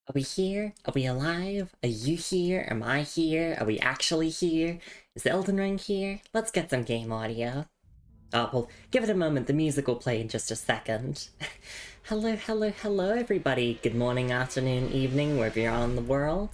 Are we here? Are we alive? Are you here? Am I here? Are we actually here? Is Elden Ring here? Let's get some game audio. Oh, well, give it a moment, the music will play in just a second. Hello, everybody. Good morning, afternoon, evening, wherever you're on the world.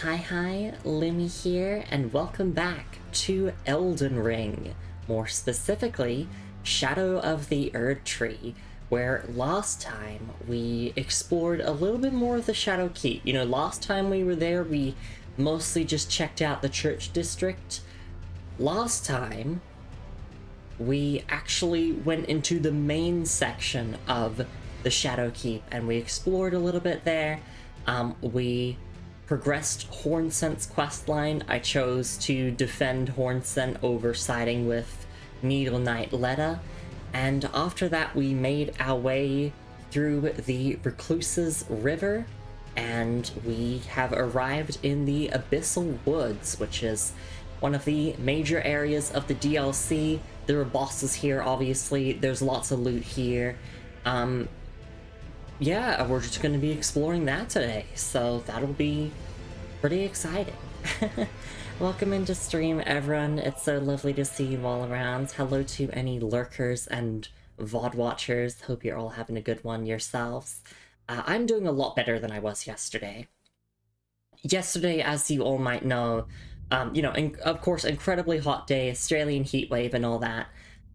Hi, Lumi here, and welcome back to Elden Ring. More specifically, Shadow of the Erdtree, where last time we explored a little bit more of the Shadow Keep. You know, last time we were there, we mostly just checked out the church district. Last time, we actually went into the main section of the Shadow Keep and we explored a little bit there. We progressed Hornsent's questline. I chose to defend Hornsent over siding with Needle Knight Letta, and after that we made our way through the Recluse's River, and we have arrived in the Abyssal Woods, which is one of the major areas of the DLC. There are bosses here, obviously. There's lots of loot here. Yeah, we're just going to be exploring that today, so that'll be pretty exciting. Welcome into stream, everyone. It's so lovely to see you all around. Hello to any lurkers and VOD watchers. Hope you're all having a good one yourselves. I'm doing a lot better than I was yesterday. Yesterday, as you all might know, you know, of course, incredibly hot day, Australian heat wave and all that.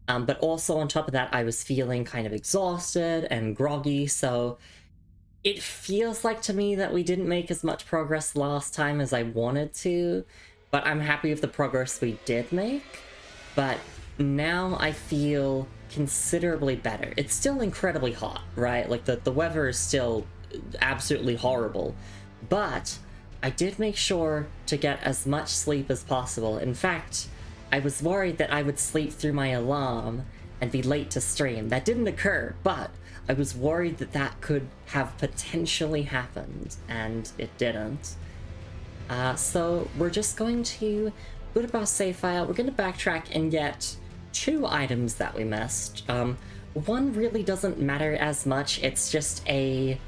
But also on top of that, I was feeling kind of exhausted and groggy, so it feels like to me that we didn't make as much progress last time as I wanted to, but I'm happy with the progress we did make. But now I feel considerably better. It's still incredibly hot, right? Like the weather is still absolutely horrible, but I did make sure to get as much sleep as possible. In fact, I was worried that I would sleep through my alarm and be late to stream. That didn't occur, but I was worried that that could have potentially happened, and it didn't. So we're just going to go to our save file. We're going to backtrack and get 2 items that we missed. One really doesn't matter as much. It's just a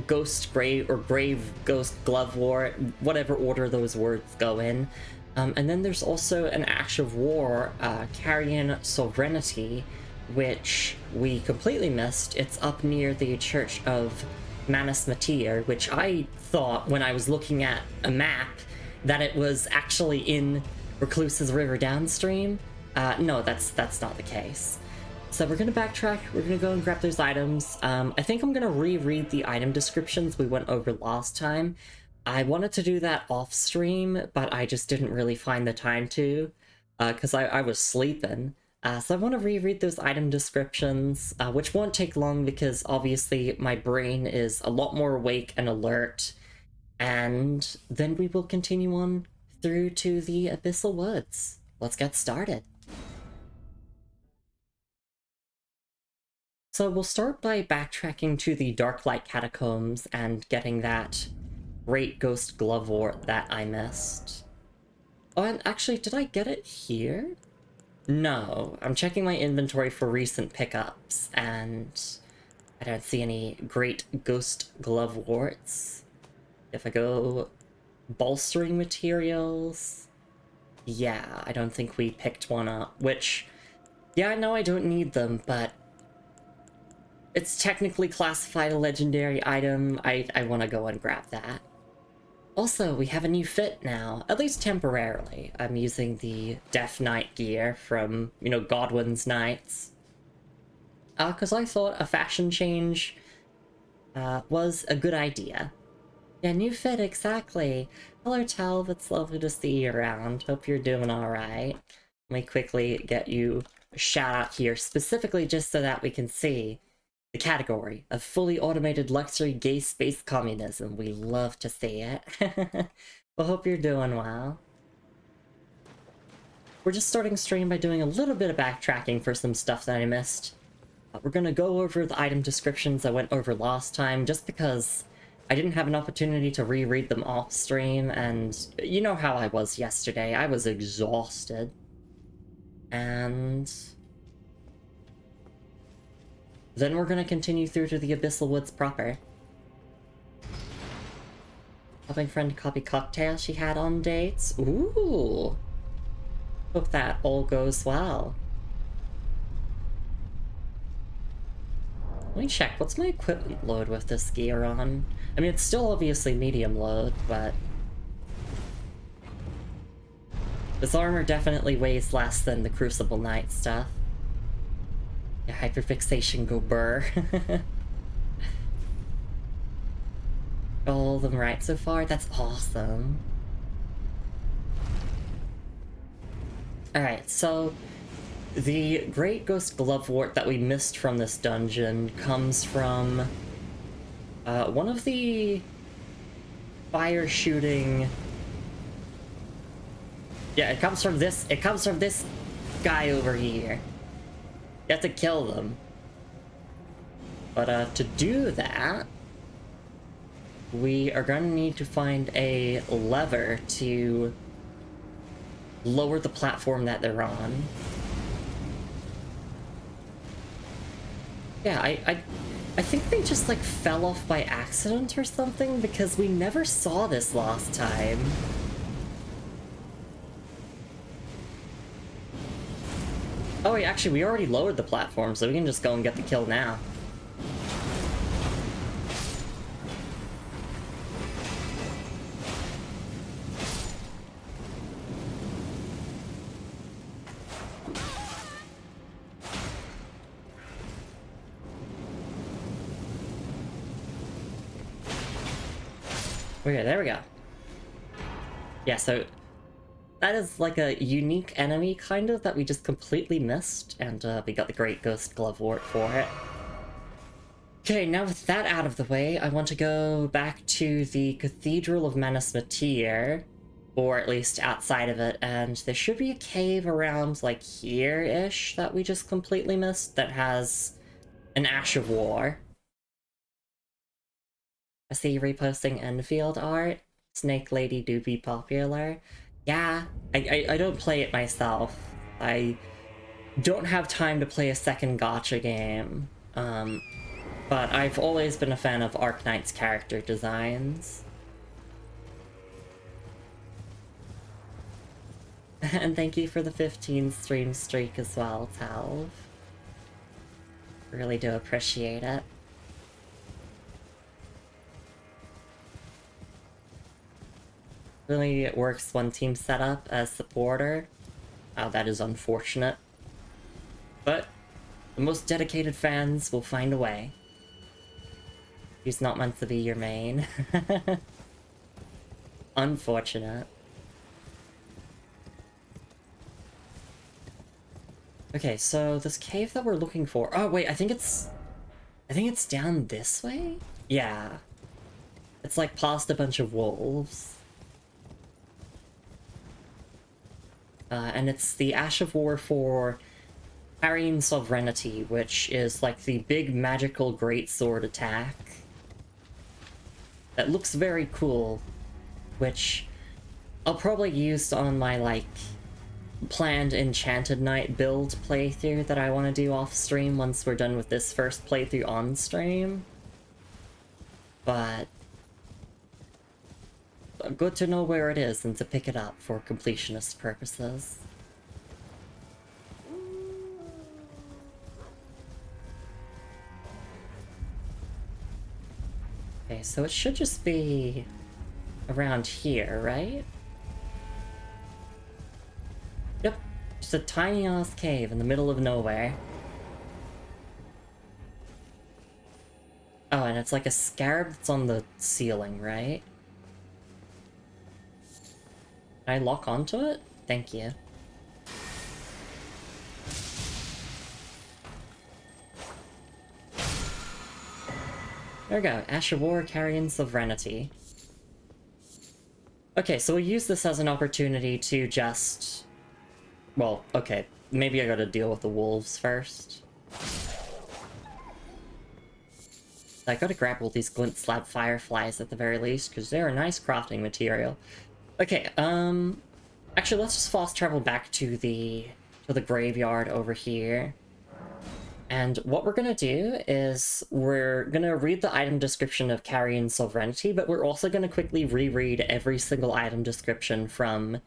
ghost grave or grave ghost glove war, whatever order those words go in. And then there's also an act of war, Carrion Sovereignty, which we completely missed. It's up near the Church of Manus Matir, which I thought when I was looking at a map that it was actually in Recluse's River downstream. No, that's not the case. So we're going to backtrack, we're going to go and grab those items. I think I'm going to reread the item descriptions we went over last time. I wanted to do that off stream, but I just didn't really find the time to, because I was sleeping. So I want to reread those item descriptions, which won't take long because obviously my brain is a lot more awake and alert. And then we will continue on through to the Abyssal Woods. Let's get started. So we'll start by backtracking to the Darklight Catacombs and getting that great ghost glove wart that I missed. Oh, and actually, did I get it here? No, I'm checking my inventory for recent pickups, and I don't see any great ghost glove warts. If I go bolstering materials, yeah, I don't think we picked one up, which, yeah, I know I don't need them, but it's technically classified a legendary item. I want to go and grab that. Also, we have a new fit now, at least temporarily. I'm using the Death Knight gear from, you know, Godwin's Knights. Because I thought a fashion change was a good idea. Yeah, new fit, exactly. Hello, Talv, it's lovely to see you around. Hope you're doing alright. Let me quickly get you a shout out here, specifically just so that we can see the category of fully automated luxury gay space communism. We love to see it. Well, hope you're doing well. We're just starting stream by doing a little bit of backtracking for some stuff that I missed. We're gonna go over the item descriptions I went over last time, just because I didn't have an opportunity to reread them off stream, and you know how I was yesterday. I was exhausted. And then we're gonna continue through to the Abyssal Woods proper. my friend a copy cocktail she had on dates. Ooh! Hope that all goes well. Let me check, what's my equipment load with this gear on? I mean, it's still obviously medium load, but... this armor definitely weighs less than the Crucible Knight stuff. Yeah, hyperfixation go burr. All of them right so far? That's awesome. Alright, so... the Great Ghost Glovewort that we missed from this dungeon comes from... one of the... fire shooting... yeah, it comes from this guy over here. You have to kill them. But to do that, we are gonna need to find a lever to lower the platform that they're on. Yeah, I think they just like fell off by accident or something, because we never saw this last time. Oh wait, actually we already lowered the platform, so we can just go and get the kill now. Okay, there we go. Yeah, so that is like a unique enemy, kind of, that we just completely missed, and we got the Great Ghost Glovewort for it. Okay, now with that out of the way, I want to go back to the Cathedral of Menace Matir, or at least outside of it, and there should be a cave around, like, here-ish that we just completely missed that has an Ash of War. I see you reposting Enfield art. Snake Lady do be popular. Yeah, I don't play it myself. I don't have time to play a second gacha game. But I've always been a fan of Arknight's character designs. And thank you for the 15 stream streak as well, Talv. Really do appreciate it. Really works one team setup as supporter. Oh, that is unfortunate. But the most dedicated fans will find a way. He's not meant to be your main. Unfortunate. Okay, so this cave that we're looking for... oh, wait, I think it's down this way? Yeah. It's like past a bunch of wolves. And it's the Ash of War for Carrying Sovereignty, which is like the big magical greatsword attack. That looks very cool, which I'll probably use on my, like, planned Enchanted Knight build playthrough that I want to do off-stream once we're done with this first playthrough on-stream. But good to know where it is and to pick it up for completionist purposes. Okay, so it should just be around here, right? Yep, just a tiny ass cave in the middle of nowhere. Oh, and it's like a scarab that's on the ceiling, right? Can I lock onto it? Thank you. There we go. Ash of War, Carrying Sovereignty. Okay, so we'll use this as an opportunity to just... well, okay. Maybe I gotta deal with the wolves first. I gotta grab all these glint slab fireflies at the very least, because they're a nice crafting material. Okay, actually, let's just fast travel back to the graveyard over here. And what we're going to do is we're going to read the item description of Carrion Sovereignty, but we're also going to quickly reread every single item description from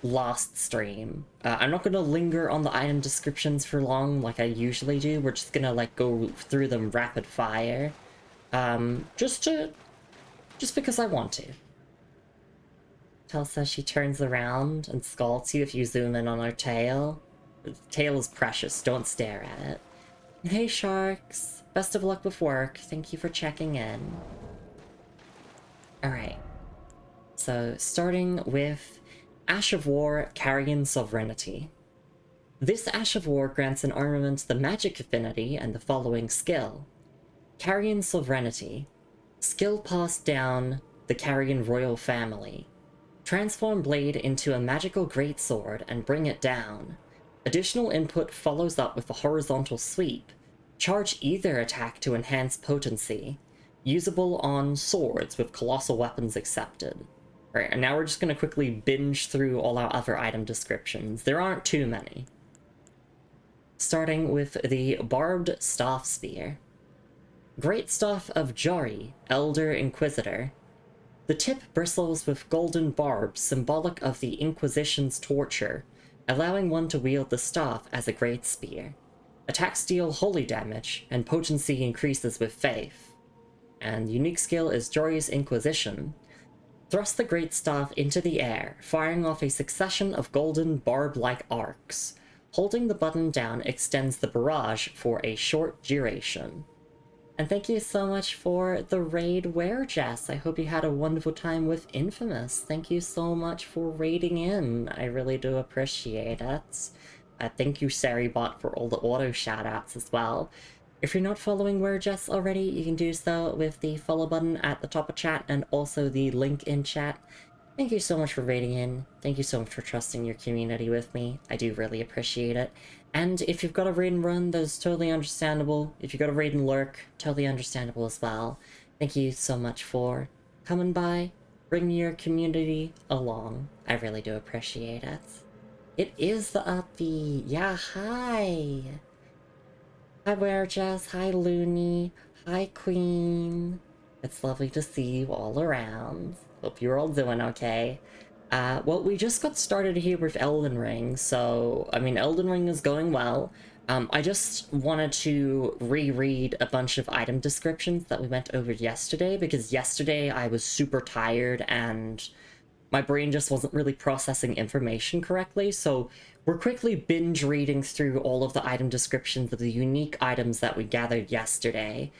last stream. I'm not going to linger on the item descriptions for long like I usually do. We're just going to like go through them rapid fire. Just because I want to. Tell says she turns around and scalds you if you zoom in on her tail. The tail is precious, don't stare at it. Hey Sharks, best of luck with work. Thank you for checking in. Alright. So, starting with Ash of War, Carrion Sovereignty. This Ash of War grants an armament the magic affinity and the following skill. Carrion Sovereignty. Skill passed down the Carrion royal family. Transform blade into a magical greatsword and bring it down. Additional input follows up with a horizontal sweep. Charge either attack to enhance potency. Usable on swords with colossal weapons accepted. Alright, and now we're just going to quickly binge through all our other item descriptions. There aren't too many. Starting with the Barbed Staff Spear. Great Staff of Jari, Elder Inquisitor. The tip bristles with golden barbs symbolic of the Inquisition's torture, allowing one to wield the staff as a great spear. Attacks deal holy damage, and potency increases with faith. And unique skill is Jari's Inquisition. Thrust the great staff into the air, firing off a succession of golden barb-like arcs. Holding the button down extends the barrage for a short duration. And thank you so much for the raid Werejess. I hope you had a wonderful time with Infamous. Thank you so much for raiding in. I really do appreciate it. Thank you, Saribot, for all the auto shoutouts as well. If you're not following Werejess already, you can do so with the follow button at the top of chat and also the link in chat. Thank you so much for raiding in. Thank you so much for trusting your community with me. I do really appreciate it. And if you've got a raid and run, that's totally understandable. If you've got a raid and lurk, totally understandable as well. Thank you so much for coming by, bringing your community along. I really do appreciate it. It is the upbeat. Yeah, hi. Hi, Werejess. Hi, Looney. Hi, Queen. It's lovely to see you all around. Hope you're all doing okay. Well, we just got started here with Elden Ring, so, I mean, Elden Ring is going well. I just wanted to reread a bunch of item descriptions that we went over yesterday, because yesterday I was super tired and my brain just wasn't really processing information correctly, so we're quickly binge reading through all of the item descriptions of the unique items that we gathered yesterday.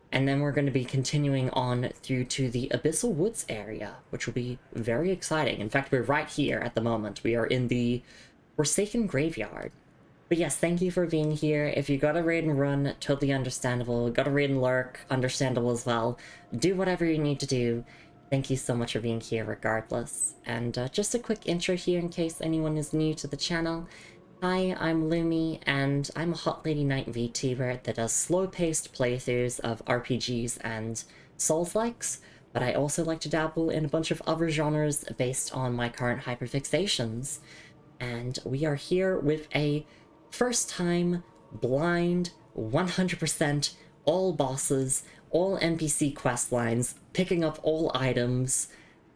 And then we're going to be continuing on through to the Abyssal Woods area, which will be very exciting. In fact, we're right here at the moment. We are in the Forsaken Graveyard. But yes, thank you for being here. If you got a raid and run, totally understandable. Got a raid and lurk, understandable as well. Do whatever you need to do. Thank you so much for being here regardless. And just a quick intro here in case anyone is new to the channel. Hi, I'm Lumi, and I'm a Hot Lady Knight VTuber that does slow-paced playthroughs of RPGs and Souls-likes, but I also like to dabble in a bunch of other genres based on my current hyperfixations. And we are here with a first-time, blind, 100% all bosses, all NPC questlines, picking up all items,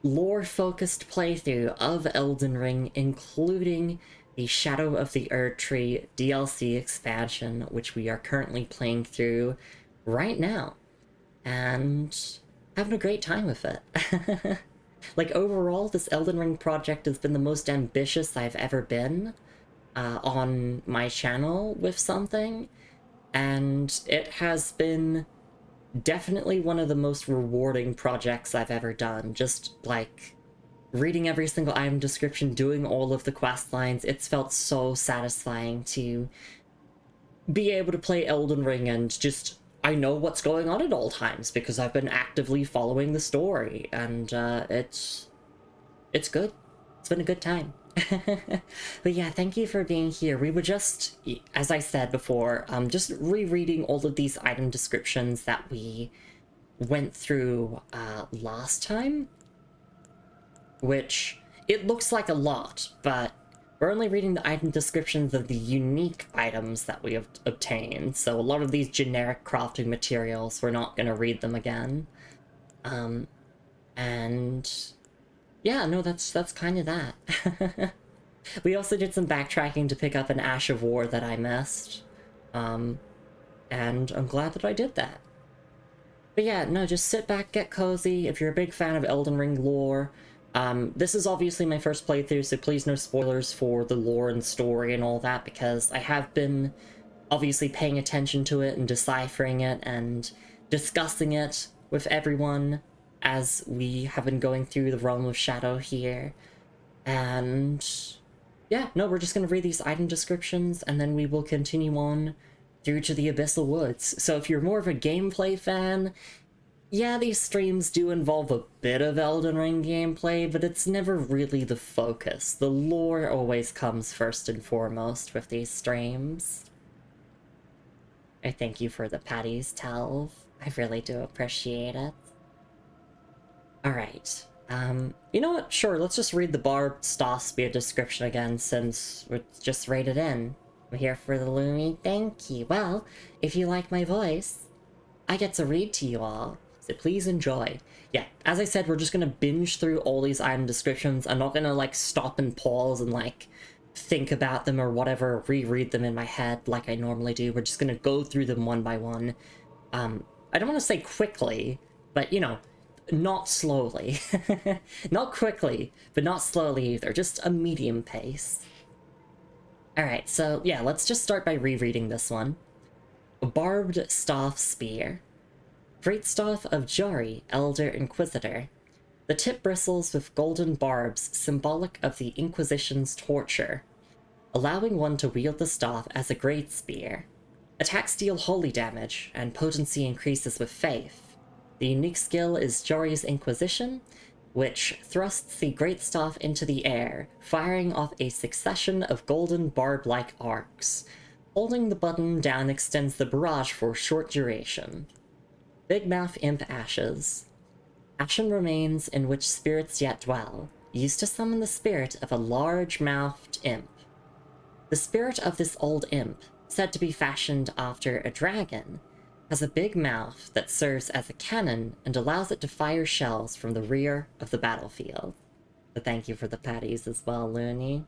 lore-focused playthrough of Elden Ring, including the Shadow of the Erdtree DLC expansion, which we are currently playing through right now, and having a great time with it. Like, overall, this Elden Ring project has been the most ambitious I've ever been on my channel with something, and it has been definitely one of the most rewarding projects I've ever done. Just, like, reading every single item description, doing all of the quest lines, it's felt so satisfying to be able to play Elden Ring and just, I know what's going on at all times because I've been actively following the story, and it's good. It's been a good time. But yeah, thank you for being here. We were just, as I said before, just rereading all of these item descriptions that we went through last time. Which, it looks like a lot, but We're only reading the item descriptions of the unique items that we have obtained, so a lot of these generic crafting materials, we're not going to read them again. And yeah, no, that's kind of that. We also did some backtracking to pick up an Ash of War that I missed. And I'm glad that I did that. But yeah, no, just sit back, get cozy. If you're a big fan of Elden Ring lore, this is obviously my first playthrough, so please no spoilers for the lore and story and all that, because I have been obviously paying attention to it and deciphering it and discussing it with everyone as we have been going through the Realm of Shadow here. And yeah, no, we're just going to read these item descriptions, and then we will continue on through to the Abyssal Woods. So if you're more of a gameplay fan, yeah, these streams do involve a bit of Elden Ring gameplay, but it's never really the focus. The lore always comes first and foremost with these streams. I thank you for the patties, Telv. I really do appreciate it. Alright. You know what? Sure, let's just read the barbed staff spear description again, since we're just rated in. I'm here for the Lumi. Thank you. Well, if you like my voice, I get to read to you all, so please enjoy. Yeah, as I said, we're just gonna binge through all these item descriptions. I'm not gonna, like, stop and pause and, like, think about them or whatever, reread them in my head like I normally do. We're just gonna go through them one by one. I don't want to say quickly, but, you know, not slowly. Not quickly, but not slowly either. Just a medium pace. Alright, so yeah, let's just start by rereading this one. A barbed staff spear. Great staff of Jari, Elder Inquisitor. The tip bristles with golden barbs, symbolic of the Inquisition's torture, allowing one to wield the staff as a great spear. Attacks deal holy damage, and potency increases with faith. The unique skill is Jari's Inquisition, which thrusts the great staff into the air, firing off a succession of golden barb-like arcs. Holding the button down extends the barrage for a short duration. Big Mouth Imp Ashes. Ashen remains in which spirits yet dwell, used to summon the spirit of a large-mouthed imp. The spirit of this old imp, said to be fashioned after a dragon, has a big mouth that serves as a cannon and allows it to fire shells from the rear of the battlefield. So thank you for the patties as well, Looney.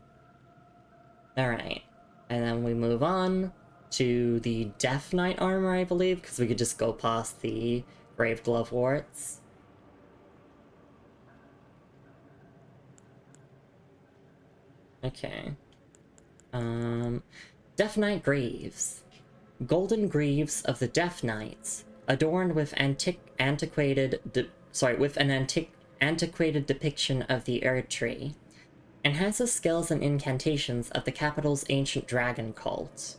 Alright, and then we move on to the Death Knight armor, I believe, because we could just go past the Brave Glove warts. Okay. Death Knight Greaves. Golden greaves of the Death Knights, adorned with antiquated depiction of the Erd Tree, enhances skills and incantations of the capital's ancient dragon cult.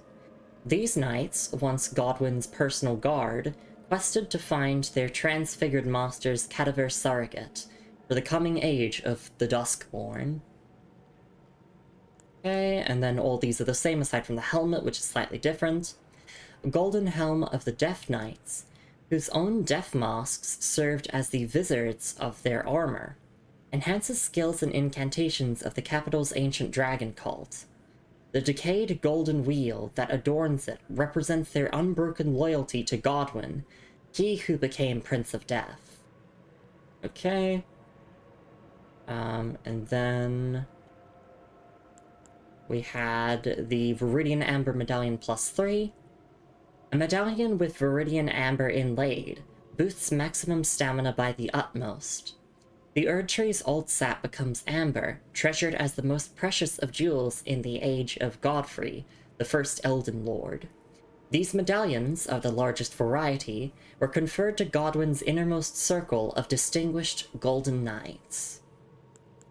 These knights, once Godwyn's personal guard, quested to find their transfigured master's cadaver surrogate for the coming age of the Duskborn. Okay, and then all these are the same aside from the helmet, which is slightly different. Golden Helm of the Death Knights, whose own death masks served as the vizards of their armor, enhances skills and incantations of the capital's ancient dragon cult. The decayed golden wheel that adorns it represents their unbroken loyalty to Godwyn, he who became Prince of Death. Okay. And then we had the Viridian Amber Medallion +3. A medallion with Viridian Amber inlaid boosts maximum stamina by the utmost. The Erd Tree's old sap becomes amber, treasured as the most precious of jewels in the age of Godfrey, the first Elden Lord. These medallions, of the largest variety, were conferred to Godwyn's innermost circle of distinguished golden knights.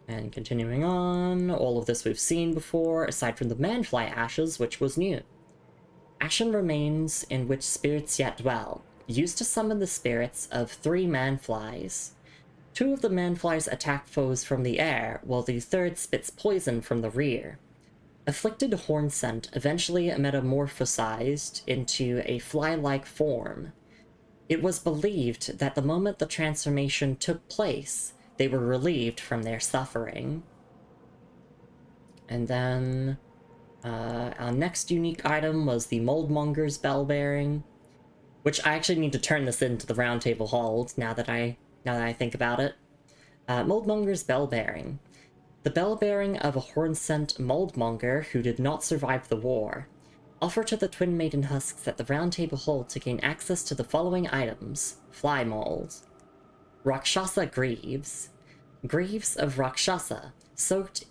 And continuing on, all of this we've seen before, aside from the Manfly Ashes, which was new. Ashen remains in which spirits yet dwell, used to summon the spirits of 3 manflies. 2 of the manflies attack foes from the air, while the third spits poison from the rear. Afflicted Hornscent eventually metamorphosized into a fly-like form. It was believed that the moment the transformation took place, they were relieved from their suffering. And then our next unique item was the Moldmonger's Bell Bearing, which I actually need to turn this into the Round Table Hold now that I think about it. Moldmonger's Bell Bearing. The bell bearing of a horn-sent Moldmonger who did not survive the war. Offer to the Twin Maiden Husks at the Round Table Hold to gain access to the following items. Fly Mold. Rakshasa Greaves. Greaves of Rakshasa, soaked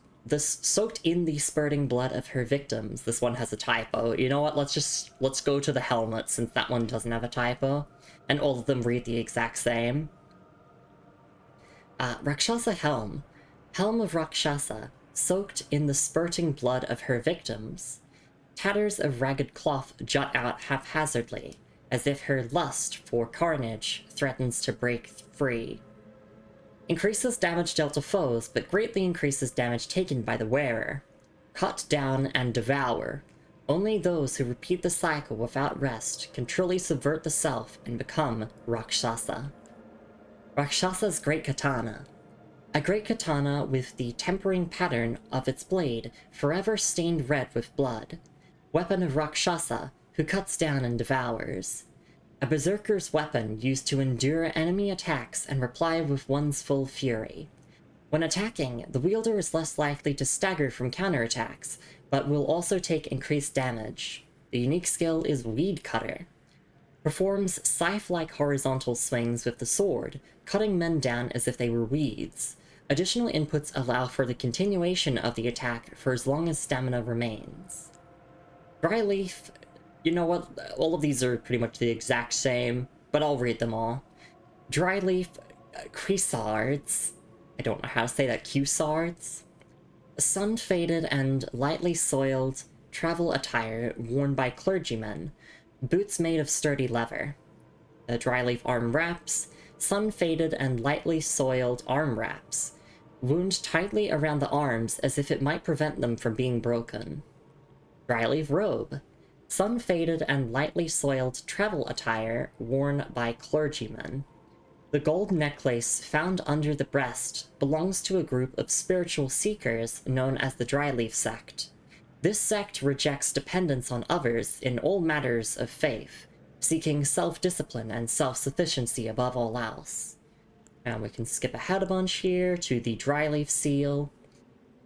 in the spurting blood of her victims. This one has a typo. You know what, let's go to the helmet since that one doesn't have a typo. And all of them read the exact same. Rakshasa Helm. Helm of Rakshasa, soaked in the spurting blood of her victims. Tatters of ragged cloth jut out haphazardly, as if her lust for carnage threatens to break free. Increases damage dealt to foes, but greatly increases damage taken by the wearer. Cut down and devour. Only those who repeat the cycle without rest can truly subvert the self and become Rakshasa. Rakshasa's Great Katana. A great katana with the tempering pattern of its blade forever stained red with blood. Weapon of Rakshasa, who cuts down and devours. A berserker's weapon used to endure enemy attacks and reply with one's full fury. When attacking, the wielder is less likely to stagger from counterattacks, but will also take increased damage. The unique skill is Weed Cutter. Performs scythe-like horizontal swings with the sword, cutting men down as if they were weeds. Additional inputs allow for the continuation of the attack for as long as stamina remains. Dryleaf, you know what, all of these are pretty much the exact same, but I'll read them all. Dryleaf Cuissards, I don't know how to say that, Cuissards? Sun-faded and lightly soiled travel attire worn by clergymen, boots made of sturdy leather. Dryleaf arm wraps, sun-faded and lightly soiled arm wraps, wound tightly around the arms as if it might prevent them from being broken. Dryleaf robe, sun-faded and lightly soiled travel attire worn by clergymen. The gold necklace found under the breast belongs to a group of spiritual seekers known as the Dryleaf sect. This sect rejects dependence on others in all matters of faith, seeking self-discipline and self-sufficiency above all else. And we can skip ahead a bunch here to the Dryleaf Seal.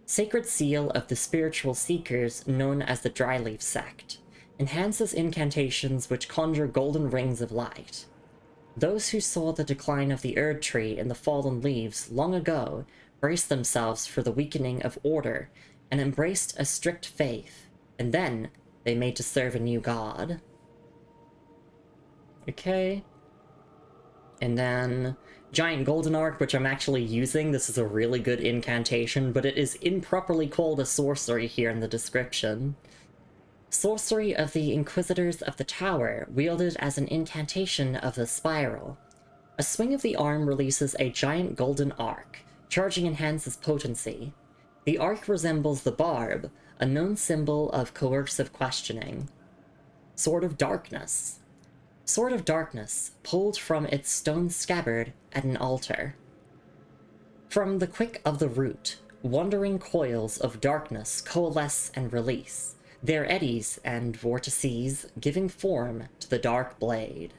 Sacred Seal of the Spiritual Seekers known as the Dryleaf Sect. Enhances incantations which conjure golden rings of light. Those who saw the decline of the Erd Tree in the fallen leaves long ago braced themselves for the weakening of order and embraced a strict faith, and then they made to serve a new god. Okay. And then Giant Golden Arc, which I'm actually using. This is a really good incantation, but it is improperly called a sorcery here in the description. Sorcery of the Inquisitors of the Tower, wielded as an incantation of the Spiral. A swing of the arm releases a giant golden arc. Charging enhances potency. The arc resembles the barb, a known symbol of coercive questioning. Sword of Darkness. Sword of Darkness, pulled from its stone scabbard at an altar. From the quick of the root, wandering coils of darkness coalesce and release, their eddies and vortices giving form to the dark blade.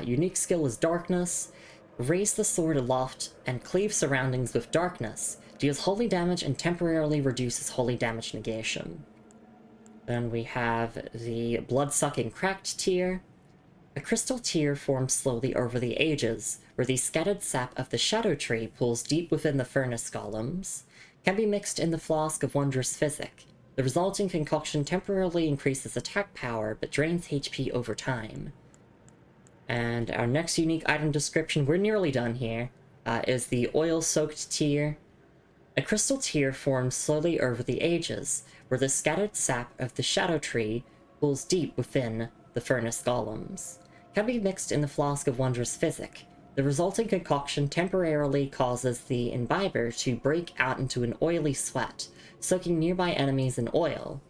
Unique skill is Darkness. Raise the sword aloft and cleave surroundings with darkness, deals holy damage and temporarily reduces holy damage negation. Then we have the Blood-Sucking Cracked Tear. A crystal tear forms slowly over the ages, where the scattered sap of the Shadow Tree pools deep within the furnace golems. Can be mixed in the flask of Wondrous Physic. The resulting concoction temporarily increases attack power, but drains HP over time. And our next unique item description, we're nearly done here, is the Oil-Soaked Tear. A crystal tear forms slowly over the ages, where the scattered sap of the Shadow Tree pools deep within the furnace golems. Can be mixed in the flask of Wondrous Physic. The resulting concoction temporarily causes the imbiber to break out into an oily sweat, soaking nearby enemies in oil.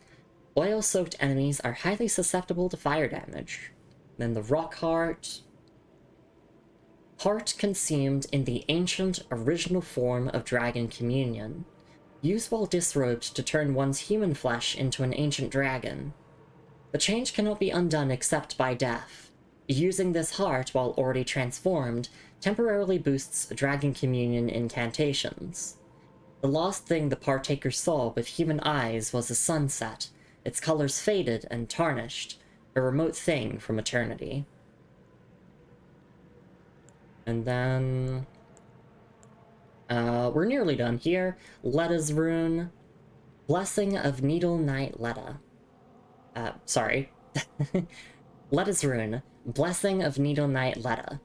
Oil-soaked enemies are highly susceptible to fire damage. Then the Rock Heart. Heart consumed in the ancient original form of Dragon Communion. used while disrobed to turn one's human flesh into an ancient dragon. The change cannot be undone except by death. Using this heart while already transformed temporarily boosts dragon communion incantations. The last thing the partaker saw with human eyes was a sunset, its colors faded and tarnished, a remote thing from eternity. And then... we're nearly done here. Letta's rune. Blessing of Needle Knight Letta. Sorry. Letta's rune. Blessing of Needle Knight Letta.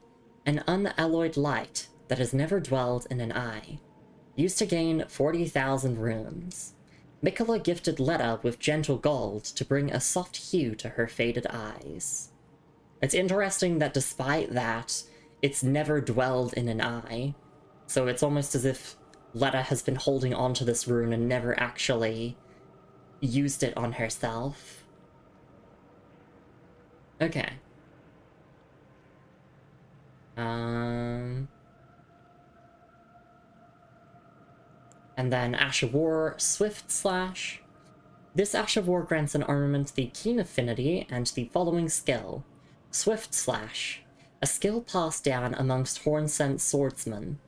An unalloyed light that has never dwelled in an eye. Used to gain 40,000 runes. Mikola gifted Letta with gentle gold to bring a soft hue to her faded eyes. It's interesting that despite that, it's never dwelled in an eye. So it's almost as if Letta has been holding on to this rune and never actually used it on herself. Okay. And then Ash of War, Swift Slash. This Ash of War grants an armament the Keen Affinity and the following skill. Swift Slash. A skill passed down amongst horn-sent swordsmen.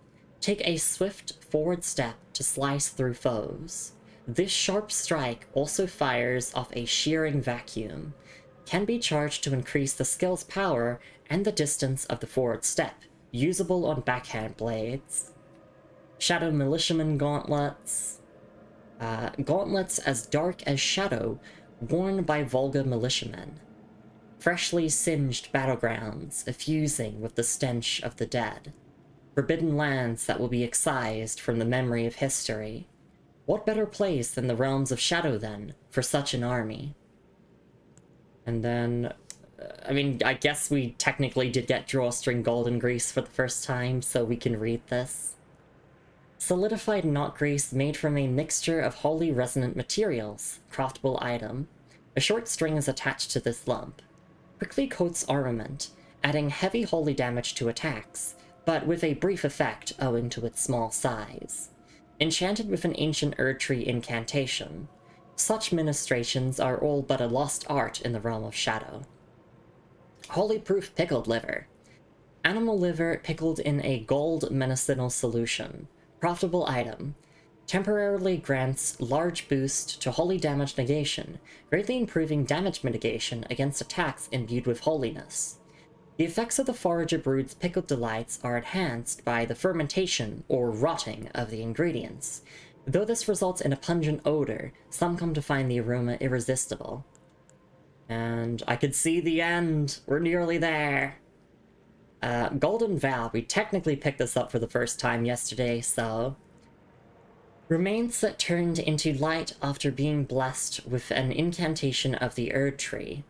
Take a swift forward step to slice through foes. This sharp strike also fires off a shearing vacuum. Can be charged to increase the skill's power and the distance of the forward step, usable on backhand blades. Shadow Militiaman Gauntlets. Gauntlets as dark as shadow, worn by Volga militiamen. Freshly singed battlegrounds, effusing with the stench of the dead. Forbidden lands that will be excised from the memory of history. What better place than the realms of shadow, then, for such an army? And then... I mean, I guess we technically did get Drawstring Golden Grease for the first time, so we can read this. Solidified knot grease made from a mixture of wholly resonant materials, craftable item. A short string is attached to this lump. Quickly coats armament, adding heavy holy damage to attacks, but with a brief effect owing to its small size. Enchanted with an ancient Erdtree incantation. Such ministrations are all but a lost art in the realm of shadow. Holy Proof Pickled Liver. Animal liver pickled in a gold medicinal solution. Profitable item. Temporarily grants large boost to holy damage negation, greatly improving damage mitigation against attacks imbued with holiness. The effects of the Forager Brood's pickled delights are enhanced by the fermentation or rotting of the ingredients. Though this results in a pungent odor, some come to find the aroma irresistible. And I could see the end! We're nearly there! Golden Vow, we technically picked this up for the first time yesterday, so... Remains that turned into light after being blessed with an incantation of the Erdtree.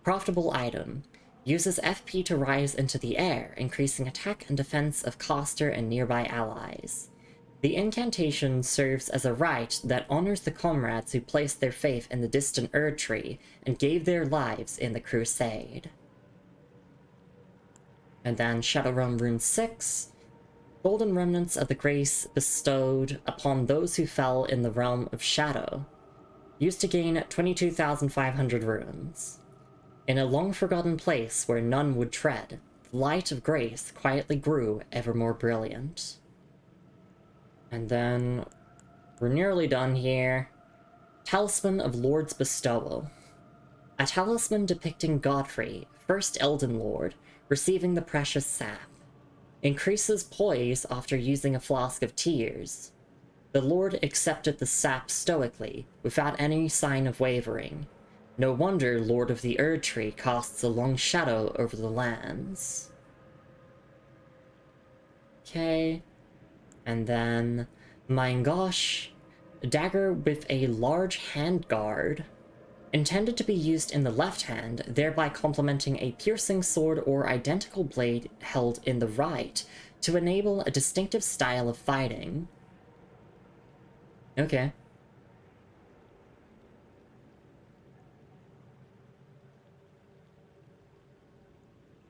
Profitable item. Uses FP to rise into the air, increasing attack and defense of caster and nearby allies. The incantation serves as a rite that honors the comrades who placed their faith in the distant Erdtree and gave their lives in the crusade. And then Shadow Realm Rune 6. Golden remnants of the grace bestowed upon those who fell in the realm of shadow. Used to gain 22,500 runes. In a long-forgotten place where none would tread, the light of grace quietly grew ever more brilliant. And then... we're nearly done here. Talisman of Lord's Bestowal. A talisman depicting Godfrey, first Elden Lord, receiving the precious sap. Increases poise after using a flask of tears. The Lord accepted the sap stoically, without any sign of wavering. No wonder Lord of the Erdtree casts a long shadow over the lands. Okay. And then... mein gosh. A dagger with a large handguard. Intended to be used in the left hand, thereby complementing a piercing sword or identical blade held in the right, to enable a distinctive style of fighting. Okay.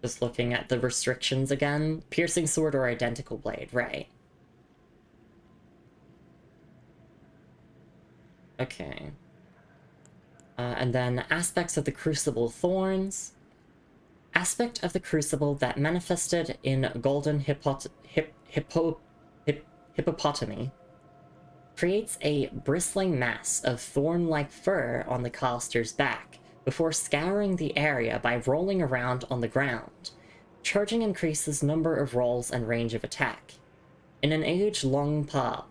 Just looking at the restrictions again. Piercing sword or identical blade, right. Okay. And then aspects of the Crucible Thorns. Aspect of the Crucible that manifested in golden hippopotamy. Creates a bristling mass of thorn-like fur on the caster's back before scouring the area by rolling around on the ground. Charging increases number of rolls and range of attack. In an age long past,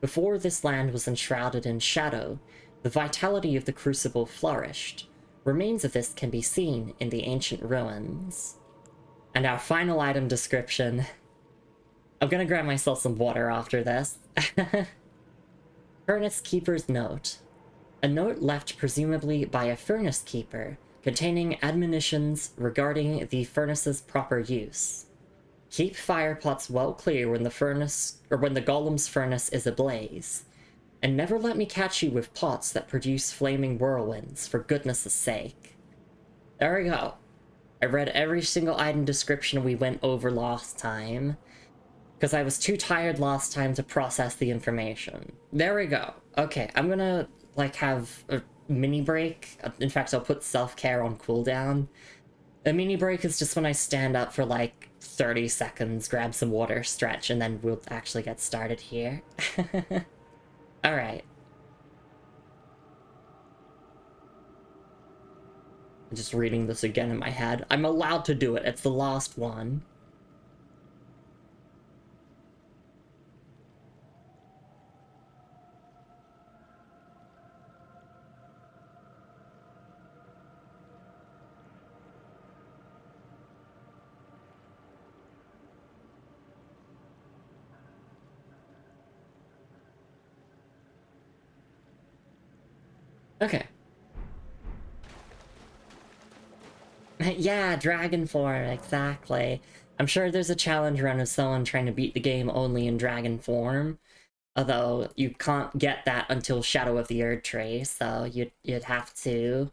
before this land was enshrouded in shadow, the vitality of the Crucible flourished. Remains of this can be seen in the ancient ruins. And our final item description. I'm gonna grab myself some water after this. Furnace Keeper's Note. A note left presumably by a furnace keeper, containing admonitions regarding the furnace's proper use. Keep fire pots well clear when the golem's furnace is ablaze. And never let me catch you with pots that produce flaming whirlwinds, for goodness' sake. There we go. I read every single item description we went over last time, because I was too tired last time to process the information. There we go. Okay, I'm gonna, like, have a mini break. In fact, I'll put self-care on cooldown. A mini break is just when I stand up for, like, 30 seconds, grab some water, stretch, and then we'll actually get started here. Alright. I'm just reading this again in my head. I'm allowed to do it. It's the last one. Okay. Yeah, dragon form, exactly. I'm sure there's a challenge run of someone trying to beat the game only in dragon form. Although, you can't get that until Shadow of the Erdtree, so you'd have to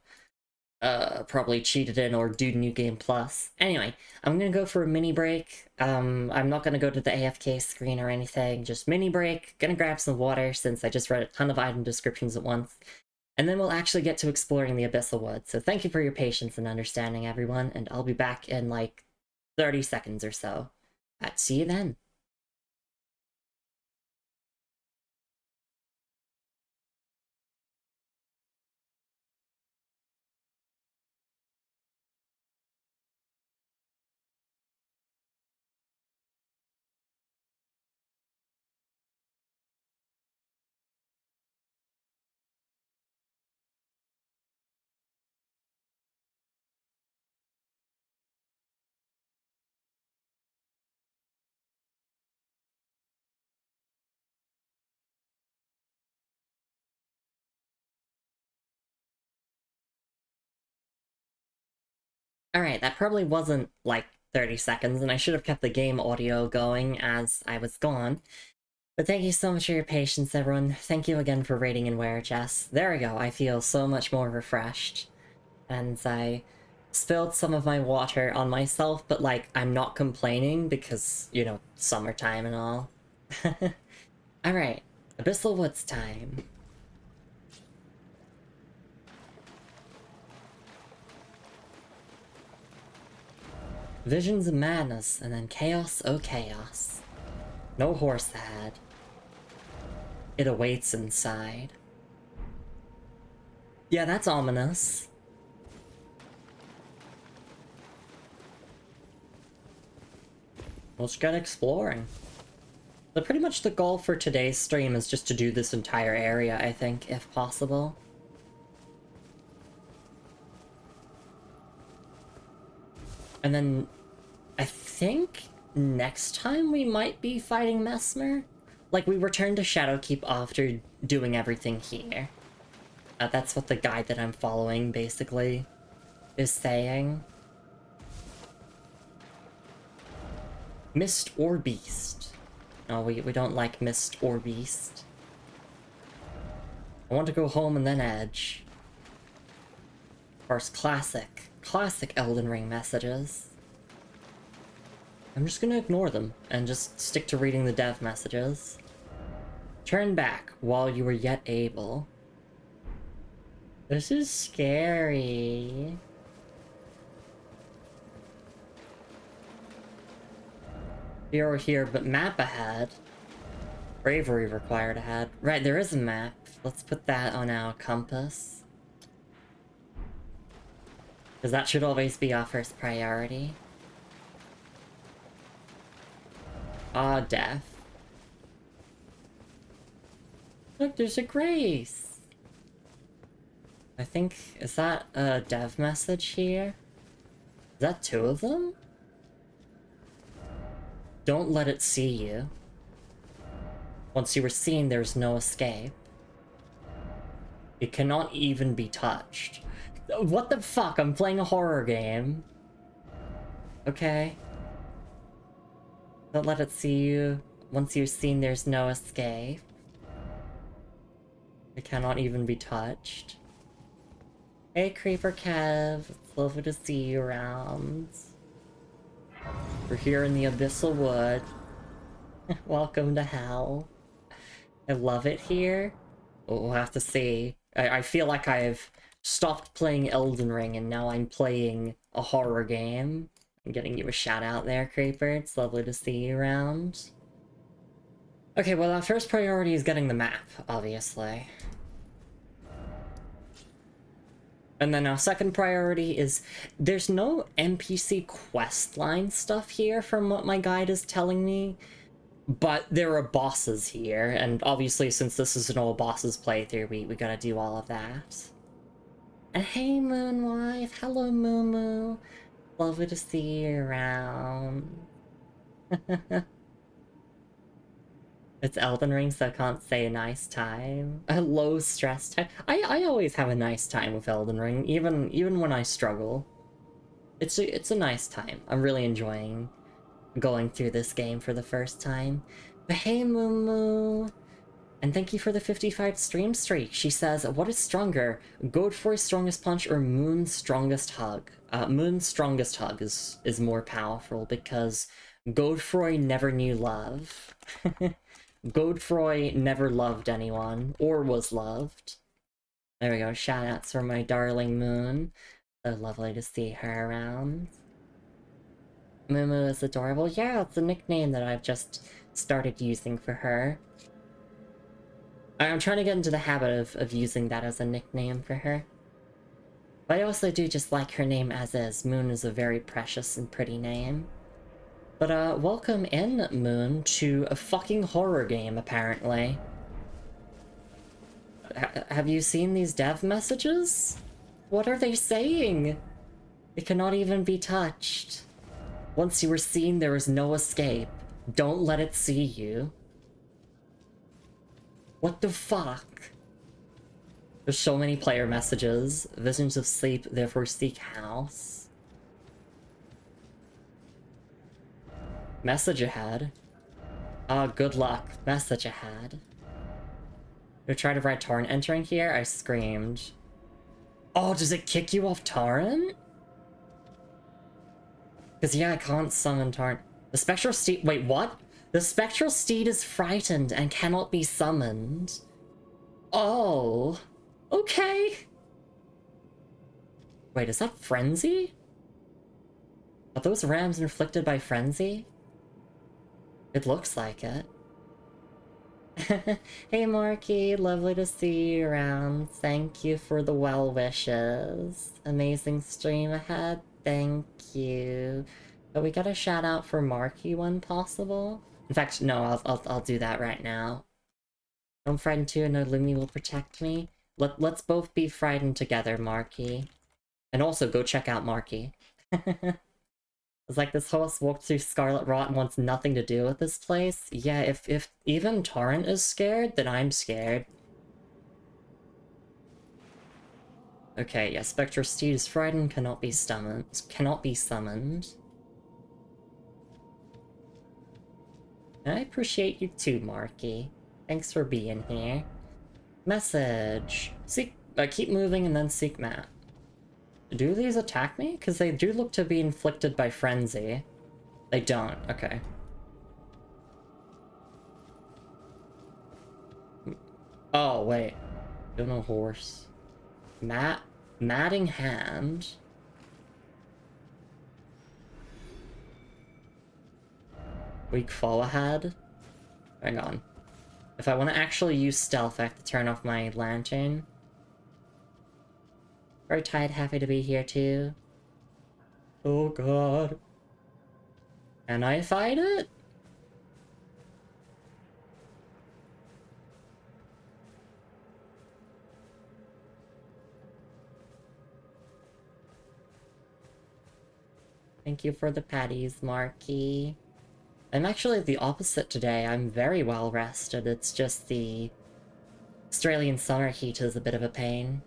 probably cheat it in or do New Game Plus. Anyway, I'm gonna go for a mini break. I'm not gonna go to the AFK screen or anything, just mini break. Gonna grab some water since I just read a ton of item descriptions at once. And then we'll actually get to exploring the Abyssal Woods. So thank you for your patience and understanding, everyone, and I'll be back in like 30 seconds or so. See you then. Alright, that probably wasn't like 30 seconds, and I should have kept the game audio going as I was gone. But thank you so much for your patience, everyone. Thank you again for rating in Wear Chess. There we go, I feel so much more refreshed. And I spilled some of my water on myself, but like, I'm not complaining because, you know, summertime and all. Alright, Abyssal Woods time. Visions of madness, and then chaos, oh chaos. No horse ahead. It awaits inside. Yeah, that's ominous. Let's get exploring. But pretty much the goal for today's stream is just to do this entire area, I think, if possible. And then I think next time we might be fighting Messmer. Like, we return to Shadowkeep after doing everything here. That's what the guide that I'm following, basically, is saying. Mist or Beast? No, we don't like Mist or Beast. I want to go home and then Edge. Of course, classic Elden Ring messages. I'm just gonna ignore them and just stick to reading the dev messages. Turn back while you were yet able. This is scary. Here or here, but map ahead. Bravery required ahead. Right, there is a map. Let's put that on our compass. Because that should always be our first priority. Ah, death. Look, there's a Grace! I think... is that a dev message here? Is that 2 of them? Don't let it see you. Once you were seen, there's no escape. It cannot even be touched. What the fuck? I'm playing a horror game. Okay. Don't let it see you. Once you're seen, there's no escape. It cannot even be touched. Hey, Creeper Kev. It's lovely to see you around. We're here in the Abyssal Wood. Welcome to hell. I love it here. We'll have to see. I feel like I've stopped playing Elden Ring and now I'm playing a horror game. I'm getting you a shout out there, Creeper. It's lovely to see you around. Okay, well, our first priority is getting the map, obviously. And then our second priority is... there's no NPC questline stuff here from what my guide is telling me. But there are bosses here, and obviously since this is an all bosses playthrough, we gotta do all of that. And hey, Moonwife! Hello, Moo. Lovely to see you around. It's Elden Ring, so I can't say a nice time. A low stress time. I always have a nice time with Elden Ring, even when I struggle. It's a nice time. I'm really enjoying going through this game for the first time. But hey, Moo. And thank you for the 55 stream streak. She says, what is stronger, Godfrey's strongest punch or Moon's strongest hug? Moon's strongest hug is more powerful because Godfrey never knew love. Godfrey never loved anyone, or was loved. There we go, shoutouts for my darling Moon. So lovely to see her around. Mumu is adorable. Yeah, it's a nickname that I've just started using for her. I'm trying to get into the habit of using that as a nickname for her. But I also do just like her name as is. Moon is a very precious and pretty name. But welcome in, Moon, to a fucking horror game, apparently. Have you seen these dev messages? What are they saying? It cannot even be touched. Once you were seen, there is no escape. Don't let it see you. What the fuck? There's so many player messages. Visions of sleep, therefore seek house. Message ahead. Good luck. Message ahead. You try to write torrent entering here? I screamed. Oh, does it kick you off torrent? Because, yeah, I can't summon torrent. The spectral steed... Wait, what? The spectral steed is frightened and cannot be summoned. Oh. Okay. Wait, is that Frenzy? Are those rams inflicted by Frenzy? It looks like it. Hey Marky, lovely to see you around. Thank you for the well wishes. Amazing stream ahead. Thank you. But we got a shout out for Marky when possible. In fact, no, I'll do that right now. I'm frightened too, and no Lumi will protect me. Let's both be frightened together, Marky. And also go check out Marky. It's like this host walked through Scarlet Rot and wants nothing to do with this place. Yeah, if even Torrent is scared, then I'm scared. Okay, yeah, Spectral Steed is frightened, cannot be summoned. I appreciate you too, Marky. Thanks for being here. Message. Seek, keep moving and then seek map. Do these attack me? Because they do look to be inflicted by Frenzy. They don't, okay. Oh, wait. Don't know horse. Matting hand. Weak forehead. Hang on. If I want to actually use stealth, I have to turn off my lantern. Very tired, happy to be here too. Oh god. Can I fight it? Thank you for the patties, Marky. I'm actually the opposite today. I'm very well rested. It's just the Australian summer heat is a bit of a pain.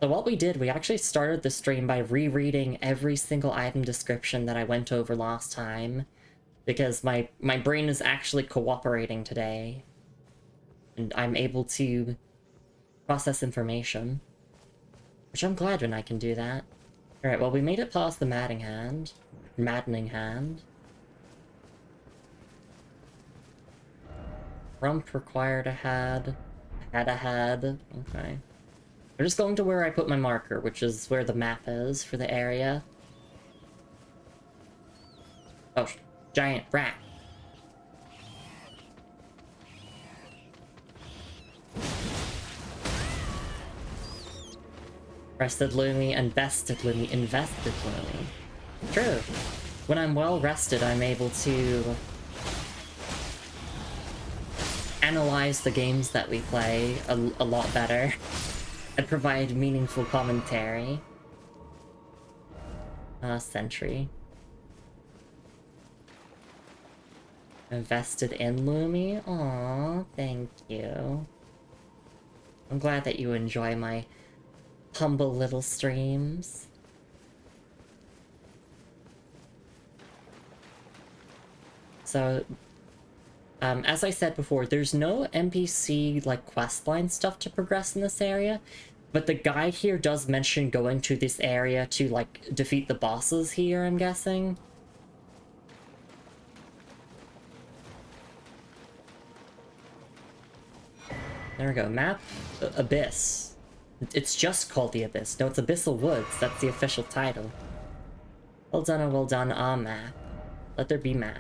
So what we did, we actually started the stream by rereading every single item description that I went over last time, because my brain is actually cooperating today, and I'm able to process information, which I'm glad when I can do that. Alright, well, we made it past the maddening hand. Rump required a head ahead. Okay. We're just going to where I put my marker, which is where the map is for the area. Oh, giant rat. Rested Lumi, invested Lumi, invested Lumi. True. When I'm well rested, I'm able to analyze the games that we play a lot better and provide meaningful commentary. Sentry. Invested in Lumi? Aww, thank you. I'm glad that you enjoy my humble little streams. So, as I said before, there's no NPC, like, questline stuff to progress in this area, but the guide here does mention going to this area to, like, defeat the bosses here, I'm guessing. There we go. Map Abyss. It's just called the Abyss. No, it's Abyssal Woods. That's the official title. Well done, oh well done, map. Let there be map.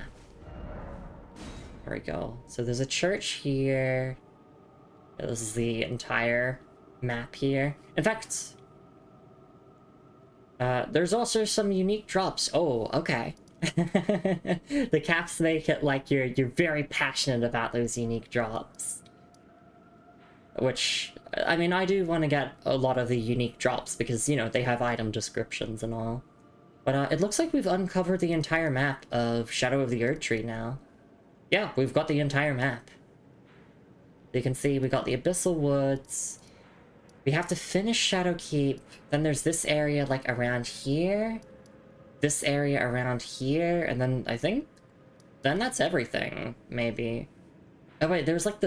There we go. So there's a church here. This is the entire map here. In fact, there's also some unique drops. Oh, okay. The caps make it like you're very passionate about those unique drops. Which, I mean, I do want to get a lot of the unique drops because, you know, they have item descriptions and all. But it looks like we've uncovered the entire map of Shadow of the Erdtree now. Yeah, we've got the entire map. You can see we got the Abyssal Woods. We have to finish Shadow Keep. Then there's this area, like, around here. This area around here. And then, I think... then that's everything, maybe. Oh, wait, there's, like,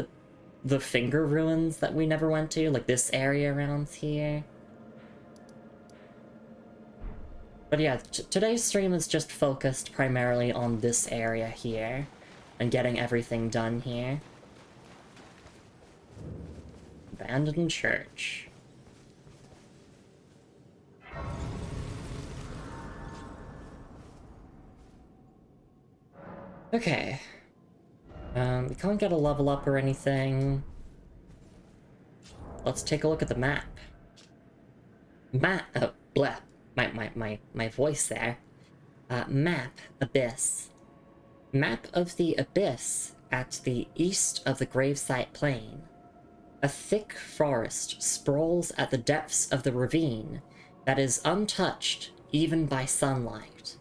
the finger ruins that we never went to, like this area around here. But yeah, today's stream is just focused primarily on this area here, and getting everything done here. Abandoned church. Okay. We can't get a level up or anything. Let's take a look at the map. Bleh. My voice there. Map Abyss. Map of the Abyss at the east of the gravesite plain. A thick forest sprawls at the depths of the ravine that is untouched even by sunlight.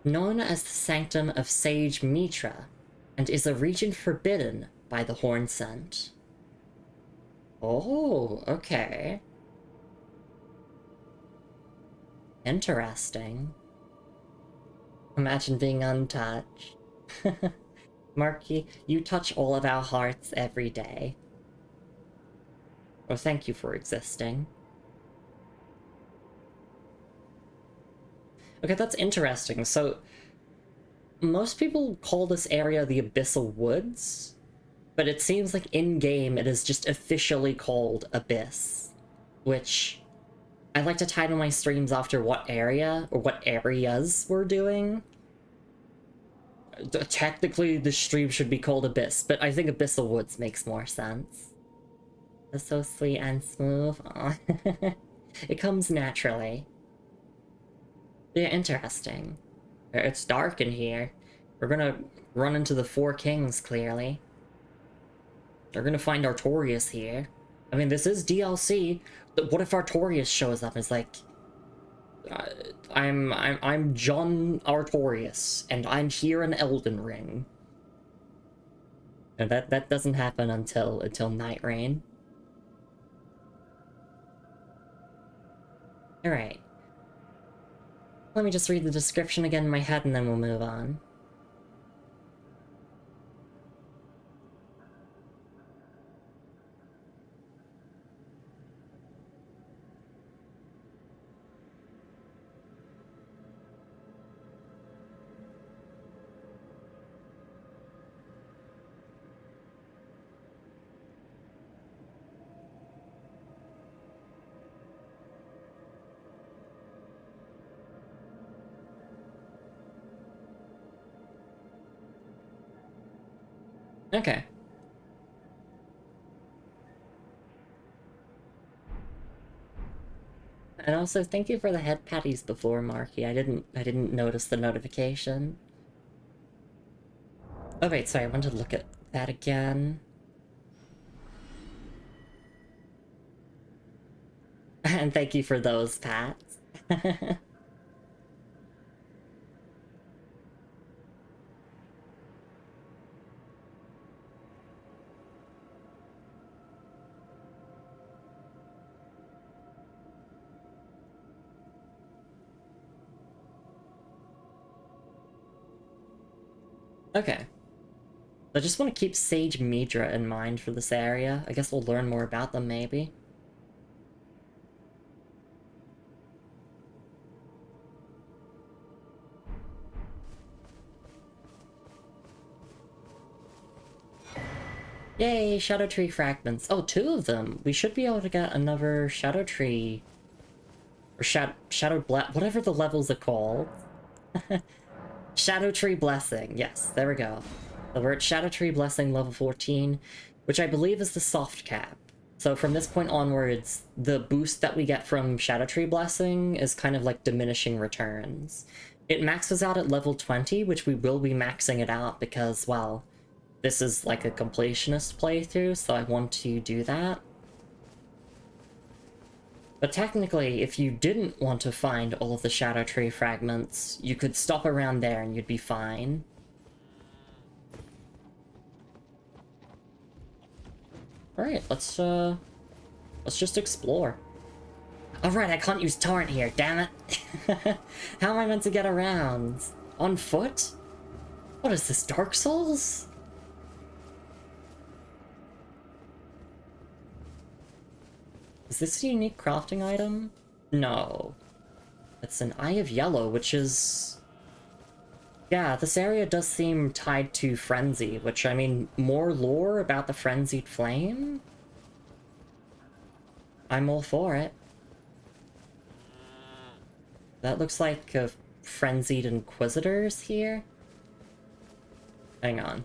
Known as the Sanctum of Sage Mitra, and is a region forbidden by the Horn Scent. Oh, okay. Interesting. Imagine being untouched. Marky, you touch all of our hearts every day. Oh, thank you for existing. Okay, that's interesting. So, most people call this area the Abyssal Woods, But it seems like in-game it is just officially called Abyss, which I like to title my streams after what area, or what areas we're doing. Technically, the stream should be called Abyss, but I think Abyssal Woods makes more sense. It's so sweet and smooth. Aw. It comes naturally. Yeah, interesting. It's dark in here. We're gonna run into the Four Kings, clearly. They're gonna find Artorias here. I mean, this is DLC. But what if Artorias shows up and is like, I'm John Artorias, and I'm here in Elden Ring. And that doesn't happen until Night Rain. Alright. Let me just read the description again in my head and then we'll move on. Okay. And also, thank you for the head patties before, Marky. I didn't notice the notification. Oh wait, sorry, I wanted to look at that again. And thank you for those pats. Okay. I just want to keep Sage Midra in mind for this area. I guess we'll learn more about them, maybe. Yay, Shadow Tree fragments. Oh, 2 of them. We should be able to get another Shadow Tree. Or Shadow whatever the levels are called. Shadow Tree Blessing. Yes, there we go. So we're at Shadow Tree Blessing level 14, which I believe is the soft cap. So from this point onwards, the boost that we get from Shadow Tree Blessing is kind of like diminishing returns. It maxes out at level 20, which we will be maxing it out because, well, this is like a completionist playthrough, so I want to do that. But technically, if you didn't want to find all of the Shadow Tree fragments, you could stop around there and you'd be fine. Alright, let's just explore. Alright, I can't use torrent here, damn it! How am I meant to get around? On foot? What is this, Dark Souls? Is this a unique crafting item? No. It's an Eye of Yellow, which is... Yeah, this area does seem tied to Frenzy, which, I mean, more lore about the Frenzied Flame? I'm all for it. That looks like a Frenzied Inquisitors here? Hang on.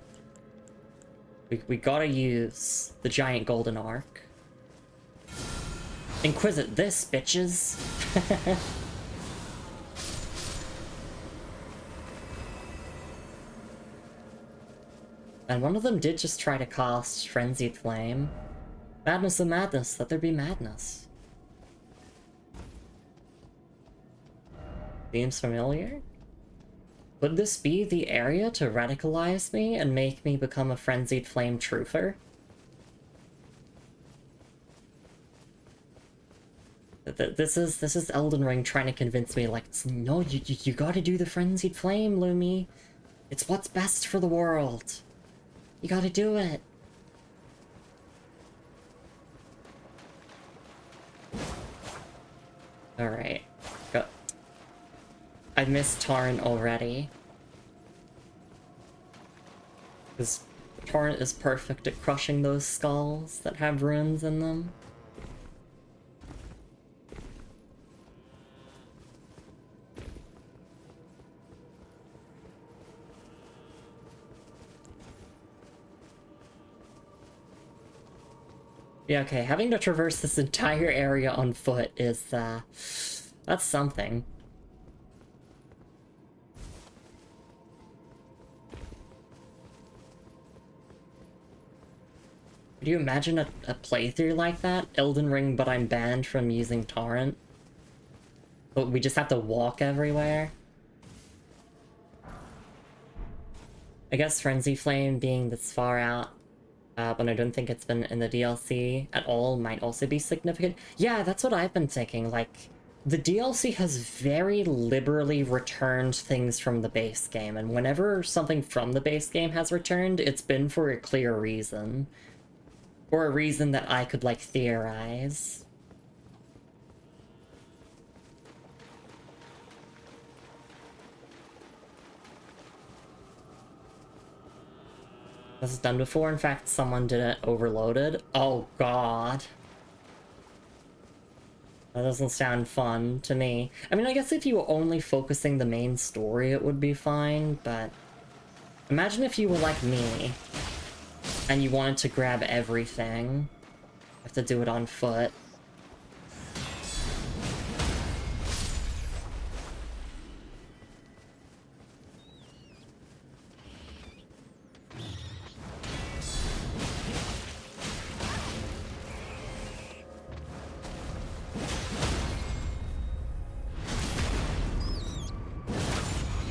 We gotta use the giant golden arc. Inquisit this, bitches! And one of them did just try to cast Frenzied Flame. Madness of madness, let there be madness. Seems familiar? Could this be the area to radicalize me and make me become a Frenzied Flame truther? This is Elden Ring trying to convince me, like, no, you gotta do the Frenzied Flame, Lumi. It's what's best for the world. You gotta do it. Alright. Go. I missed Tarn already. Because Torrent is perfect at crushing those skulls that have runes in them. Yeah, okay, having to traverse this entire area on foot is, that's something. Could you imagine a playthrough like that? Elden Ring, but I'm banned from using Torrent. But we just have to walk everywhere? I guess Frenzy Flame being this far out, when I don't think it's been in the DLC at all, might also be significant. Yeah, that's what I've been thinking, like, the DLC has very liberally returned things from the base game, and whenever something from the base game has returned, it's been for a clear reason. Or a reason that I could, like, theorize. This is done before. In fact, someone did it overloaded. Oh, God. That doesn't sound fun to me. I mean, I guess if you were only focusing the main story, it would be fine, but... Imagine if you were like me, and you wanted to grab everything. You have to do it on foot.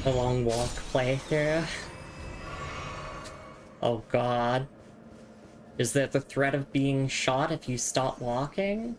A long walk playthrough. Oh God. Is there the threat of being shot if you stop walking?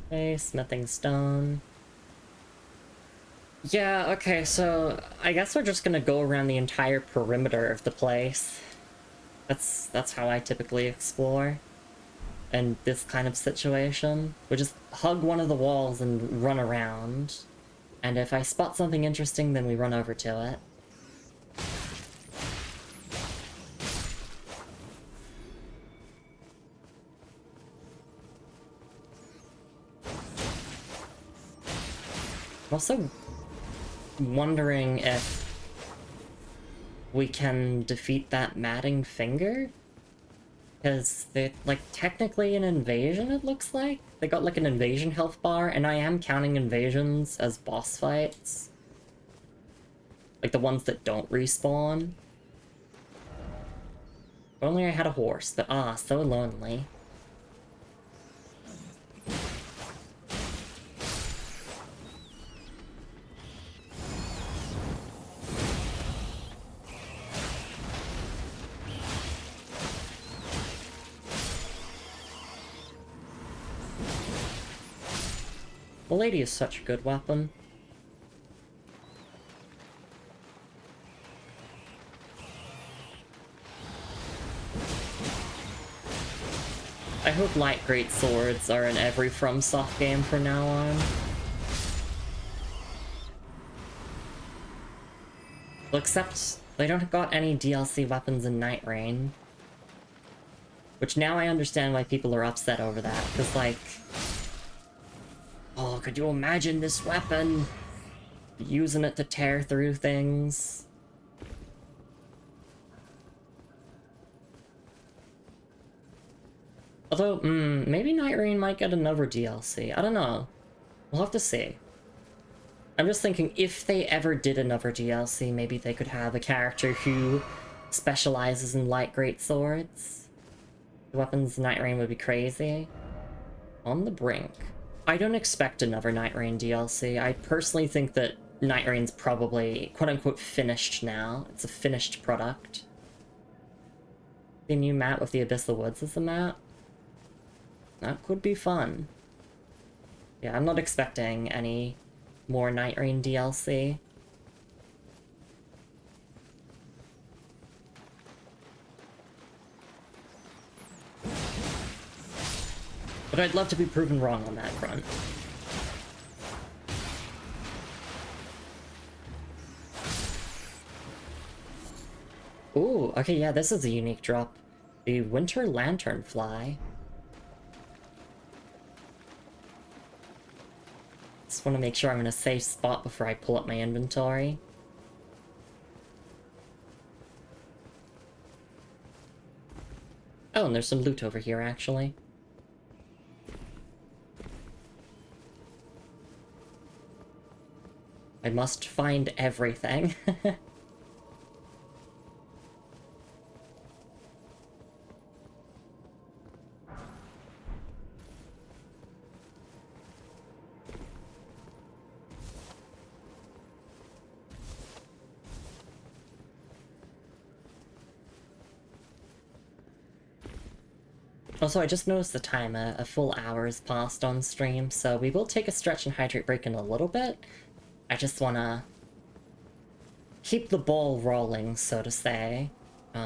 Okay, smithing stone. Yeah, okay, so I guess we're just gonna go around the entire perimeter of the place. That's how I typically explore in this kind of situation. We just hug one of the walls and run around. And if I spot something interesting, then we run over to it. I'm also wondering if we can defeat that matting finger? Because they're, like, technically an invasion, it looks like? They got, like, an invasion health bar, and I am counting invasions as boss fights. Like, the ones that don't respawn. If only I had a horse, but so lonely. The lady is such a good weapon. I hope light great swords are in every FromSoft game from now on. Well, except they don't got any DLC weapons in Night Rain. Which now I understand why people are upset over that, because, like... Oh, could you imagine this weapon? Using it to tear through things. Although, maybe Night Rain might get another DLC. I don't know. We'll have to see. I'm just thinking, if they ever did another DLC, maybe they could have a character who specializes in light great swords. The weapons in Night Rain would be crazy. On the brink. I don't expect another Night Rain DLC. I personally think that Night Rain's probably, quote-unquote, finished now. It's a finished product. The new map with the Abyssal Woods is the map. That could be fun. Yeah, I'm not expecting any more Night Rain DLC. But I'd love to be proven wrong on that front. Ooh, okay, yeah, this is a unique drop. The Winter Lanternfly. Just want to make sure I'm in a safe spot before I pull up my inventory. Oh, and there's some loot over here, actually. I must find everything. Also, I just noticed the time, a full hour has passed on stream, so we will take a stretch and hydrate break in a little bit. I just wanna keep the ball rolling, so to say,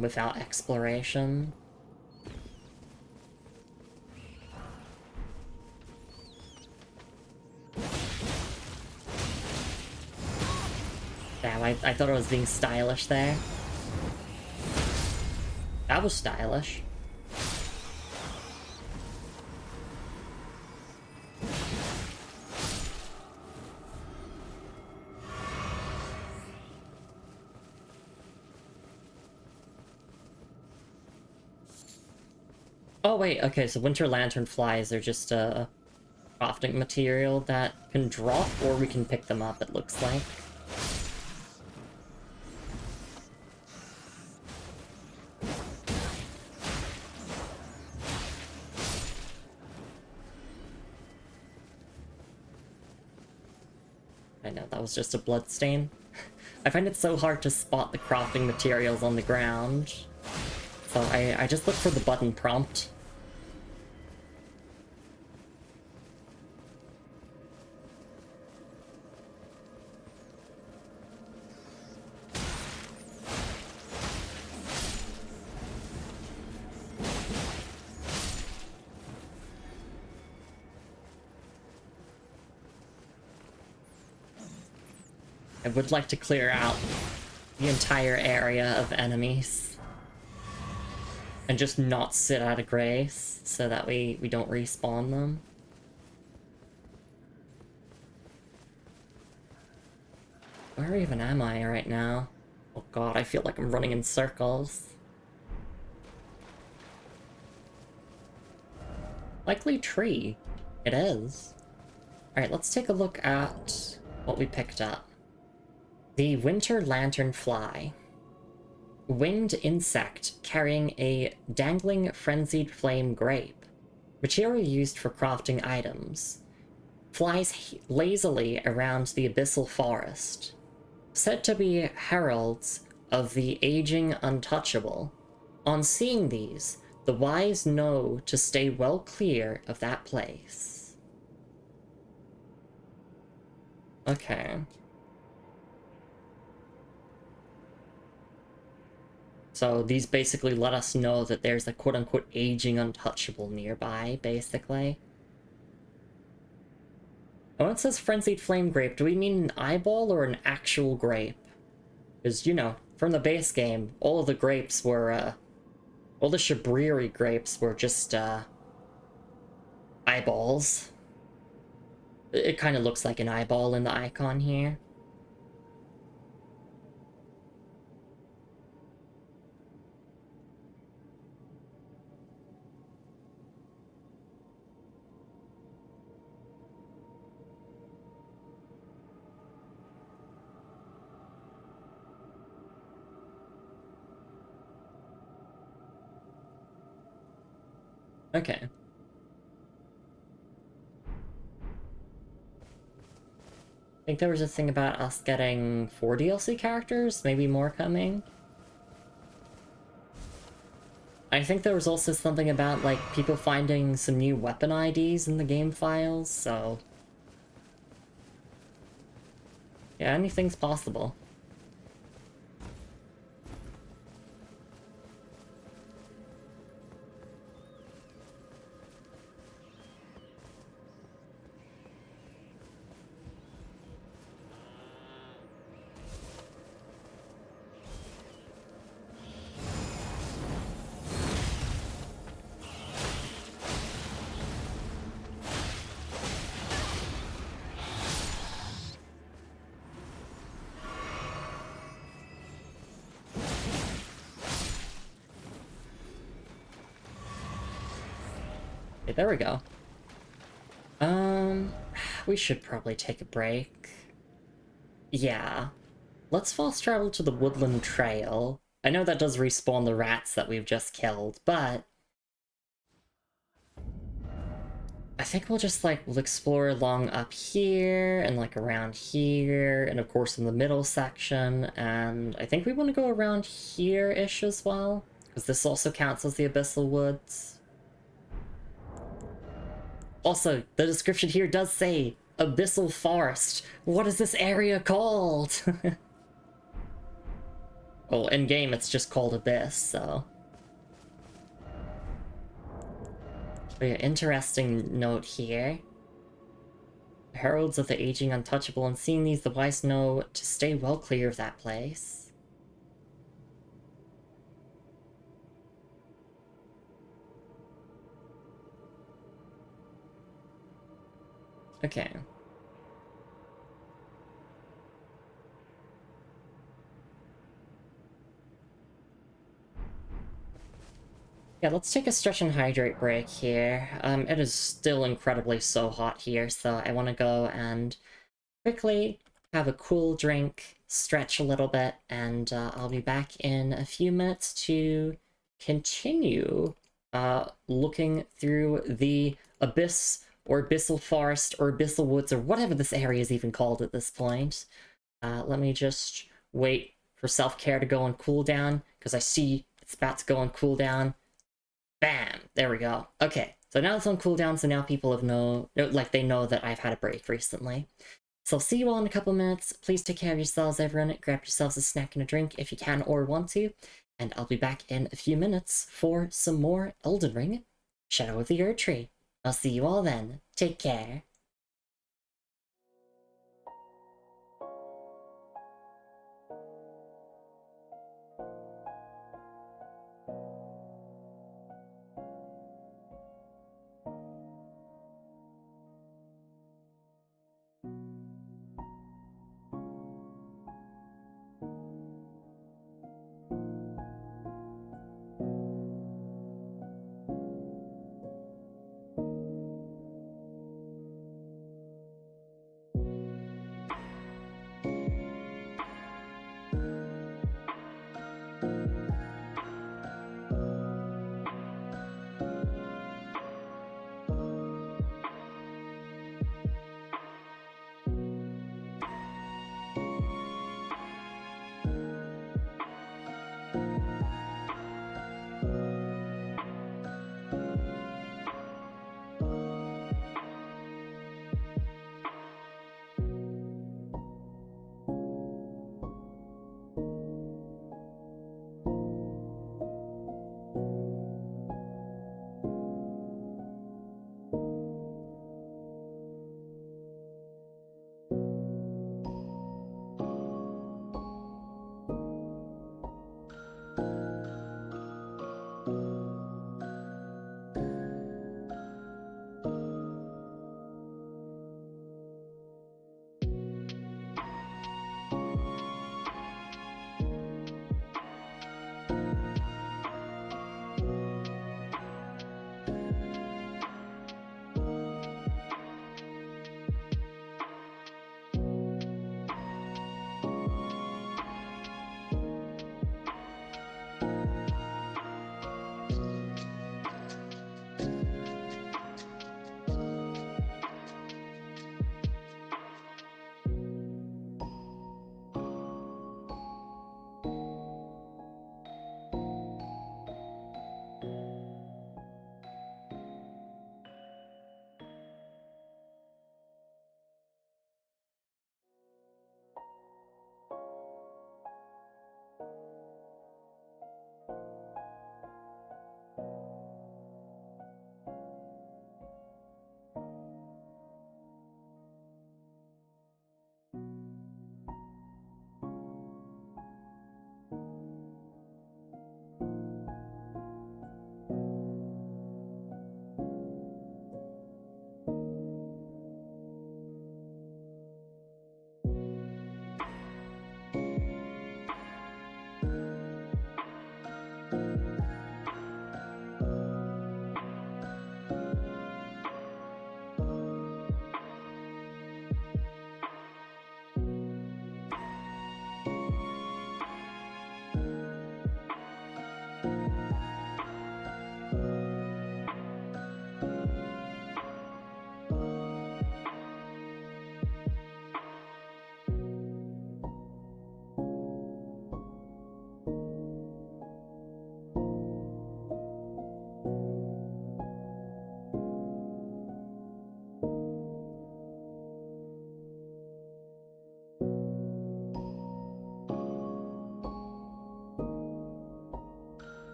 without exploration. Damn, I thought I was being stylish there. That was stylish. Oh wait, okay, so Winter Lantern flies are just a crafting material that can drop, or we can pick them up, it looks like. I know, that was just a bloodstain. I find it so hard to spot the crafting materials on the ground. So I just look for the button prompt. I would like to clear out the entire area of enemies. And just not sit out of grace, so that we don't respawn them. Where even am I right now? Oh god, I feel like I'm running in circles. Likely tree. It is. Alright, let's take a look at what we picked up. The Winter Lanternfly. Winged insect carrying a dangling frenzied flame grape. Material used for crafting items. Flies lazily around the abyssal forest. Said to be heralds of the aging untouchable. On seeing these, the wise know to stay well clear of that place. Okay. So these basically let us know that there's a quote-unquote aging untouchable nearby, basically. Oh, it says Frenzied Flame Grape. Do we mean an eyeball or an actual grape? Because, you know, from the base game, all of the grapes were, all the Shabriri grapes were just, eyeballs. It kind of looks like an eyeball in the icon here. Okay. I think there was a thing about us getting 4 DLC characters, maybe more coming. I think there was also something about, like, people finding some new weapon IDs in the game files, so... yeah, anything's possible. Okay, there we go. We should probably take a break. Yeah. Let's fast travel to the Woodland Trail. I know that does respawn the rats that we've just killed, but... I think we'll just, like, we'll explore along up here, and, like, around here, and of course in the middle section, and I think we want to go around here-ish as well, because this also counts as the Abyssal Woods. Also, the description here does say, Abyssal Forest. What is this area called? Well, in-game it's just called Abyss, so... but yeah, interesting note here. Heralds of the aging untouchable, and seeing these, the wise know to stay well clear of that place. Okay. Yeah, let's take a stretch and hydrate break here. It is still incredibly so hot here, so I want to go and quickly have a cool drink, stretch a little bit, and I'll be back in a few minutes to continue looking through the Abyss, or Abyssal Forest, or Abyssal Woods, or whatever this area is even called at this point. Let me just wait for self-care to go on cooldown, because I see it's about to go on cooldown. Bam! There we go. Okay, so now it's on cooldown, so now people have they know that I've had a break recently. So I'll see you all in a couple minutes. Please take care of yourselves, everyone. Grab yourselves a snack and a drink if you can or want to. And I'll be back in a few minutes for some more Elden Ring Shadow of the Erdtree. I'll see you all then. Take care.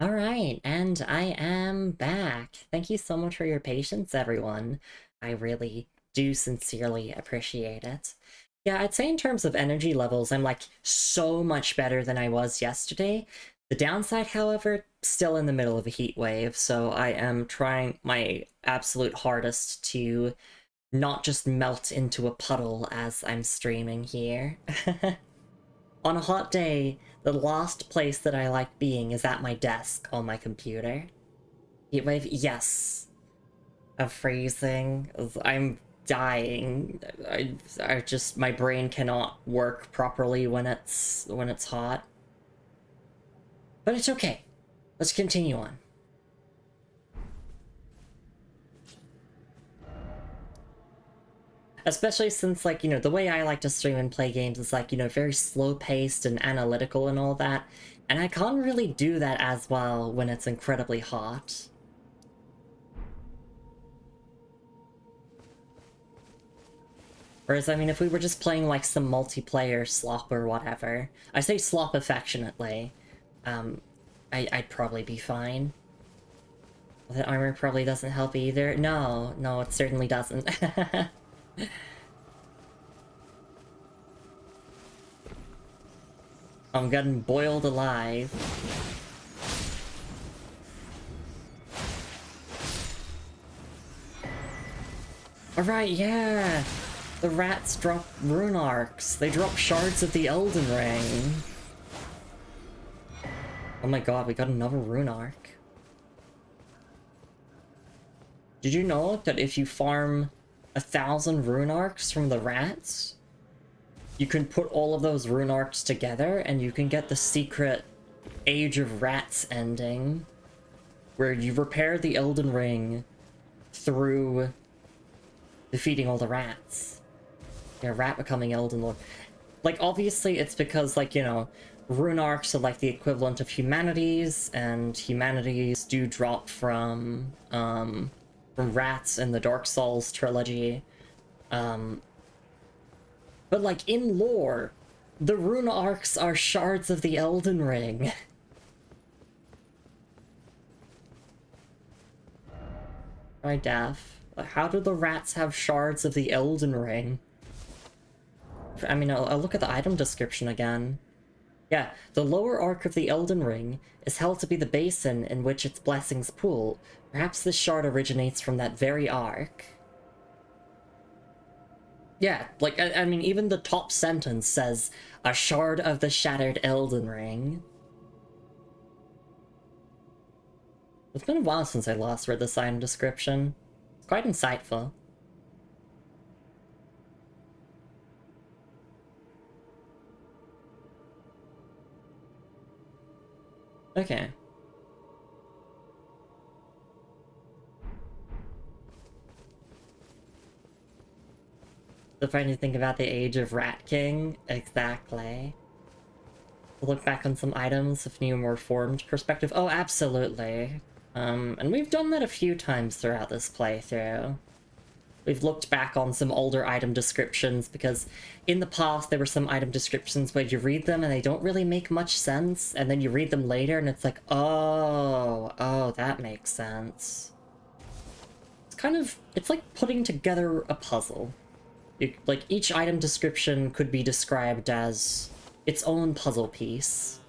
Alright, and I am back. Thank you so much for your patience, everyone. I really do sincerely appreciate it. Yeah, I'd say in terms of energy levels, I'm like so much better than I was yesterday. The downside, however, still in the middle of a heat wave, so I am trying my absolute hardest to not just melt into a puddle as I'm streaming here. On a hot day, the last place that I like being is at my desk on my computer. Heatwave, yes. I'm freezing. I'm dying. I just, my brain cannot work properly when it's hot. But it's okay. Let's continue on. Especially since, like, you know, the way I like to stream and play games is, like, you know, very slow-paced and analytical and all that. And I can't really do that as well when it's incredibly hot. Whereas, I mean, if we were just playing, like, some multiplayer slop or whatever... I say slop affectionately. I'd probably be fine. The armor probably doesn't help either. No, it certainly doesn't. I'm getting boiled alive. Alright, yeah! The rats drop rune arcs. They drop shards of the Elden Ring. Oh my god, we got another rune arc. Did you know that if you farm 1,000 rune arcs from the rats, you can put all of those rune arcs together and you can get the secret Age of Rats ending, where you repair the Elden Ring through defeating all the rats. Yeah, rat becoming Elden Lord. Like, obviously it's because, like, you know, rune arcs are like the equivalent of humanities, and humanities do drop from rats in the Dark Souls trilogy. But, like, in lore, the rune arcs are shards of the Elden Ring. Right, Daff? How do the rats have shards of the Elden Ring? I mean, I'll look at the item description again. Yeah, the lower arc of the Elden Ring is held to be the basin in which its blessings pool. Perhaps this shard originates from that very arc. Yeah, like, I mean, even the top sentence says, a shard of the shattered Elden Ring. It's been a while since I last read this item description. It's quite insightful. Okay. The funny thing about the Age of Rat King, exactly. Look back on some items with new, more formed perspective. Oh, absolutely. And we've done that a few times throughout this playthrough. We've looked back on some older item descriptions, because in the past there were some item descriptions where you read them and they don't really make much sense, and then you read them later and it's like, oh, that makes sense. It's kind of, it's like putting together a puzzle. Like, each item description could be described as its own puzzle piece.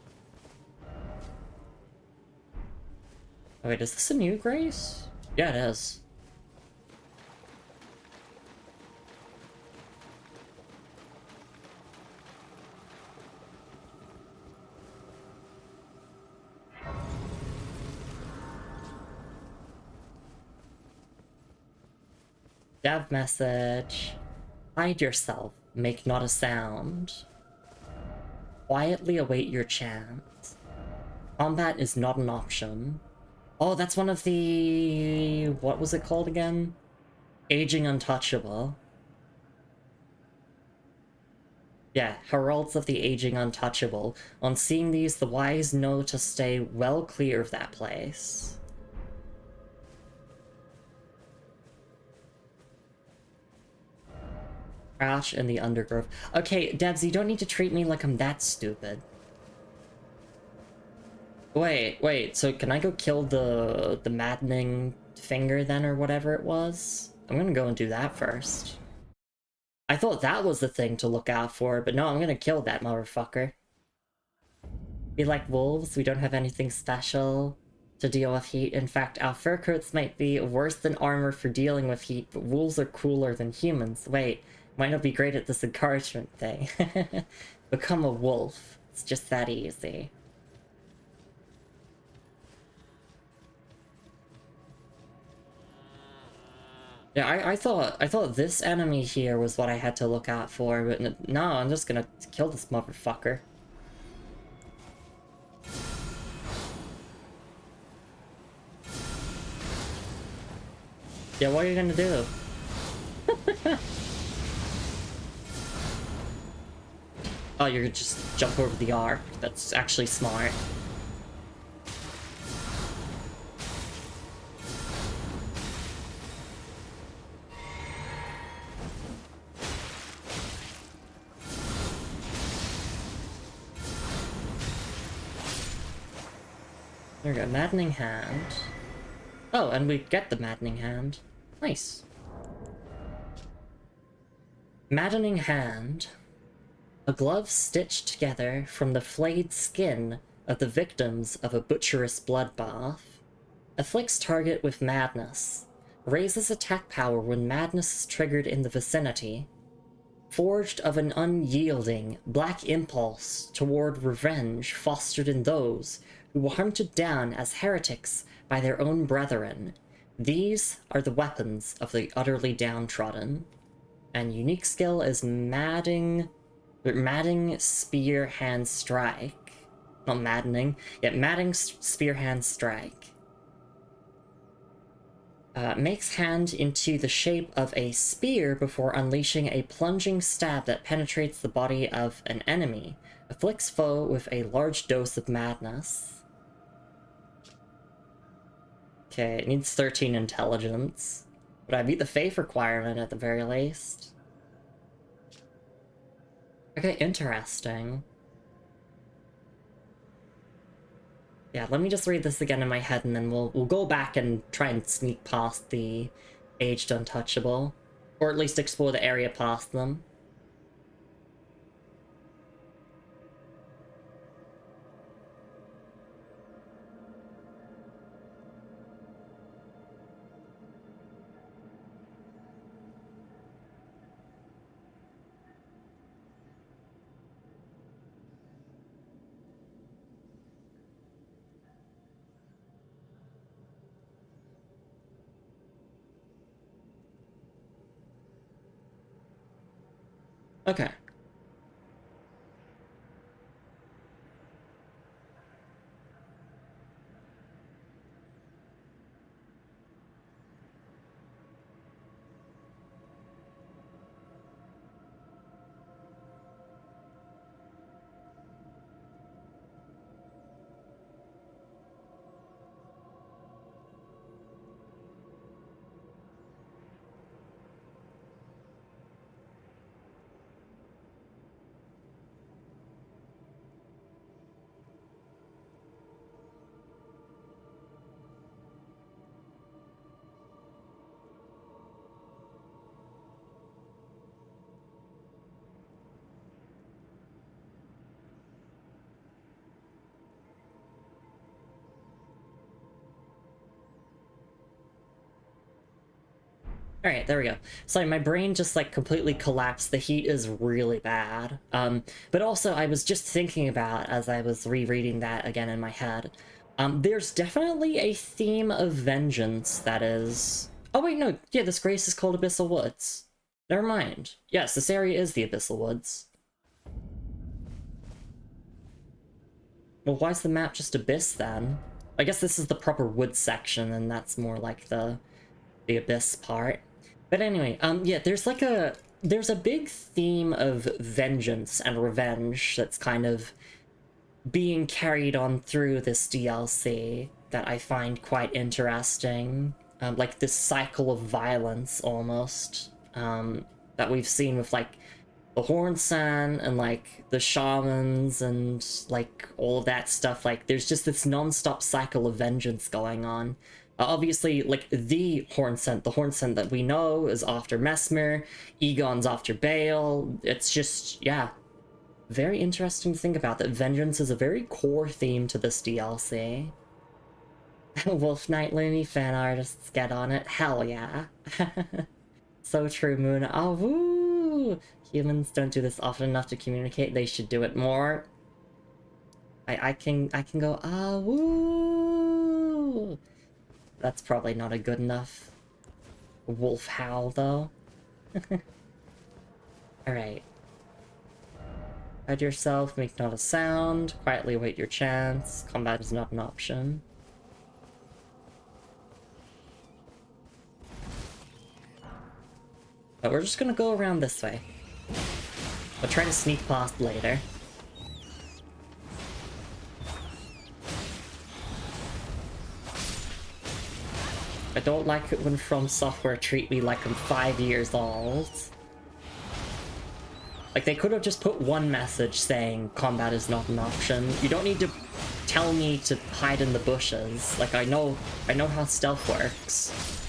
Oh, wait, is this a new Grace? Yeah, it is. Dev message. Hide yourself. Make not a sound. Quietly await your chance. Combat is not an option. Oh, that's one of the... what was it called again? Aging Untouchable. Yeah, Heralds of the Aging Untouchable. On seeing these, the wise know to stay well clear of that place. Crash in the undergrowth. Okay, Debs, you don't need to treat me like I'm that stupid. Wait, so can I go kill the maddening finger then, or whatever it was? I'm gonna go and do that first. I thought that was the thing to look out for, but no, I'm gonna kill that motherfucker. We like wolves, we don't have anything special to deal with heat. In fact, our fur coats might be worse than armor for dealing with heat, but wolves are cooler than humans. Wait, might not be great at this encouragement thing. Become a wolf. It's just that easy. Yeah, I thought this enemy here was what I had to look out for, but no, I'm just gonna kill this motherfucker. Yeah, what are you gonna do? Oh, you're gonna just jump over the arc. That's actually smart. There we go, Maddening Hand. Oh, and we get the Maddening Hand. Nice. Maddening Hand. A glove stitched together from the flayed skin of the victims of a butcherous bloodbath. Afflicts target with madness. Raises attack power when madness is triggered in the vicinity. Forged of an unyielding, black impulse toward revenge fostered in those who were hunted down as heretics by their own brethren. These are the weapons of the utterly downtrodden. And unique skill is Madding Spear Hand Strike. Not maddening, yet Madding Spear Hand Strike. Makes hand into the shape of a spear before unleashing a plunging stab that penetrates the body of an enemy. Afflicts foe with a large dose of madness. Okay, it needs 13 intelligence. But I beat the faith requirement at the very least. Okay, interesting. Yeah, let me just read this again in my head, and then we'll go back and try and sneak past the Aged Untouchable. Or at least explore the area past them. Okay. Alright, there we go. Sorry, my brain just like completely collapsed. The heat is really bad. But also I was just thinking about, as I was rereading that again in my head, there's definitely a theme of vengeance that is... Oh wait, no, yeah, this grace is called Abyssal Woods. Never mind. Yes, this area is the Abyssal Woods. Well, why is the map just Abyss then? I guess this is the proper wood section, and that's more like the Abyss part. But anyway, yeah, there's a big theme of vengeance and revenge that's kind of being carried on through this DLC that I find quite interesting. Like this cycle of violence, almost, that we've seen with, like, the Hornsan and like the shamans and like all of that stuff, like there's just this non-stop cycle of vengeance going on. Obviously, like the Hornsent that we know is after Mesmer, Egon's after Bale. It's just, yeah, very interesting to think about that vengeance is a very core theme to this DLC. Wolf Knight Lumi fan artists get on it. Hell yeah. So true, Moon. Oh, woo! Humans don't do this often enough to communicate. They should do it more. I can go, ah, woo! That's probably not a good enough wolf howl, though. Alright. Hide yourself, make not a sound, quietly await your chance. Combat is not an option. But we're just gonna go around this way. We'll try to sneak past later. I don't like it when From Software treat me like I'm 5 years old. Like, they could have just put one message saying combat is not an option. You don't need to tell me to hide in the bushes. Like, I know how stealth works.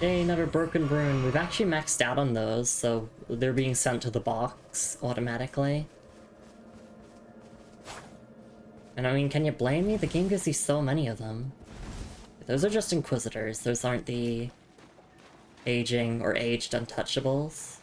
Yay, another broken rune. We've actually maxed out on those, so they're being sent to the box automatically. And I mean, can you blame me? The game gives you so many of them. Those are just Inquisitors. Those aren't the aging or aged untouchables.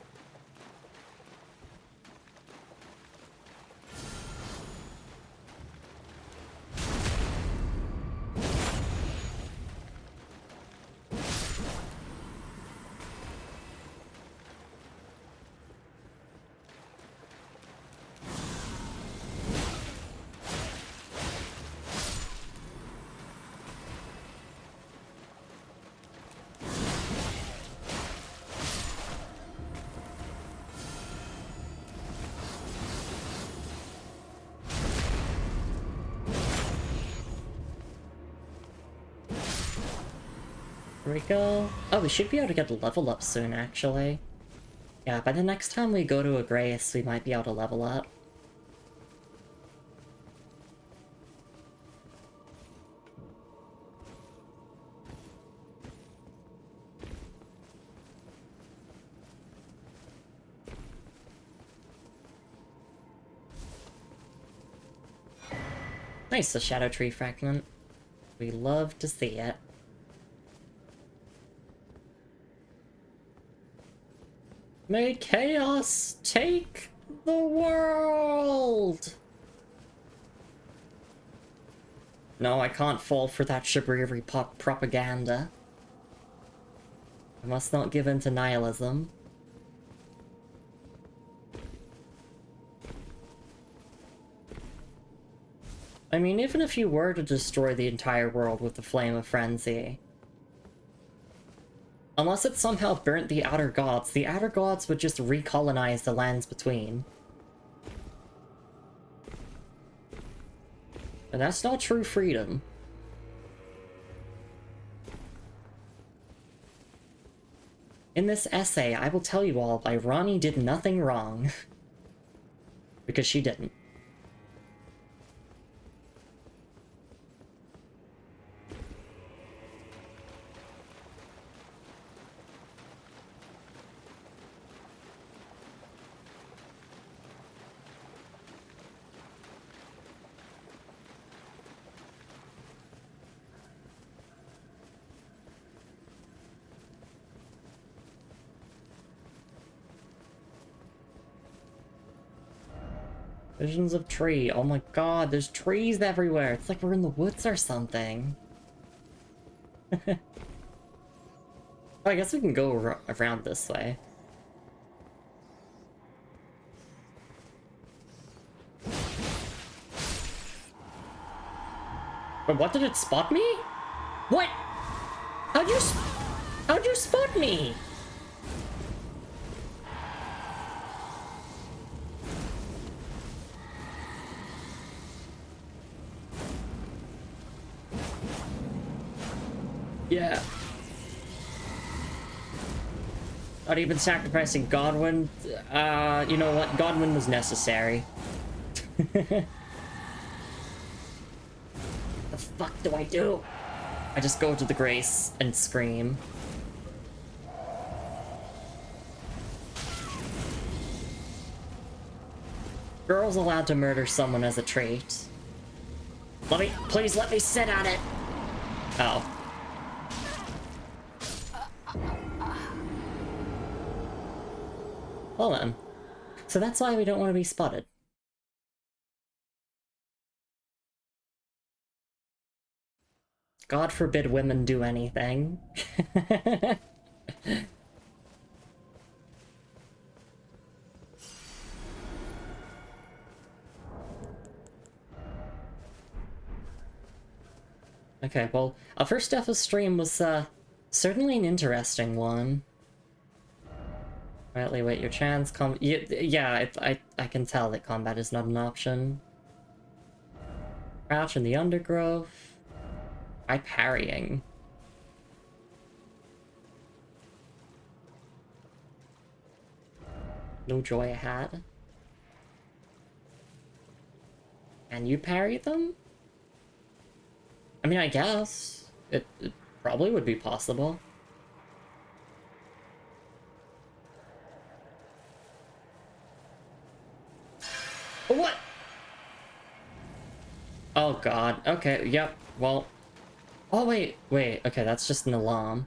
Here we go. Oh, we should be able to get a level up soon, actually. Yeah, by the next time we go to a Grace, we might be able to level up. Nice, the Shadow Tree Fragment. We love to see it. May chaos take the world! No, I can't fall for that Shibriri propaganda. I must not give in to nihilism. I mean, even if you were to destroy the entire world with the Flame of Frenzy, unless it somehow burnt the Outer Gods would just recolonize the lands between. And that's not true freedom. In this essay, I will tell you all why Ronnie did nothing wrong. Because she didn't. Visions of tree. Oh my god, there's trees everywhere. It's like we're in the woods or something. Oh, I guess we can go around this way. But what, did it spot me? What? How'd you spot me? Yeah. Not even sacrificing Godwin. You know what? Godwin was necessary. The fuck do I do? I just go to the Grace and scream. Girl's allowed to murder someone as a trait. Please let me sit on it. Oh. Well then. So that's why we don't want to be spotted. God forbid women do anything. Okay, well, our first Death of stream was, certainly an interesting one. Rightly wait your chance, yeah, I can tell that combat is not an option. Crouch in the undergrowth. Try parrying. No joy I had. Can you parry them? I mean, I guess. It probably would be possible. What? Oh god. Okay, yep. Well. Oh, wait. Okay, that's just an alarm.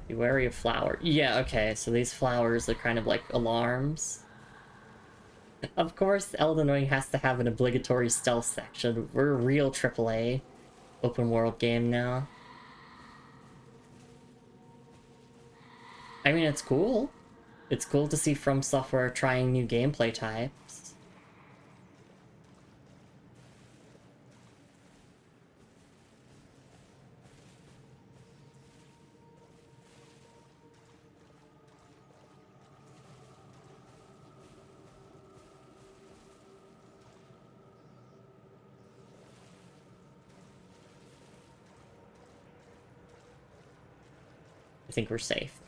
Be wary of flower. Yeah, okay, so these flowers are kind of like alarms. Of course, Elden Ring has to have an obligatory stealth section. We're a real AAA open world game now. I mean, it's cool. It's cool to see From Software trying new gameplay types. I think we're safe.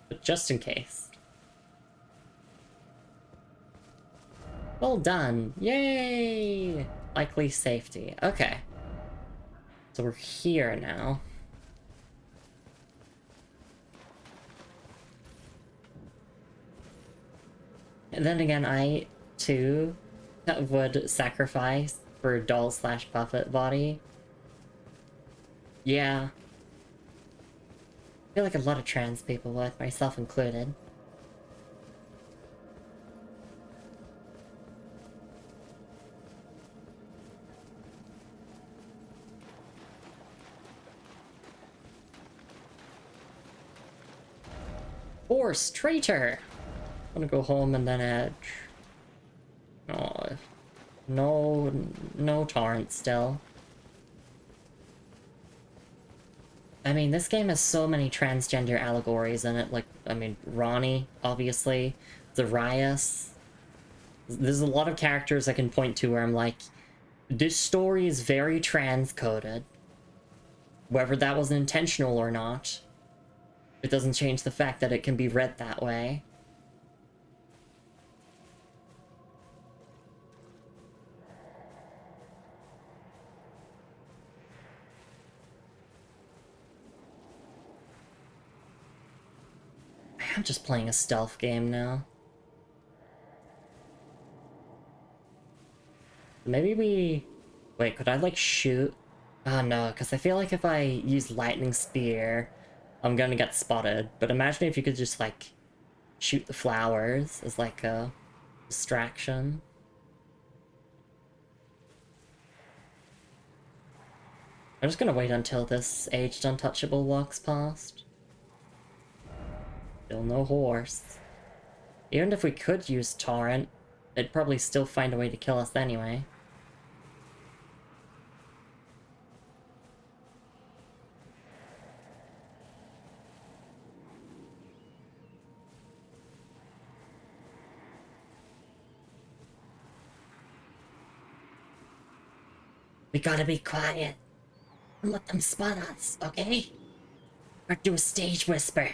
But just in case. Well done! Yay! Likely safety. Okay. So we're here now. And then again, I, too, would sacrifice for doll/puppet body. Yeah. I feel like a lot of trans people would, myself included. Force traitor! I'm gonna go home and then edge. Oh, no torrent still. I mean, this game has so many transgender allegories in it, like, I mean, Ronnie, obviously, Zarias. There's a lot of characters I can point to where I'm like, this story is very trans-coded. Whether that was intentional or not, it doesn't change the fact that it can be read that way. I'm just playing a stealth game now. Maybe we... Wait, could I, like, shoot? Oh, no, because I feel like if I use Lightning Spear, I'm gonna get spotted. But imagine if you could just, like, shoot the flowers as, like, a distraction. I'm just gonna wait until this aged untouchable walks past. Still no horse. Even if we could use Torrent, they'd probably still find a way to kill us anyway. We gotta be quiet and let them spot us, okay? Or do a stage whisper.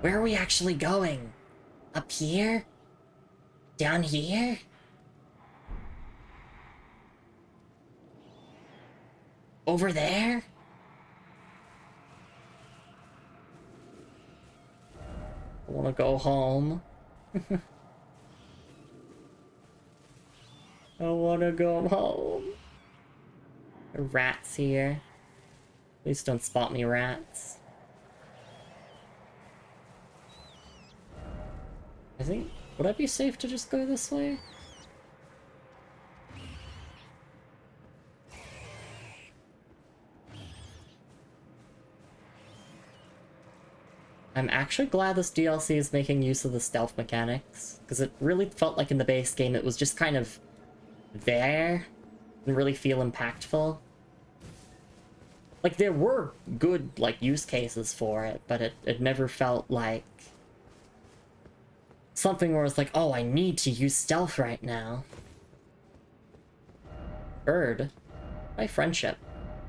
Where are we actually going? Up here? Down here? Over there? I wanna go home. I wanna go home. There are rats here. Please don't spot me, rats. I think... would I be safe to just go this way? I'm actually glad this DLC is making use of the stealth mechanics, because it really felt like in the base game it was just kind of there, and really feel impactful. Like, there were good, like, use cases for it, but it never felt like something where it's like, oh, I need to use stealth right now. Bird. By friendship.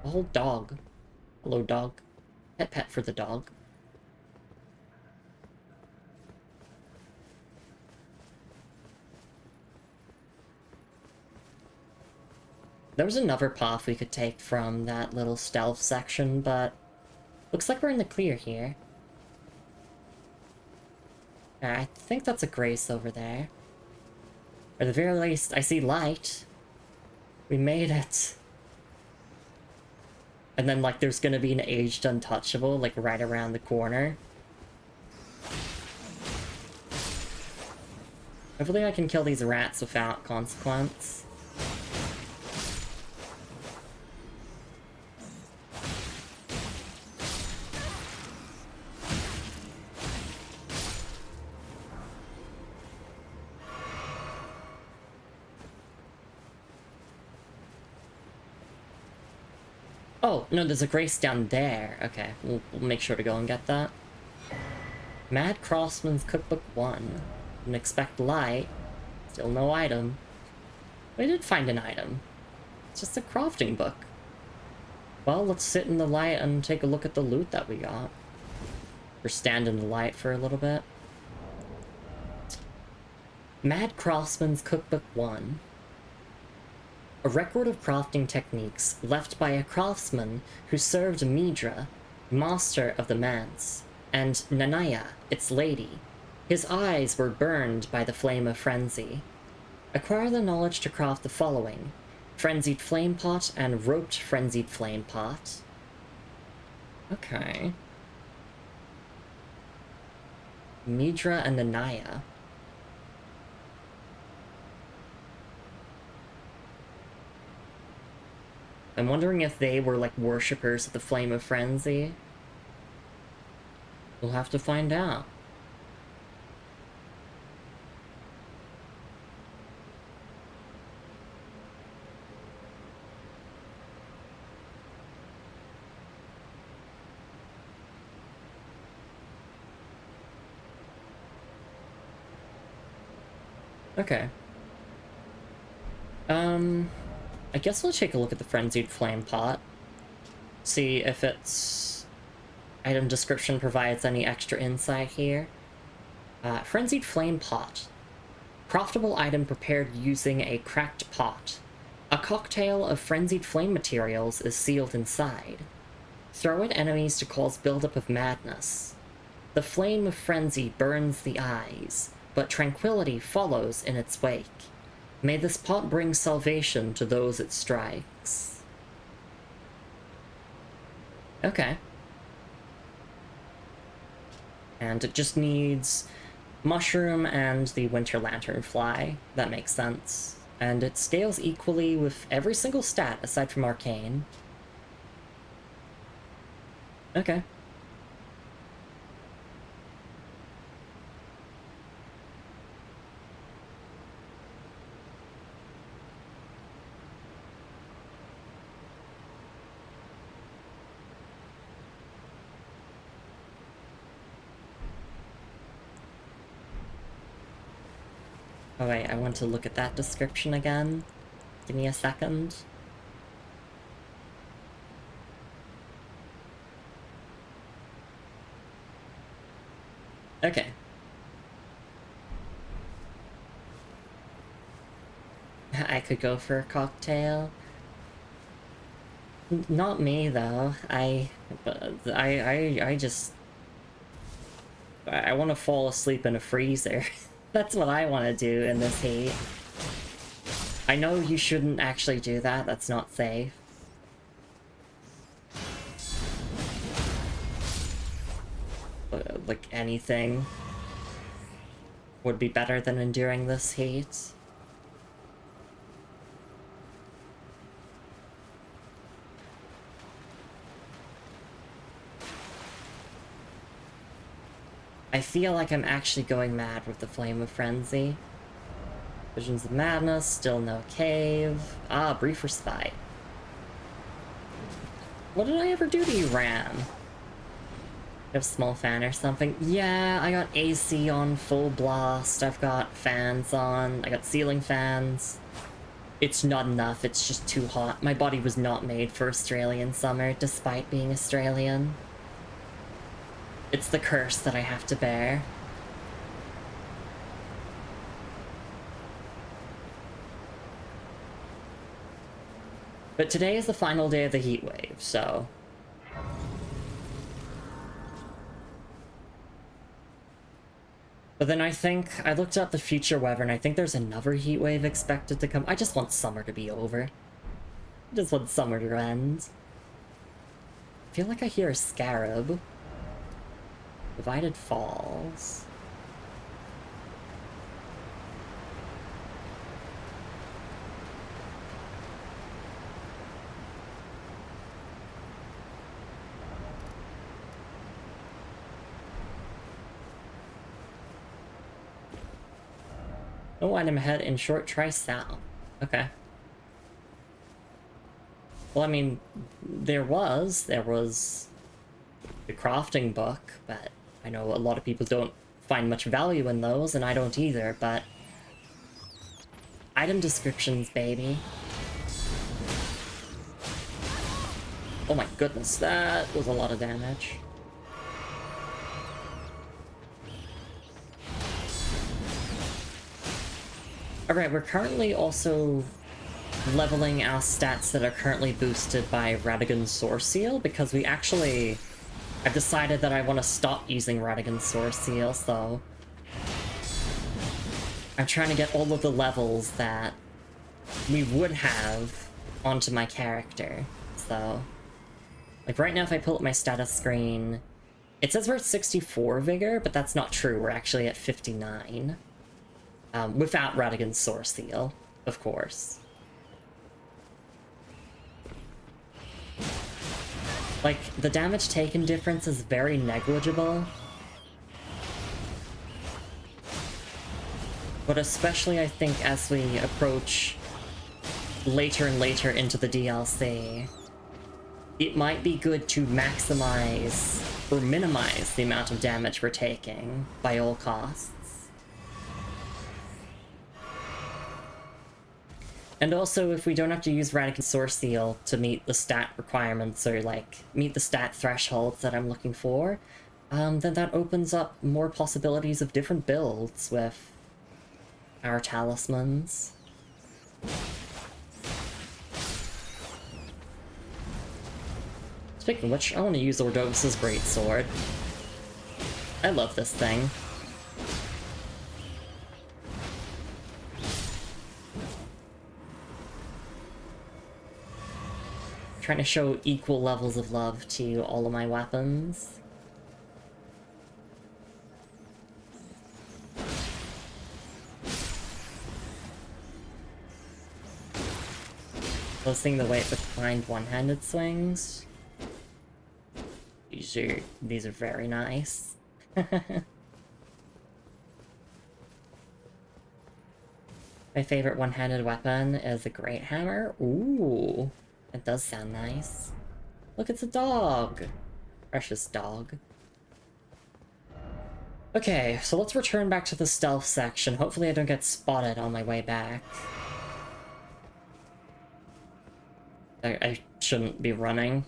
A whole dog. Hello, dog. Pet for the dog. There was another path we could take from that little stealth section, but looks like we're in the clear here. I think that's a grace over there. Or at the very least, I see light. We made it. And then, like, there's gonna be an aged untouchable, like, right around the corner. Hopefully I can kill these rats without consequence. Oh, no, there's a grace down there. Okay, we'll make sure to go and get that. Mad Craftsman's Cookbook 1. Didn't expect light. Still no item. We did find an item. It's just a crafting book. Well, let's sit in the light and take a look at the loot that we got. Or stand in the light for a little bit. Mad Craftsman's Cookbook 1. A record of crafting techniques left by a craftsman who served Midra, master of the manse, and Nanaya, its lady. His eyes were burned by the flame of frenzy. Acquire the knowledge to craft the following: Frenzied Flame Pot and Roped Frenzied Flame Pot. Okay. Midra and Nanaya. I'm wondering if they were, like, worshippers of the Flame of Frenzy. We'll have to find out. Okay. I guess we'll take a look at the Frenzied Flame Pot. See if its item description provides any extra insight here. Frenzied Flame Pot. Craftable item prepared using a cracked pot. A cocktail of frenzied flame materials is sealed inside. Throw at enemies to cause buildup of madness. The flame of frenzy burns the eyes, but tranquility follows in its wake. May this pot bring salvation to those it strikes. Okay. And it just needs mushroom and the winter lanternfly. That makes sense. And it scales equally with every single stat aside from arcane. Okay. Oh wait, I want to look at that description again. Give me a second. Okay. I could go for a cocktail. Not me though. I just I want to fall asleep in a freezer. That's what I want to do in this heat. I know you shouldn't actually do that. That's not safe. Like anything would be better than enduring this heat. I feel like I'm actually going mad with the Flame of Frenzy. Visions of Madness, still no cave. Ah, brief respite. What did I ever do to you, Ram? You have small fan or something? Yeah, I got AC on full blast. I've got fans on. I got ceiling fans. It's not enough, it's just too hot. My body was not made for Australian summer, despite being Australian. It's the curse that I have to bear. But today is the final day of the heat wave, so... But then I think, I looked up the future weather and I think there's another heat wave expected to come. I just want summer to be over. I just want summer to end. I feel like I hear a scarab. Divided Falls. No item ahead in short, try south. Okay. Well, I mean, there was the crafting book, but I know a lot of people don't find much value in those, and I don't either, but... Item descriptions, baby. Oh my goodness, that was a lot of damage. Alright, we're currently also leveling our stats that are currently boosted by Radagon's Source Seal, because we actually... I've decided that I want to stop using Radagon's Source Seal, so... I'm trying to get all of the levels that we would have onto my character, so... Like, right now if I pull up my status screen, it says we're at 64 Vigor, but that's not true, we're actually at 59. Without Radagon's Source Seal, of course. Like, the damage taken difference is very negligible. But especially, I think, as we approach later and later into the DLC, it might be good to maximize or minimize the amount of damage we're taking by all costs. And also, if we don't have to use Radagon's Source Seal to meet the stat requirements or, like, meet the stat thresholds that I'm looking for, then that opens up more possibilities of different builds with our talismans. Speaking of which, I want to use Ordovus' Greatsword. I love this thing. Trying to show equal levels of love to all of my weapons. Listening the weight behind one-handed swings. These are very nice. My favorite one-handed weapon is a great hammer. Ooh, it does sound nice. Look, it's a dog. Precious dog. Okay, so let's return back to the stealth section. Hopefully I don't get spotted on my way back. I shouldn't be running.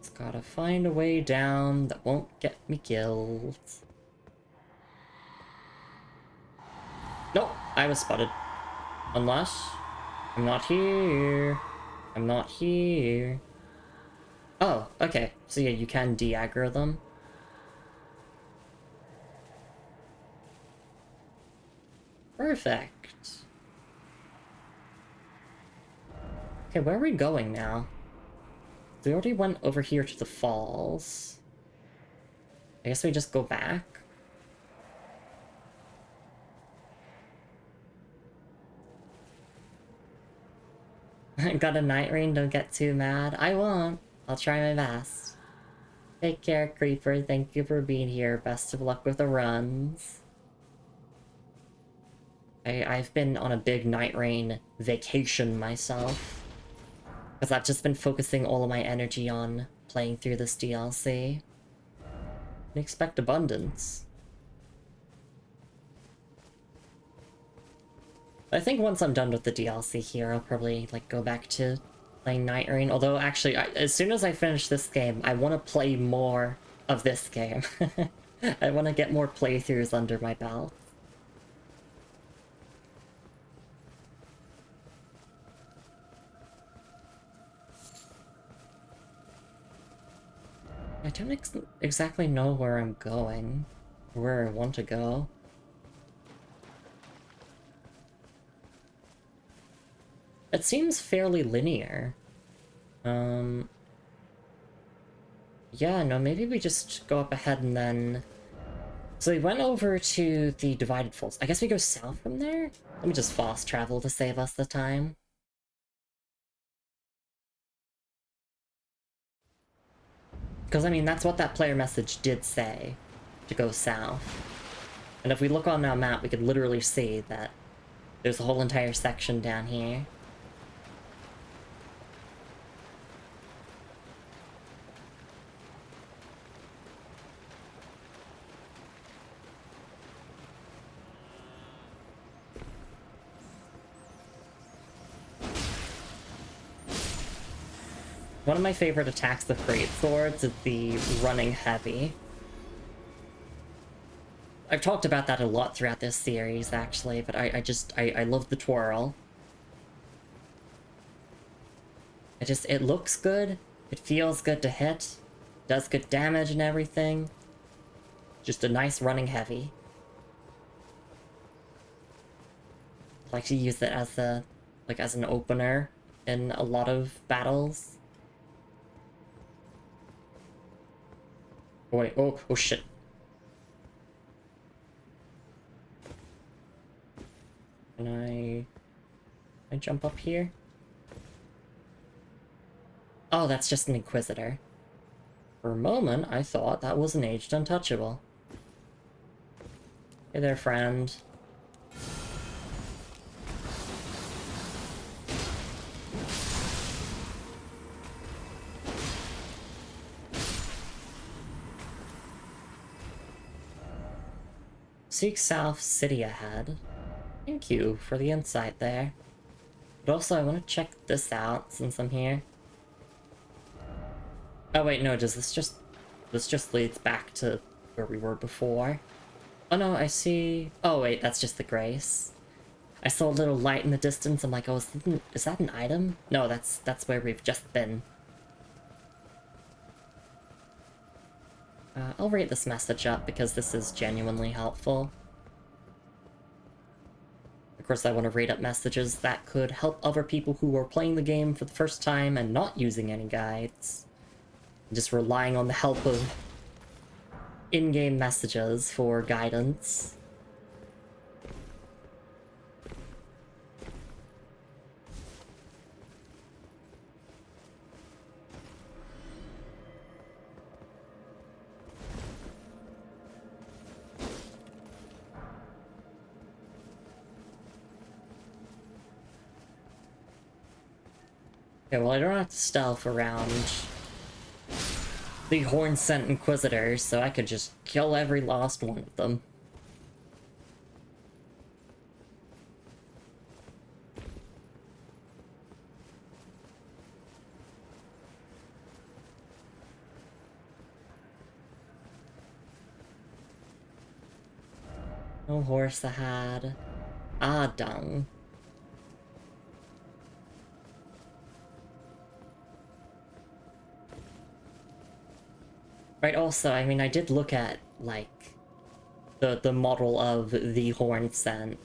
Just gotta find a way down that won't get me killed. Nope, I was spotted. Unless... I'm not here. I'm not here. Oh, okay. So yeah, you can de-aggro them. Perfect. Okay, where are we going now? We already went over here to the falls. I guess we just go back? Got a night rain, don't get too mad. I won't. I'll try my best. Take care, Creeper. Thank you for being here. Best of luck with the runs. I've been on a big night rain vacation myself. Because I've just been focusing all of my energy on playing through this DLC. And expect abundance. I think once I'm done with the DLC here, I'll probably, like, go back to playing Night Rain. Although, actually, as soon as I finish this game, I want to play more of this game. I want to get more playthroughs under my belt. I don't exactly know where I'm going, or where I want to go. It seems fairly linear. Yeah, no, maybe we just go up ahead and then... So we went over to the Divided Falls. I guess we go south from there? Let me just fast travel to save us the time. Because, I mean, that's what that player message did say, to go south. And if we look on our map, we could literally see that there's a whole entire section down here. One of my favorite attacks with great swords is the running heavy. I've talked about that a lot throughout this series, actually, but I love the twirl. It looks good, it feels good to hit, does good damage and everything. Just a nice running heavy. I like to use it as a, like, as an opener in a lot of battles. Oh, wait, oh shit. Can I jump up here? Oh, that's just an Inquisitor. For a moment, I thought that was an aged untouchable. Hey there, friend. Seek south, city ahead. Thank you for the insight there. But also, I want to check this out since I'm here. Oh wait, no, does this just... This just leads back to where we were before. Oh no, I see... Oh wait, that's just the Grace. I saw a little light in the distance, I'm like, oh, is that an item? No, that's where we've just been. I'll rate this message up because this is genuinely helpful. Of course, I want to rate up messages that could help other people who are playing the game for the first time and not using any guides. Just relying on the help of in-game messages for guidance. Okay, well I don't have to stealth around the horn-scent Inquisitors, so I could just kill every last one of them. No horse ahead. Ah, dung. Right, also, I mean, I did look at, like, the model of the horn scent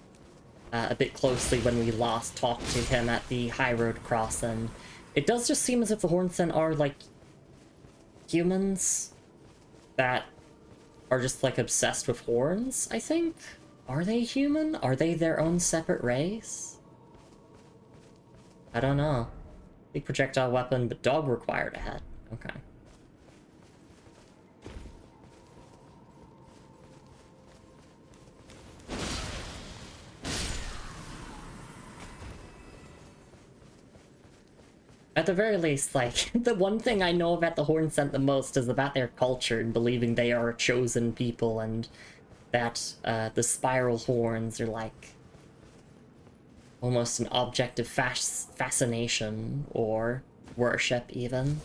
a bit closely when we last talked to him at the High Road Crossing. It does just seem as if the horn scent are, like, humans that are just, like, obsessed with horns, I think? Are they human? Are they their own separate race? I don't know. Big projectile weapon, but dog required ahead. Okay. At the very least, like, the one thing I know about the Horn Scent the most is about their culture and believing they are a chosen people and that the spiral horns are like almost an object of fascination or worship even.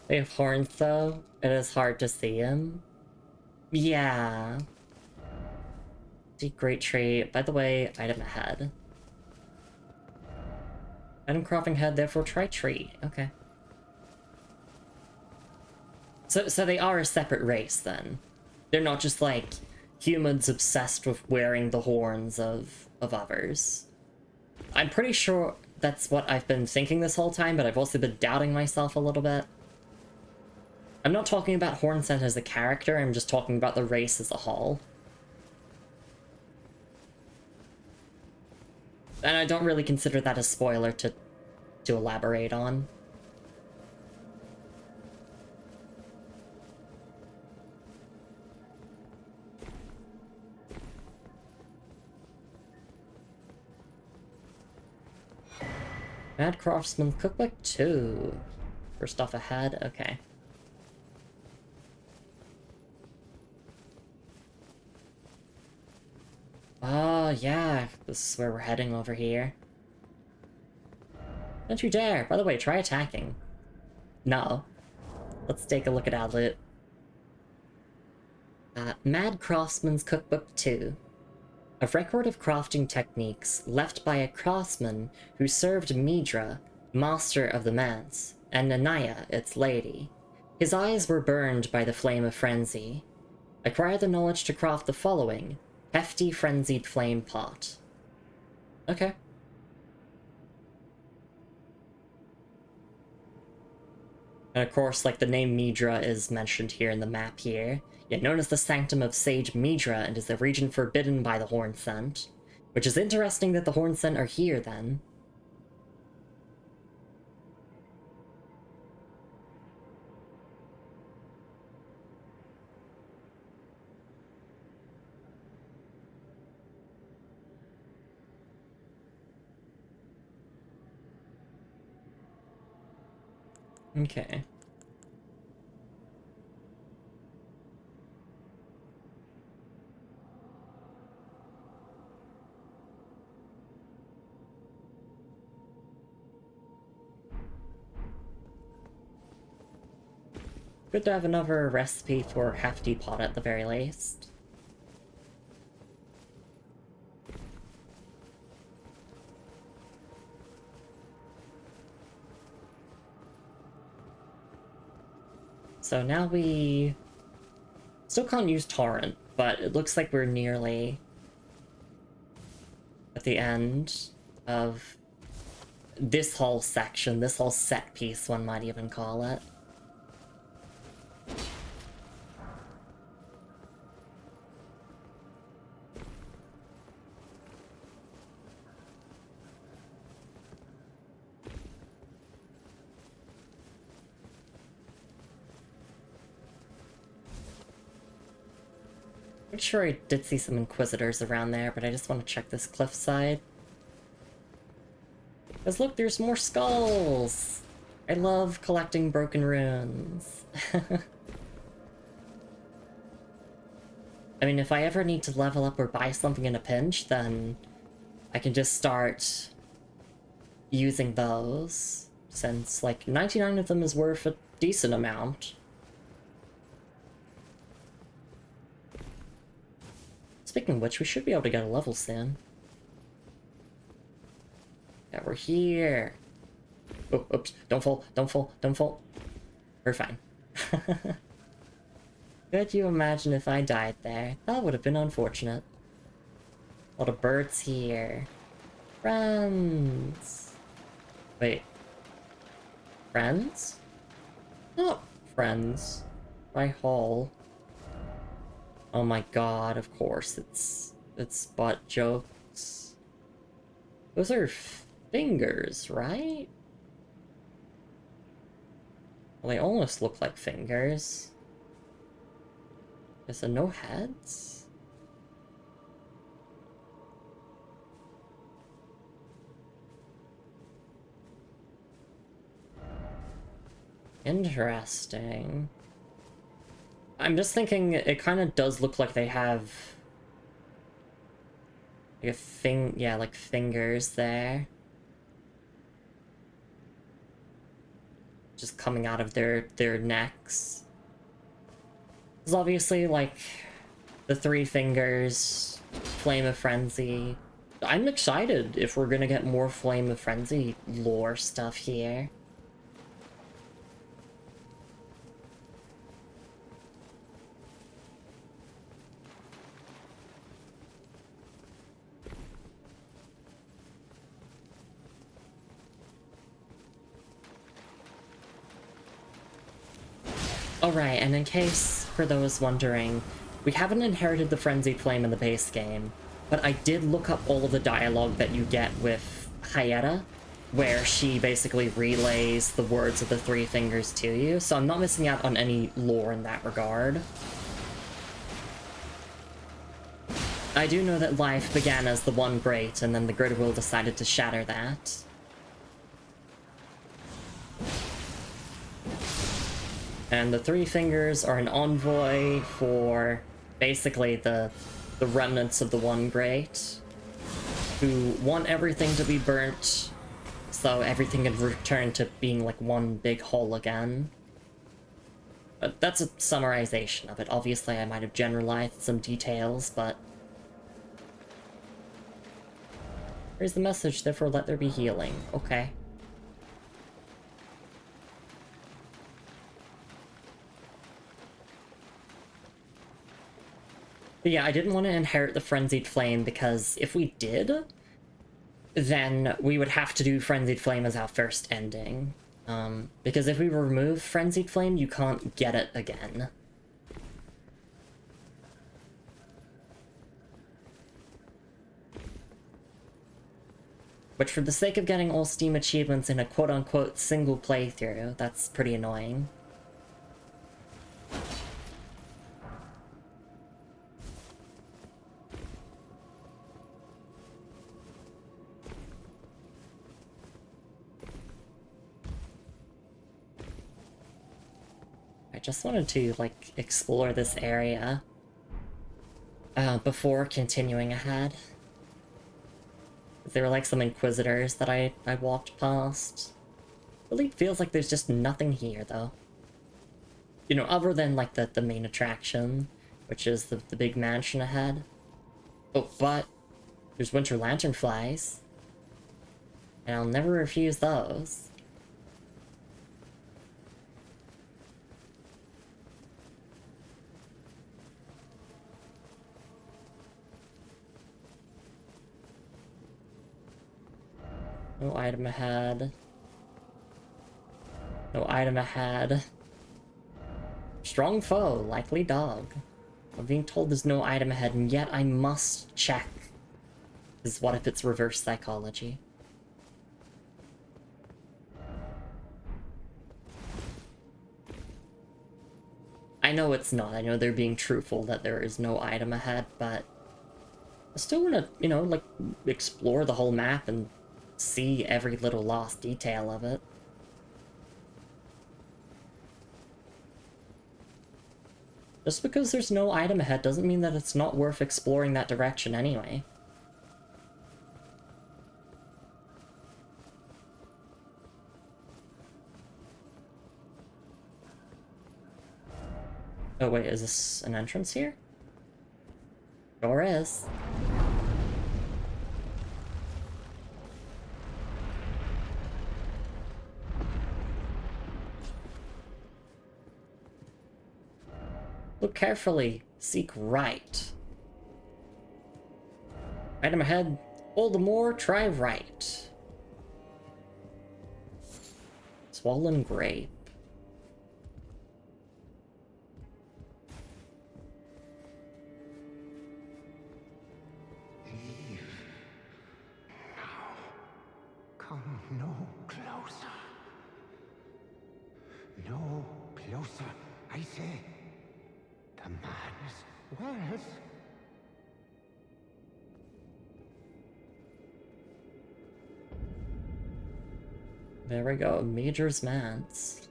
They have horns though, it is hard to see them. Yeah. Great tree. By the way, item ahead. Item cropping head, therefore try tree. Okay. So they are a separate race then. They're not just like humans obsessed with wearing the horns of others. I'm pretty sure that's what I've been thinking this whole time, but I've also been doubting myself a little bit. I'm not talking about Hornscent as a character, I'm just talking about the race as a whole. And I don't really consider that a spoiler to elaborate on. Mad Craftsman Cookbook 2. First off ahead, okay. Oh, yeah, this is where we're heading over here. Don't you dare! By the way, try attacking. No. Let's take a look at our loot. Mad Craftsman's Cookbook 2. A record of crafting techniques left by a craftsman who served Midra, master of the manse, and Nanaya, its lady. His eyes were burned by the flame of frenzy. Acquire the knowledge to craft the following: Hefty Frenzied Flame Pot. Okay. And of course, like, the name Midra is mentioned here in the map here, yet known as the Sanctum of Sage Midra and is the region forbidden by the Horn Scent. Which is interesting that the Horn Scent are here, then. Okay. Good to have another recipe for Hefty Pot at the very least. So now we still can't use Torrent, but it looks like we're nearly at the end of this whole section, this whole set piece, one might even call it. I'm sure I did see some Inquisitors around there, but I just want to check this cliffside. Because look, there's more skulls! I love collecting broken runes. I mean, if I ever need to level up or buy something in a pinch, then I can just start using those, since, like, 99 of them is worth a decent amount. Speaking of which, we should be able to get a level soon. Yeah, we're here. Oh, oops. Don't fall, don't fall, don't fall. We're fine. Could you imagine if I died there? That would have been unfortunate. A lot of birds here. Friends. Wait. Friends? Not friends. My hall. Oh my god, of course, it's butt jokes. Those are fingers, right? Well, they almost look like fingers. Is there no heads? Interesting. I'm just thinking it kind of does look like they have like a thing, yeah, like fingers there. Just coming out of their necks. There's obviously like the three fingers, Flame of Frenzy. I'm excited if we're gonna get more Flame of Frenzy lore stuff here. Alright, and in case, for those wondering, we haven't inherited the Frenzied Flame in the base game, but I did look up all of the dialogue that you get with Hyetta, where she basically relays the words of the three fingers to you, so I'm not missing out on any lore in that regard. I do know that life began as the one great, and then the Grid Will decided to shatter that. And the three fingers are an envoy for basically the remnants of the one great, who want everything to be burnt so everything can return to being like one big whole again. But that's a summarization of it. Obviously I might have generalized some details, but here's the message, therefore let there be healing. Okay. But yeah, I didn't want to inherit the Frenzied Flame because if we did, then we would have to do Frenzied Flame as our first ending. Because if we remove Frenzied Flame, you can't get it again. Which, for the sake of getting all Steam achievements in a quote-unquote single playthrough, that's pretty annoying. I just wanted to, like, explore this area before continuing ahead. There were, like, some Inquisitors that I walked past. Really feels like there's just nothing here, though. You know, other than, like, the main attraction, which is the big mansion ahead. Oh, but there's Winter Lanternflies. And I'll never refuse those. No item ahead. No item ahead. Strong foe, likely dog. I'm being told there's no item ahead, and yet I must check. Because what if it's reverse psychology? I know it's not. I know they're being truthful that there is no item ahead, but I still want to, you know, like, explore the whole map and see every little lost detail of it. Just because there's no item ahead doesn't mean that it's not worth exploring that direction anyway. Oh wait, is this an entrance here? Sure is. Look carefully. Seek right. Item ahead. Hold the more, try right. Swollen grape. Come no closer. No closer, I say. The man's wells. There we go, Major's Manse.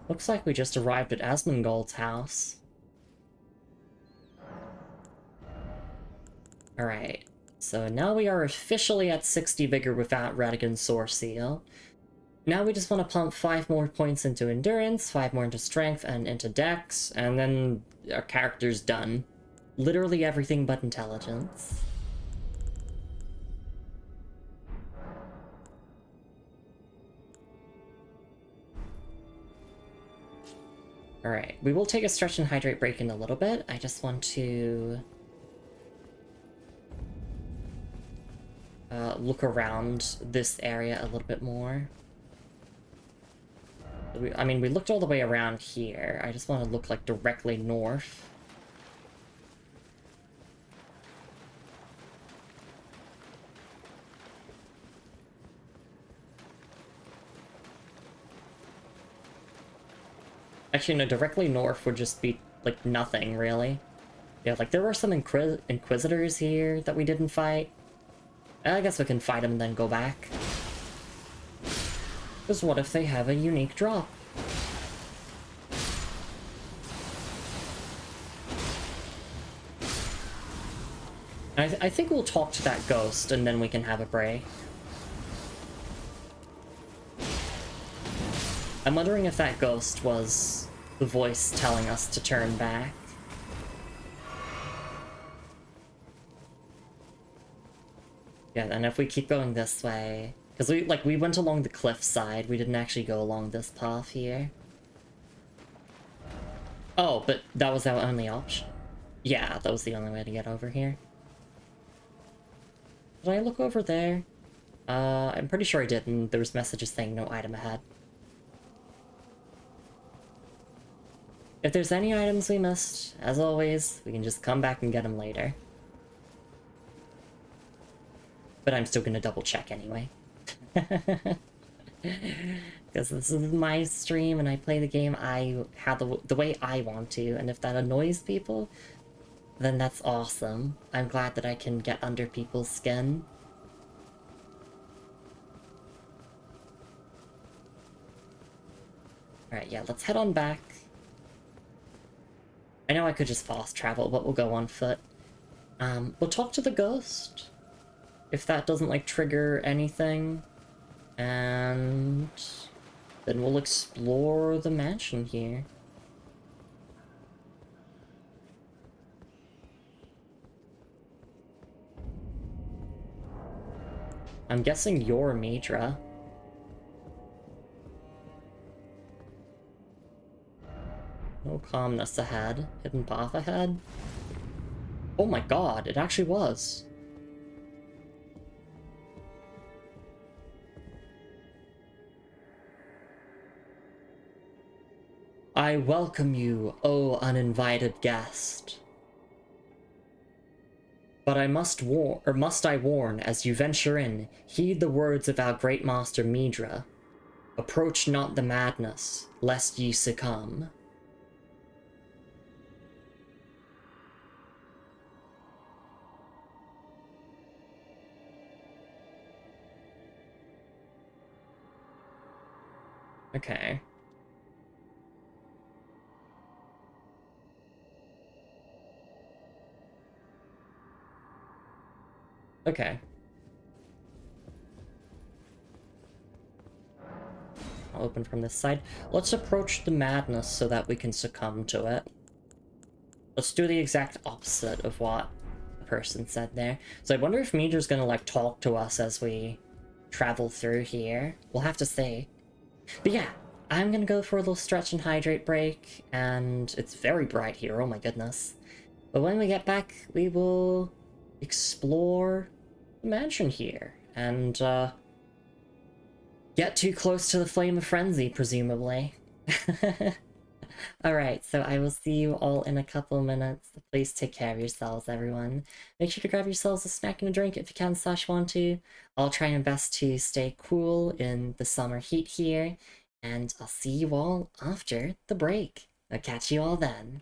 Looks like we just arrived at Asmongold's house. Alright, so now we are officially at 60 Vigor without Radigan's Source Seal. Now we just want to pump 5 more points into Endurance, 5 more into Strength, and into Dex, and then our character's done. Literally everything but Intelligence. Alright, we will take a Stretch and Hydrate break in a little bit. I just want to look around this area a little bit more. I mean, we looked all the way around here. I just want to look, like, directly north. Actually, no, directly north would just be, like, nothing, really. Yeah, like, there were some Inquisitors here that we didn't fight. I guess we can fight them and then go back. Because what if they have a unique drop? I think we'll talk to that ghost and then we can have a break. I'm wondering if that ghost was the voice telling us to turn back. Yeah, and if we keep going this way... Because we went along the cliff side, we didn't actually go along this path here. Oh, but that was our only option. Yeah, that was the only way to get over here. Did I look over there? I'm pretty sure I did, and there was messages saying no item ahead. If there's any items we missed, as always, we can just come back and get them later. But I'm still gonna double check anyway. Because this is my stream and I play the game the way I want to, and if that annoys people, then that's awesome. I'm glad that I can get under people's skin. Alright, yeah, let's head on back. I know I could just fast travel, but we'll go on foot. We'll talk to the ghost, if that doesn't, like, trigger anything. And then we'll explore the mansion here. I'm guessing you're Midra. No calmness ahead. Hidden path ahead. Oh my god, it actually was. I welcome you, O uninvited guest. But must I warn, as you venture in, heed the words of our great master Midra. Approach not the madness, lest ye succumb. Okay. Okay. I'll open from this side. Let's approach the madness so that we can succumb to it. Let's do the exact opposite of what the person said there. So I wonder if Midra's gonna, like, talk to us as we travel through here. We'll have to see. But yeah, I'm gonna go for a little stretch and hydrate break, and it's very bright here, oh my goodness. But when we get back, we will explore the mansion here, and, get too close to the Flame of Frenzy, presumably. Alright, so I will see you all in a couple minutes. Please take care of yourselves, everyone. Make sure to grab yourselves a snack and a drink if you can / want to. I'll try my best to stay cool in the summer heat here, and I'll see you all after the break. I'll catch you all then.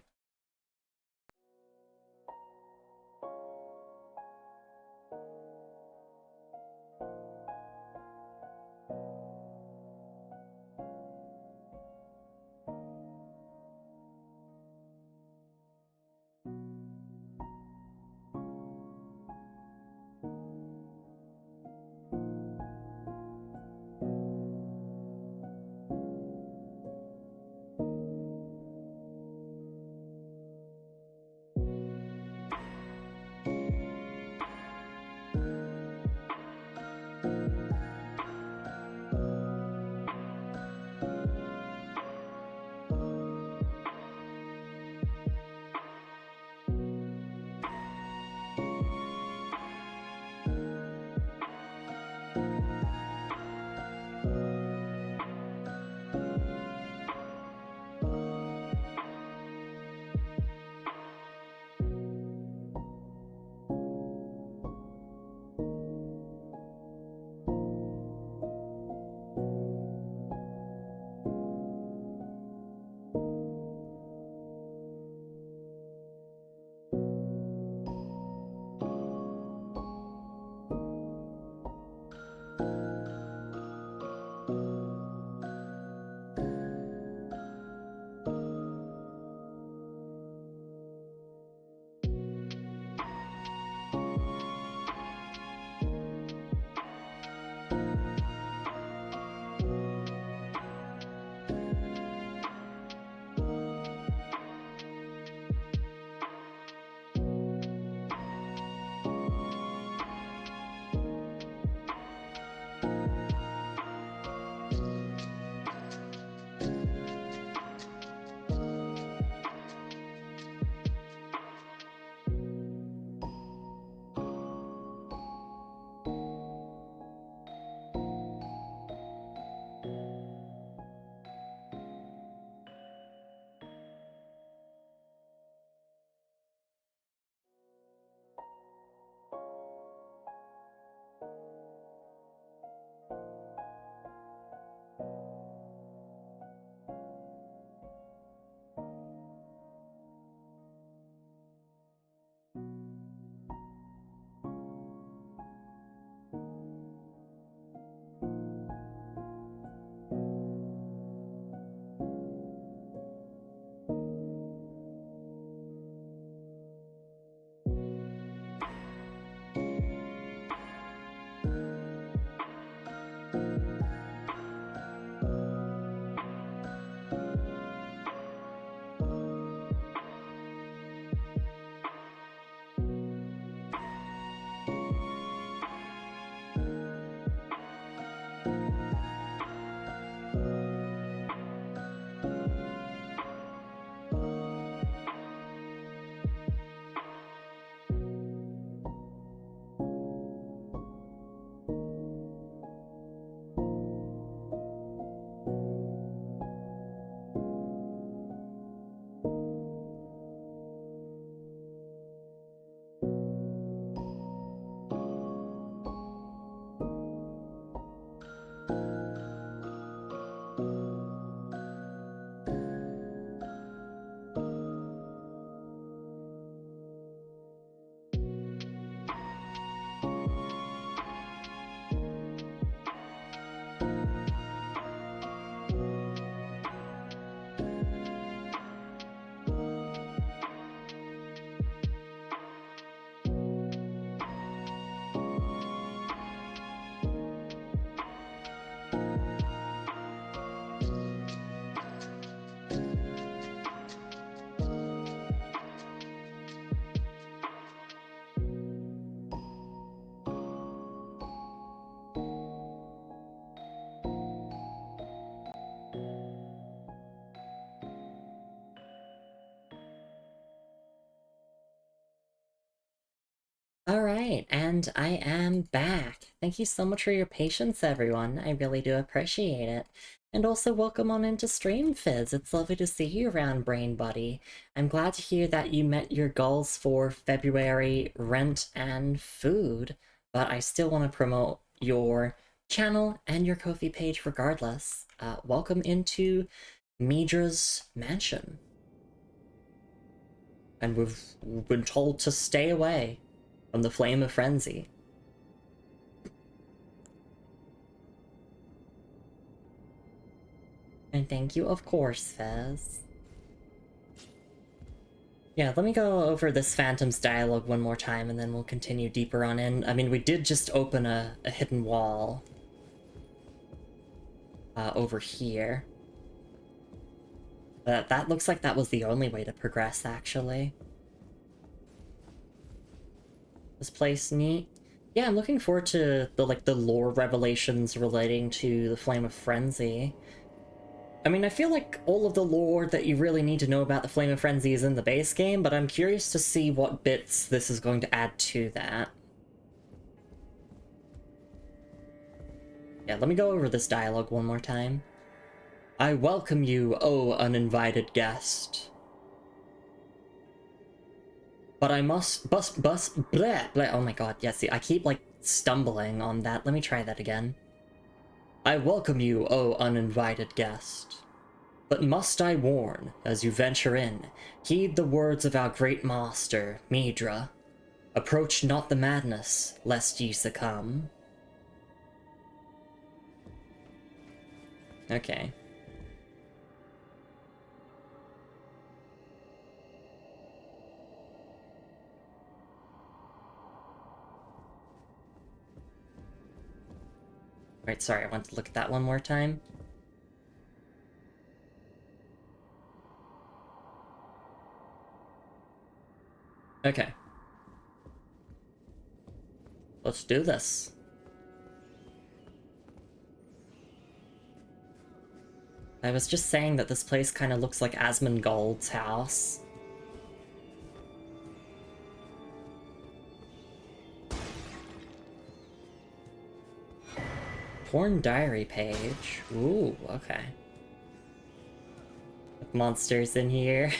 Alright, and I am back. Thank you so much for your patience, everyone. I really do appreciate it. And also welcome on into Stream Fizz. It's lovely to see you around, Brain Buddy. I'm glad to hear that you met your goals for February rent and food, but I still want to promote your channel and your Ko-fi page regardless. Welcome into Midra's mansion. And we've been told to stay away from the Flame of Frenzy. And thank you, of course, Fez. Yeah, let me go over this Phantom's dialogue one more time, and then we'll continue deeper on in. I mean, we did just open a hidden wall over here. That looks like that was the only way to progress, actually. This place neat. Yeah, I'm looking forward to the lore revelations relating to the Flame of Frenzy. I mean, I feel like all of the lore that you really need to know about the Flame of Frenzy is in the base game, but I'm curious to see what bits this is going to add to that. Yeah, let me go over this dialogue one more time. I welcome you, O uninvited guest. But I must bleh, bleh. Oh my god, yeah, see, I keep, like, stumbling on that. Let me try that again. I welcome you, O uninvited guest. But must I warn, as you venture in, heed the words of our great master, Midra. Approach not the madness, lest ye succumb. Okay. Right, sorry, I want to look at that one more time. Okay. Let's do this. I was just saying that this place kind of looks like Asmongold's house. Porn diary page. Ooh, okay. Monsters in here.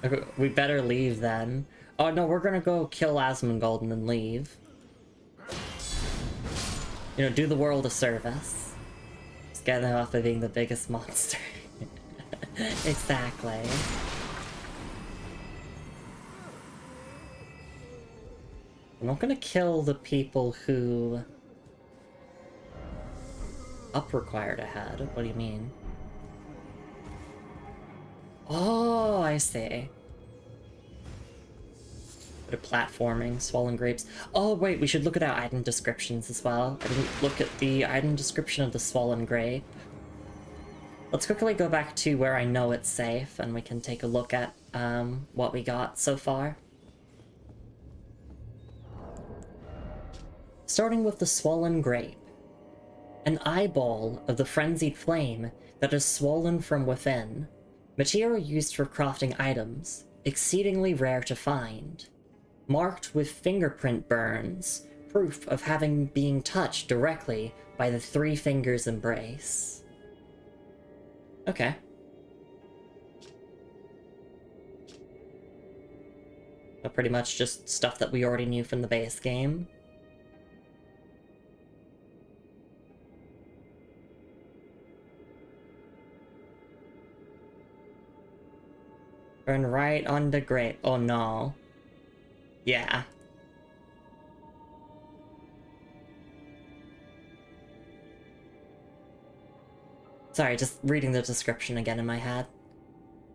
Okay. We better leave then. Oh no, we're gonna go kill Asmongold and then leave. You know, do the world a service. Just get them off of being the biggest monster. Exactly. I'm not gonna kill the people who... Up required ahead. What do you mean? Oh, I see. Bit of platforming, swollen grapes. Oh, wait, we should look at our item descriptions as well. I didn't look at the item description of the swollen grape. Let's quickly go back to where I know it's safe, and we can take a look at what we got so far. Starting with the swollen grape. An eyeball of the frenzied flame that is swollen from within. Material used for crafting items, exceedingly rare to find. Marked with fingerprint burns, proof of having been touched directly by the three fingers embrace. Okay. So pretty much just stuff that we already knew from the base game. Burn right on the grape. Oh no. Yeah. Sorry, just reading the description again in my head.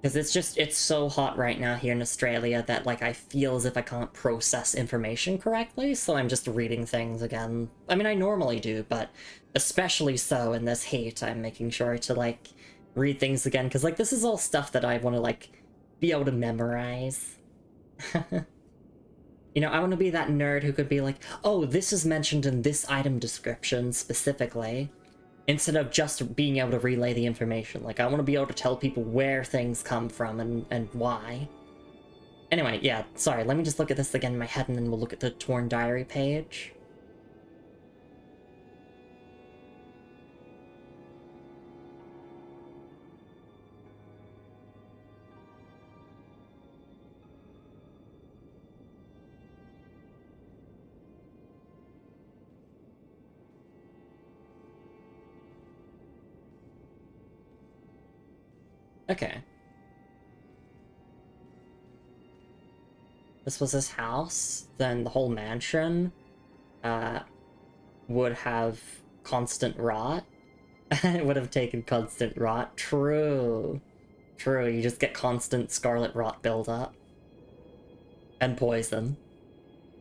Because it's so hot right now here in Australia that, like, I feel as if I can't process information correctly, so I'm just reading things again. I mean, I normally do, but especially so in this heat, I'm making sure to, like, read things again, because, like, this is all stuff that I want to, like, be able to memorize. You know, I want to be that nerd who could be like, oh, this is mentioned in this item description specifically. instead of just being able to relay the information. Like, I want to be able to tell people where things come from and why. Anyway, yeah, sorry, let me just look at this again in my head and then we'll look at the Torn Diary page. Okay. This was his house, then the whole mansion would have constant rot. It would have taken constant rot. True. True, you just get constant scarlet rot buildup. And poison.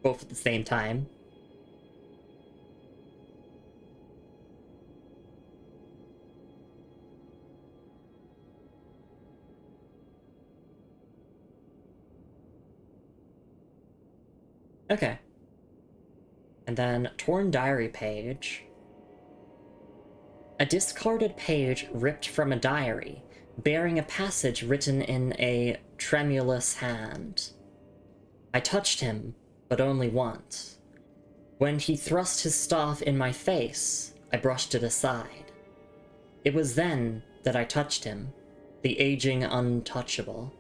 Both at the same time. Okay. And then Torn Diary page. A discarded page ripped from a diary, bearing a passage written in a tremulous hand. I touched him, but only once. When he thrust his staff in my face, I brushed it aside. It was then that I touched him, the aging untouchable.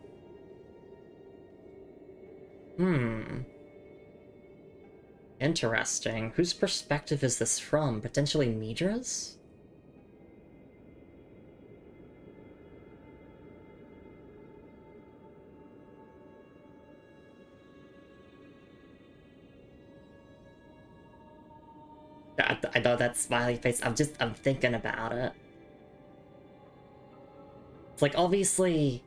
Interesting. Whose perspective is this from? Potentially Midra's? I know that smiley face. I'm thinking about it. It's like, obviously,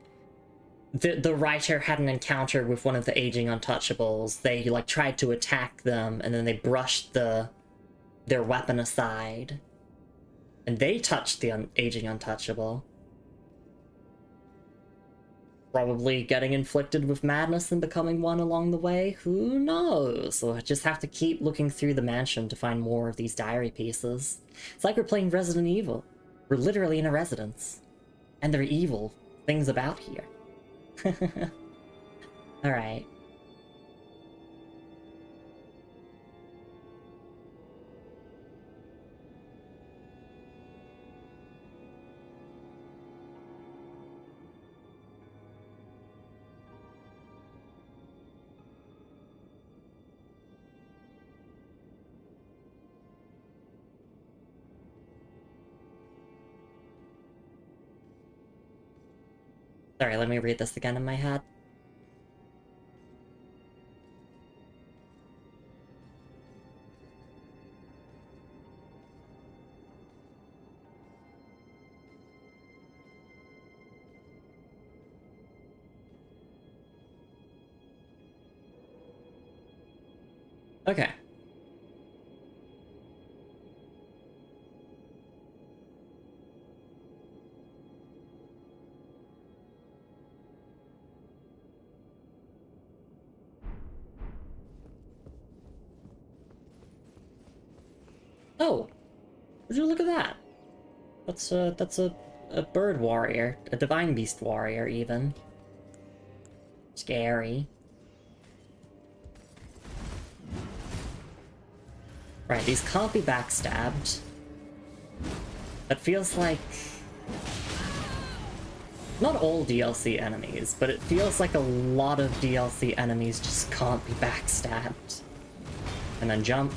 the writer had an encounter with one of the aging untouchables. They, like, tried to attack them, and then they brushed their weapon aside. And they touched the aging untouchable. Probably getting inflicted with madness and becoming one along the way. Who knows? We'll just have to keep looking through the mansion to find more of these diary pieces. It's like we're playing Resident Evil. We're literally in a residence. And there are evil things about here. Alright. Sorry, let me read this again in my head. Okay. Oh! Would you look at that? That's a bird warrior. A divine beast warrior, even. Scary. Right, these can't be backstabbed. That feels like... Not all DLC enemies, but it feels like a lot of DLC enemies just can't be backstabbed. And then jump.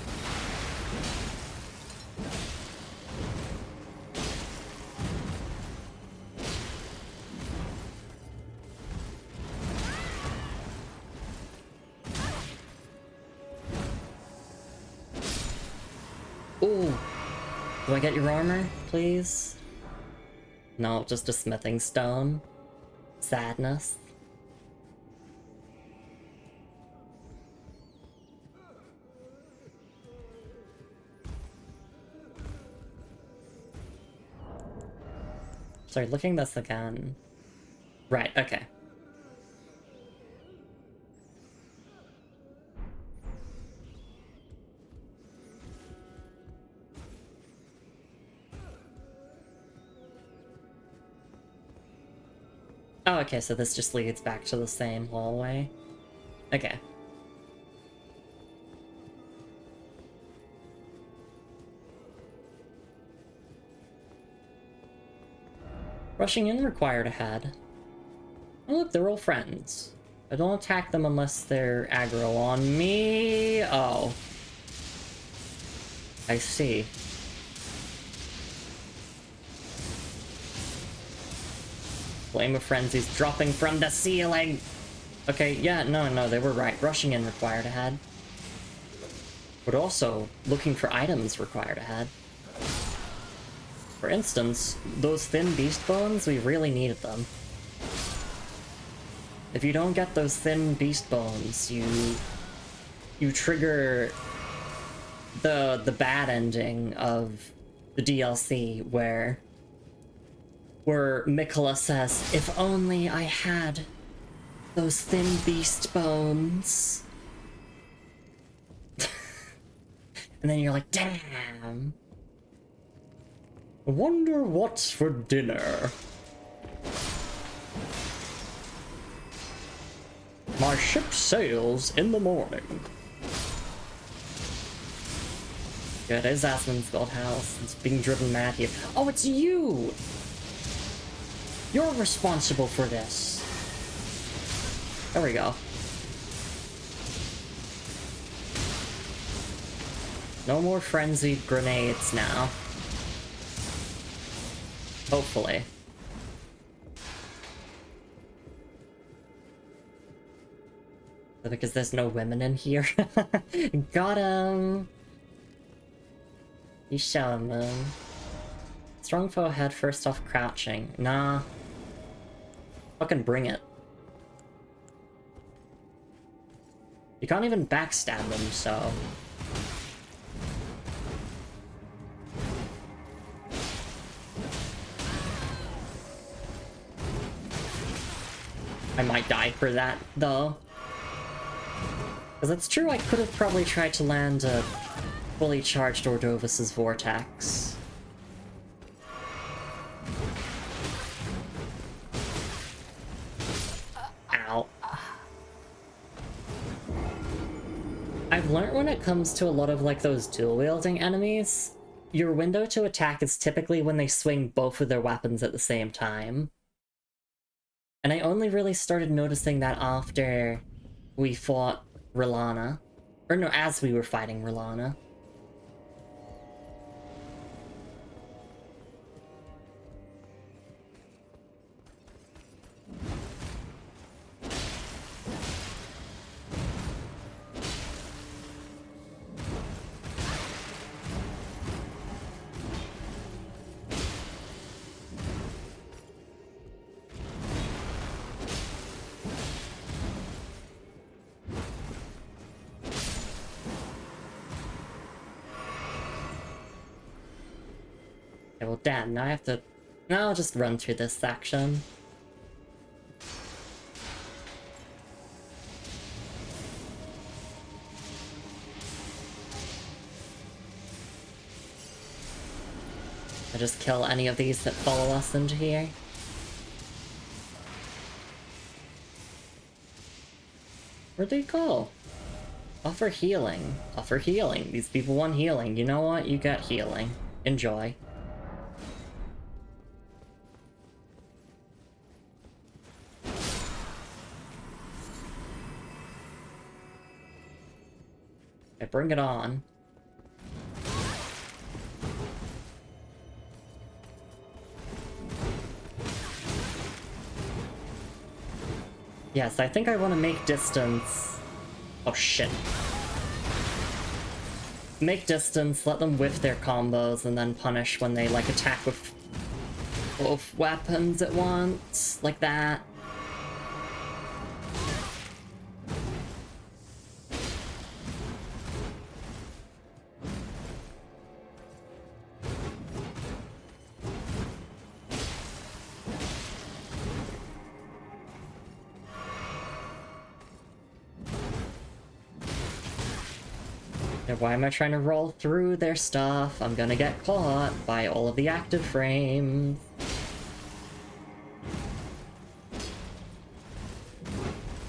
Ooh! Do I get your armor, please? No, just a smithing stone. Sadness. Sorry, looking this again. Right, okay. Oh, okay, so this just leads back to the same hallway. Okay. Rushing in required ahead. Oh look, they're all friends. I don't attack them unless they're aggro on me. Oh. I see. Flame of Frenzy's dropping from the ceiling! Okay, yeah, no, they were right. Rushing in required ahead. But also, looking for items required ahead. For instance, those thin beast bones, we really needed them. If you don't get those thin beast bones, you trigger the bad ending of the DLC where Mikola says, "If only I had those thin beast bones." And then you're like, damn. I wonder what's for dinner. My ship sails in the morning. Yeah, it is Asmon's gold house. It's being driven mad here. Oh, it's you! You're responsible for this. There we go. No more frenzied grenades now. Hopefully. Because there's no women in here. Got him! You show him, Moon. Strong foe ahead, first off crouching. Nah. Fucking bring it. You can't even backstab them, so... I might die for that, though. Because it's true, I could have probably tried to land a fully charged Ordovis's Vortex. Ow. I've learned when it comes to a lot of, like, those dual-wielding enemies, your window to attack is typically when they swing both of their weapons at the same time. And I only really started noticing that after we fought Rilana. Or no, as we were fighting Rilana. Okay, well, damn, now I have to... Now I'll just run through this section. I just kill any of these that follow us into here. Where'd they go? Offer healing. Offer healing. These people want healing. You know what? You got healing. Enjoy. Okay, bring it on. Yes, I think I want to make distance... Oh shit. Make distance, let them whiff their combos, and then punish when they, like, attack with both weapons at once. Like that. Why am I trying to roll through their stuff? I'm gonna get caught by all of the active frames.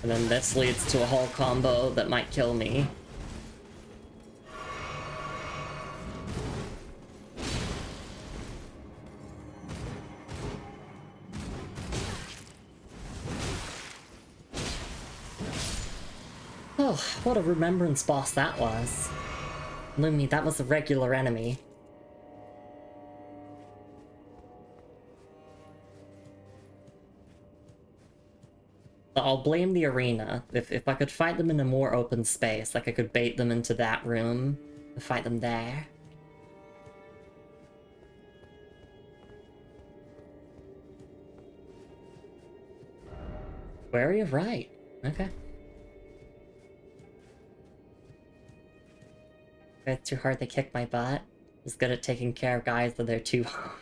And then this leads to a whole combo that might kill me. Oh, what a remembrance boss that was. Lumi, that was a regular enemy. I'll blame the arena. If I could fight them in a more open space, like I could bait them into that room and fight them there. Wary of right. Okay. It's too hard to kick my butt. Just good at taking care of guys when they're too hard.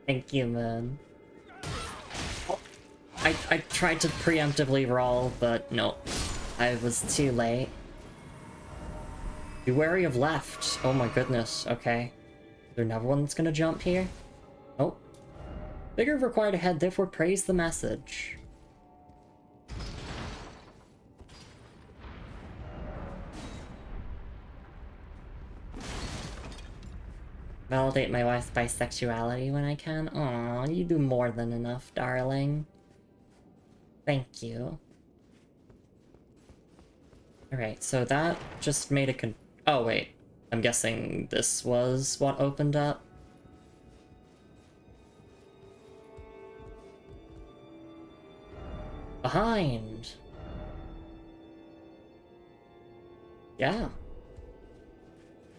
Thank you, man. I tried to preemptively roll, but no. I was too late. Be wary of left. Oh my goodness, okay. Is there another one that's gonna jump here? Oh. Bigger required ahead, therefore praise the message. Validate my wife's bisexuality when I can. Aw, you do more than enough, darling. Thank you. Alright, so that just made a oh, wait. I'm guessing this was what opened up? Behind! Yeah.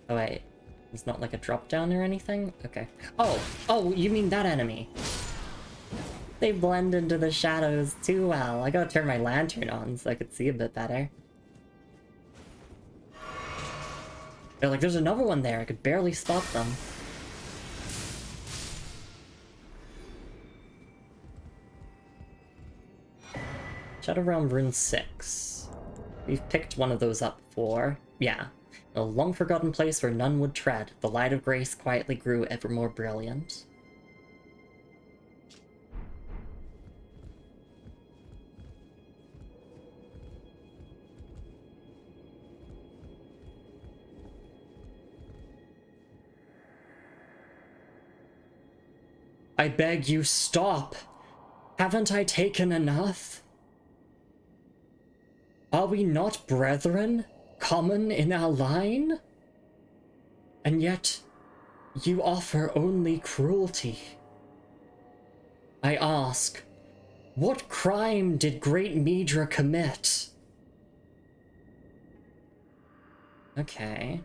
Oh, wait. It's not like a drop down or anything? Okay. Oh, you mean that enemy. They blend into the shadows too well. I gotta turn my lantern on so I could see a bit better. They're like, there's another one there. I could barely spot them. Shadow Realm Rune 6. We've picked one of those up before. Yeah. A long-forgotten place where none would tread, the light of grace quietly grew ever more brilliant. I beg you, stop! Haven't I taken enough? Are we not brethren, common in our line? And yet, you offer only cruelty. I ask, what crime did great Midra commit? Okay.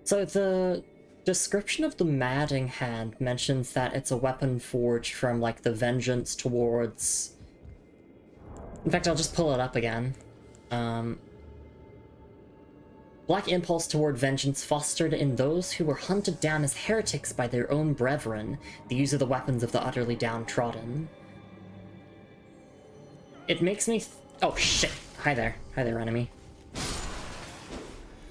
So the description of the Madding Hand mentions that it's a weapon forged from, like, the vengeance towards... In fact, I'll just pull it up again. Black impulse toward vengeance fostered in those who were hunted down as heretics by their own brethren, the use of the weapons of the utterly downtrodden. It makes me oh shit! Hi there, enemy.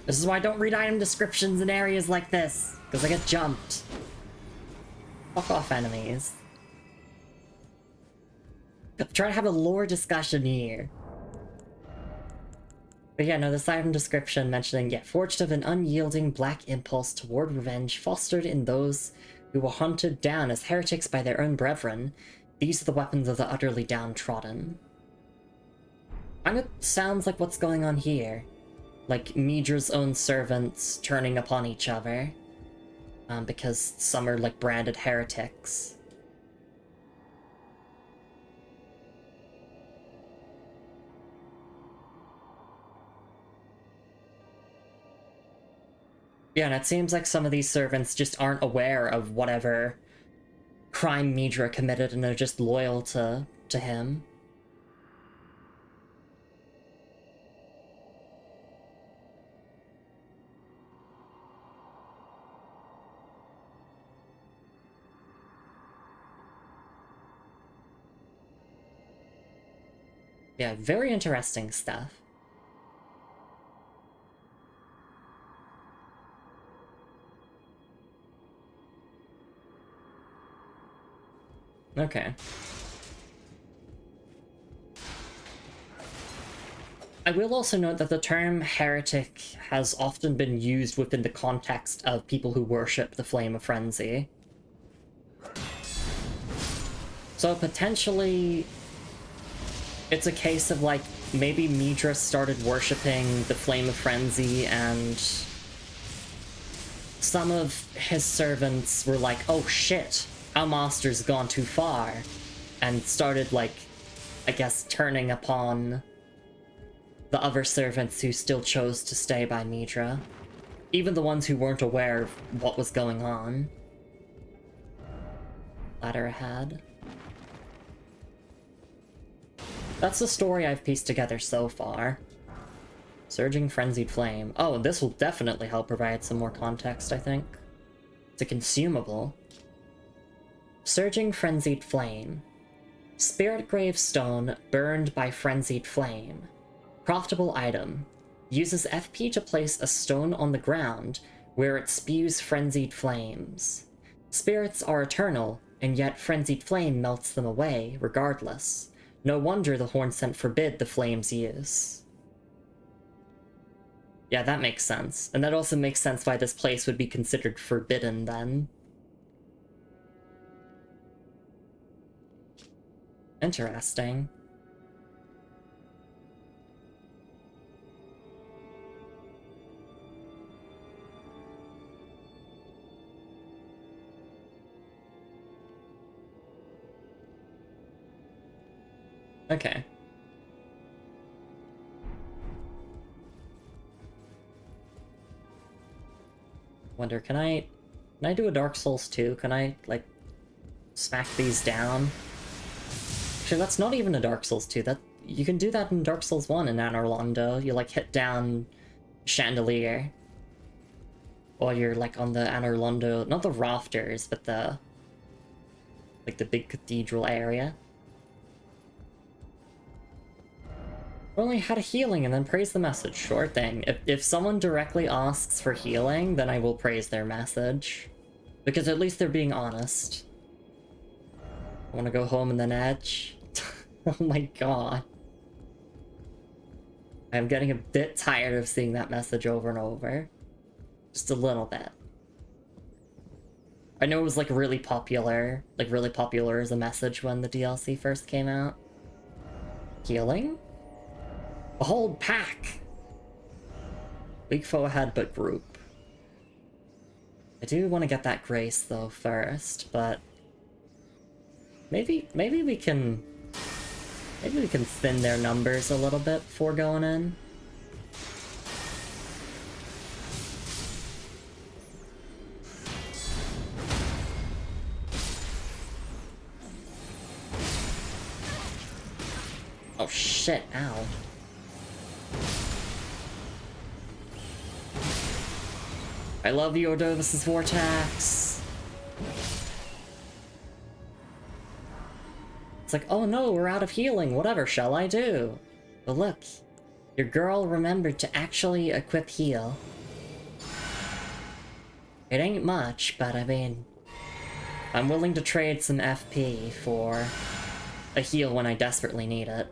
This is why I don't read item descriptions in areas like this, because I get jumped. Fuck off, enemies. I'm trying to have a lore discussion here. But yeah, no, this item description mentioning, yeah, forged of an unyielding black impulse toward revenge, fostered in those who were hunted down as heretics by their own brethren. These are the weapons of the utterly downtrodden. Kinda sounds like what's going on here. Like Midra's own servants turning upon each other. Because some are, like, branded heretics. Yeah, and it seems like some of these servants just aren't aware of whatever crime Midra committed and are just loyal to him. Yeah, very interesting stuff. Okay. I will also note that the term heretic has often been used within the context of people who worship the Flame of Frenzy. So potentially, it's a case of like, maybe Midra started worshipping the Flame of Frenzy and some of his servants were like, oh shit, our master's gone too far, and started like, I guess, turning upon the other servants who still chose to stay by Midra. Even the ones who weren't aware of what was going on. Ladder ahead. That's the story I've pieced together so far. Surging Frenzied Flame. Oh, this will definitely help provide some more context, I think. It's a consumable. Surging Frenzied Flame. Spirit Gravestone burned by Frenzied Flame. Craftable item. Uses FP to place a stone on the ground where it spews frenzied flames. Spirits are eternal, and yet frenzied flame melts them away, regardless. No wonder the Hornsent forbid the flame's use. Yeah, that makes sense. And that also makes sense why this place would be considered forbidden, then. Interesting. Okay. Wonder, can I do a Dark Souls 2? Can I, like, smack these down? Actually, that's not even a Dark Souls 2. That you can do that in Dark Souls 1 in Anor Londo. You, like, hit down chandelier while you're, like, on the Anor Londo, not the rafters, but the, like, the big cathedral area. Only had a healing and then praise the message. Sure thing. If someone directly asks for healing, then I will praise their message. Because at least they're being honest. I want to go home and then edge. Oh my god. I'm getting a bit tired of seeing that message over and over. Just a little bit. I know it was like really popular as a message when the DLC first came out. Healing? A whole pack! Weak foe ahead, but group. I do want to get that grace though first, but maybe we can thin their numbers a little bit before going in. Oh shit, ow. I love you, Ordovis's Vortex. It's like, oh no, we're out of healing, whatever shall I do? But look, your girl remembered to actually equip heal. It ain't much, but I mean, I'm willing to trade some FP for a heal when I desperately need it.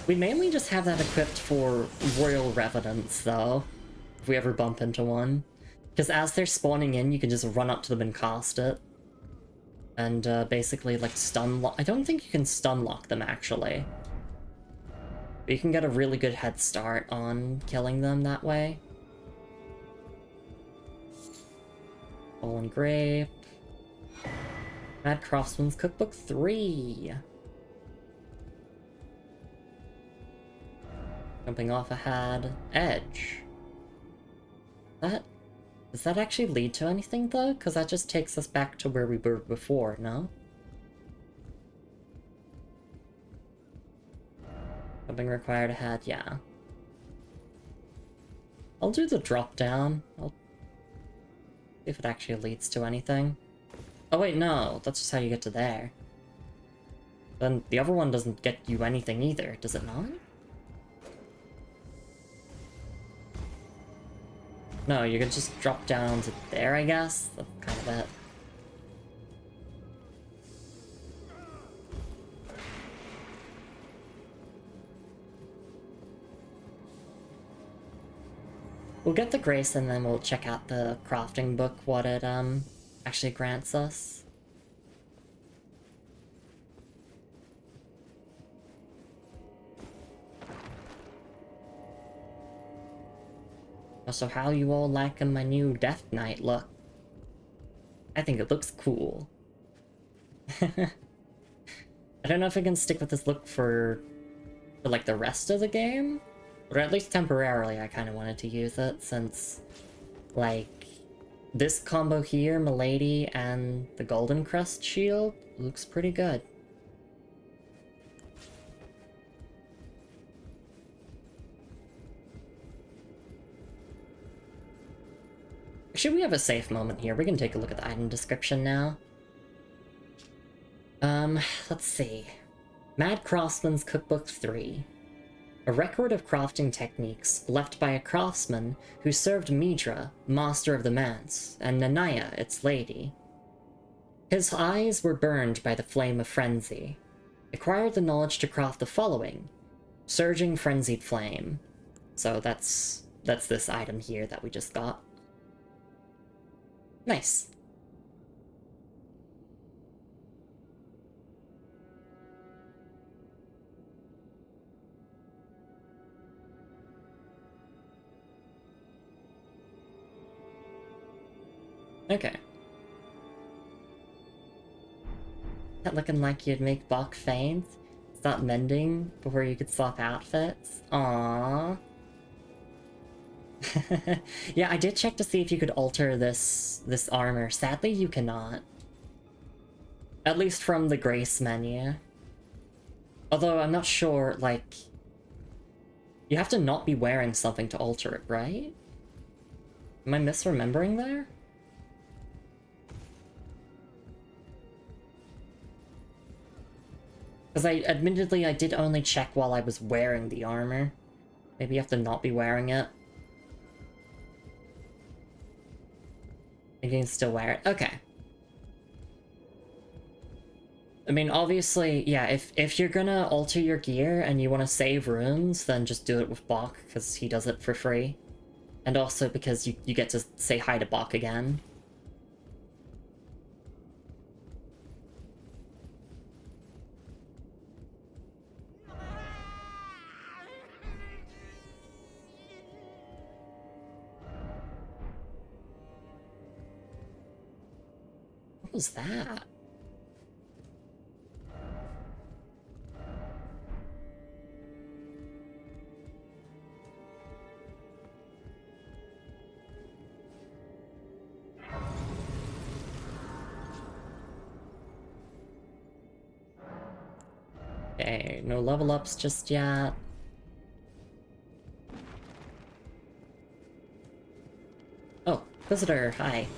We mainly just have that equipped for Royal Revenants, though, if we ever bump into one. Because as they're spawning in, you can just run up to them and cast it. And basically, like, stun lock. I don't think you can stun lock them, actually. But you can get a really good head start on killing them that way. Fallen Grape. Mad Craftsman's Cookbook 3. Jumping off ahead. Edge. Does that actually lead to anything, though? Because that just takes us back to where we were before, no? Something required ahead, yeah. I'll do the drop down. I'll see if it actually leads to anything. Oh wait, no. That's just how you get to there. Then the other one doesn't get you anything either, does it not? No, you can just drop down to there, I guess? That's kind of it. We'll get the grace and then we'll check out the crafting book, what it actually grants us. So how you all liking my new Death Knight look? I think it looks cool. I don't know if I can stick with this look for like the rest of the game, or at least temporarily. I kind of wanted to use it since, like, this combo here, Milady and the Golden Crest shield, looks pretty good. Actually, we have a safe moment here. We can take a look at the item description now. Let's see. Mad Craftsman's Cookbook 3. A record of crafting techniques left by a craftsman who served Midra, master of the manse, and Nanaya, its lady. His eyes were burned by the flame of frenzy. Acquired the knowledge to craft the following. Surging Frenzied Flame. So that's this item here that we just got. Nice. Okay. That looking like you'd make Bach faint? Stop mending before you could swap outfits? Aww. Yeah, I did check to see if you could alter this armor. Sadly, you cannot. At least from the Grace menu. Although, I'm not sure, like... You have to not be wearing something to alter it, right? Am I misremembering there? Because admittedly, I did only check while I was wearing the armor. Maybe you have to not be wearing it. You can still wear it. Okay. I mean, obviously, yeah, if you're gonna alter your gear and you want to save runes, then just do it with Bach, because he does it for free. And also because you get to say hi to Bach again. What was that? Okay, no level ups just yet. Oh, visitor, hi.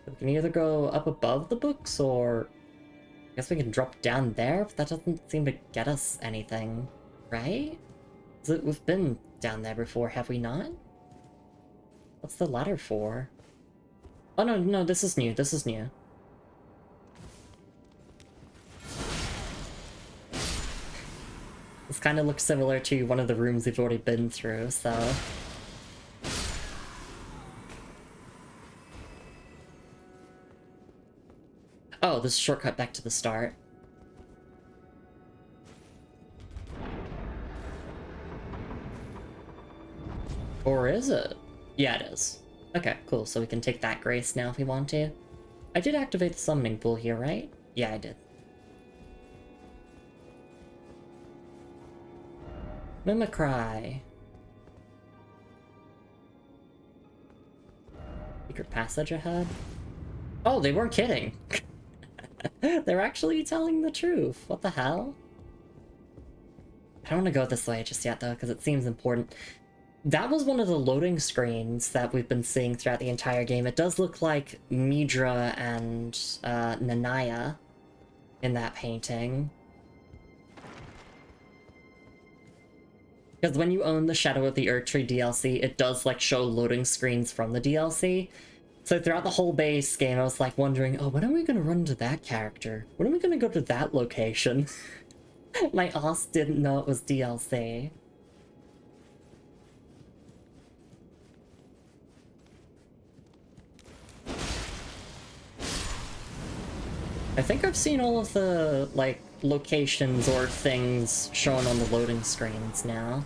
We can either go up above the books, or... I guess we can drop down there, but that doesn't seem to get us anything, right? We've been down there before, have we not? What's the ladder for? Oh no, no, this is new, this is new. This kind of looks similar to one of the rooms we've already been through, so... Oh, this is a shortcut back to the start. Or is it? Yeah, it is. Okay, cool, so we can take that grace now if we want to. I did activate the summoning pool here, right? Yeah, I did. Mimicry. Secret passage ahead? Oh, they weren't kidding! They're actually telling the truth. What the hell? I don't want to go this way just yet, though, because it seems important. That was one of the loading screens that we've been seeing throughout the entire game. It does look like Midra and Nanaya in that painting. Because when you own the Shadow of the Erdtree DLC, it does, like, show loading screens from the DLC. So throughout the whole base game, I was, like, wondering, oh, when are we going to run into that character? When are we going to go to that location? My ass didn't know it was DLC. I think I've seen all of the, like, locations or things shown on the loading screens now.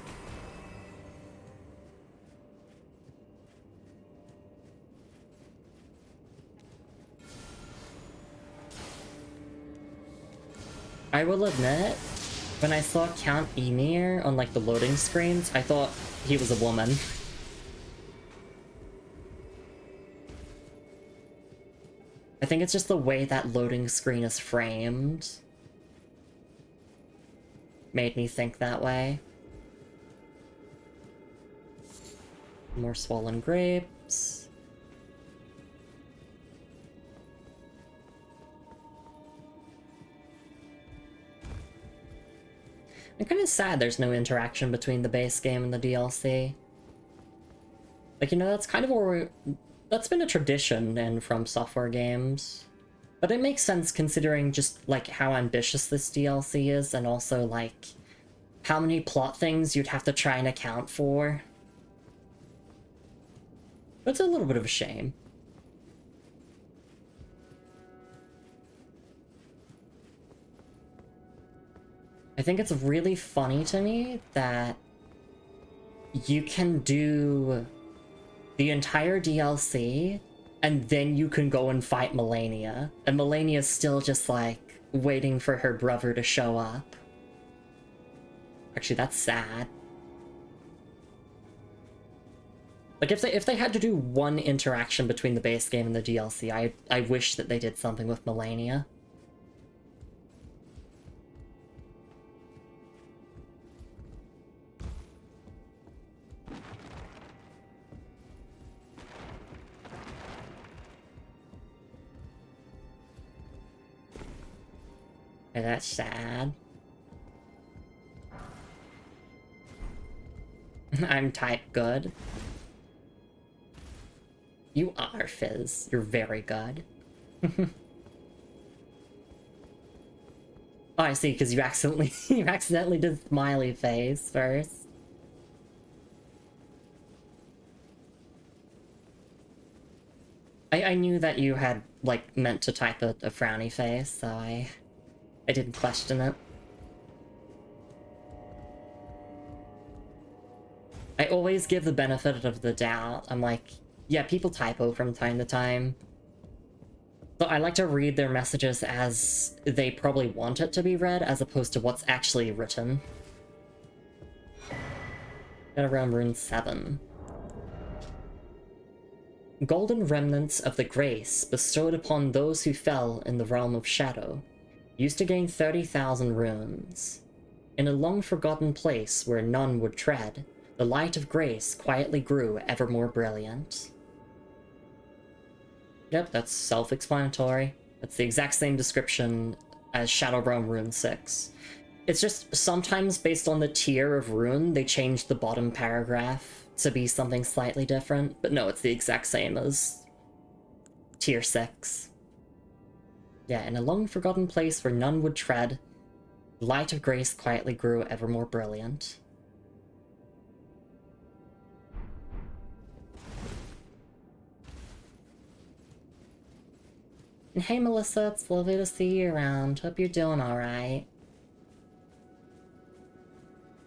I will admit, when I saw Count Emir on, like, the loading screens, I thought he was a woman. I think it's just the way that loading screen is framed made me think that way. More swollen grapes. I'm kind of sad there's no interaction between the base game and the DLC. Like, you know, that's kind of where that's been a tradition in From Software games. But it makes sense considering just, like, how ambitious this DLC is, and also, like, how many plot things you'd have to try and account for. But it's a little bit of a shame. I think it's really funny to me that you can do the entire DLC, and then you can go and fight Melania. And Melania's still just, like, waiting for her brother to show up. Actually, that's sad. Like, if they had to do one interaction between the base game and the DLC, I wish that they did something with Melania. And that's sad. I'm type good. You are, Fizz. You're very good. Oh, I see, because you accidentally you accidentally did smiley face first. I knew that you had, like, meant to type a frowny face, so I didn't question it. I always give the benefit of the doubt. I'm like, yeah, people typo from time to time. So I like to read their messages as they probably want it to be read, as opposed to what's actually written. Got around rune 7. Golden remnants of the grace bestowed upon those who fell in the realm of shadow used to gain 30,000 runes. In a long-forgotten place where none would tread, the light of grace quietly grew ever more brilliant. Yep, that's self-explanatory. That's the exact same description as Shadow Realm Rune 6. It's just sometimes based on the tier of rune, they change the bottom paragraph to be something slightly different, but no, it's the exact same as tier 6. Yeah, in a long-forgotten place where none would tread, the light of grace quietly grew ever more brilliant. And hey Melissa, it's lovely to see you around. Hope you're doing alright.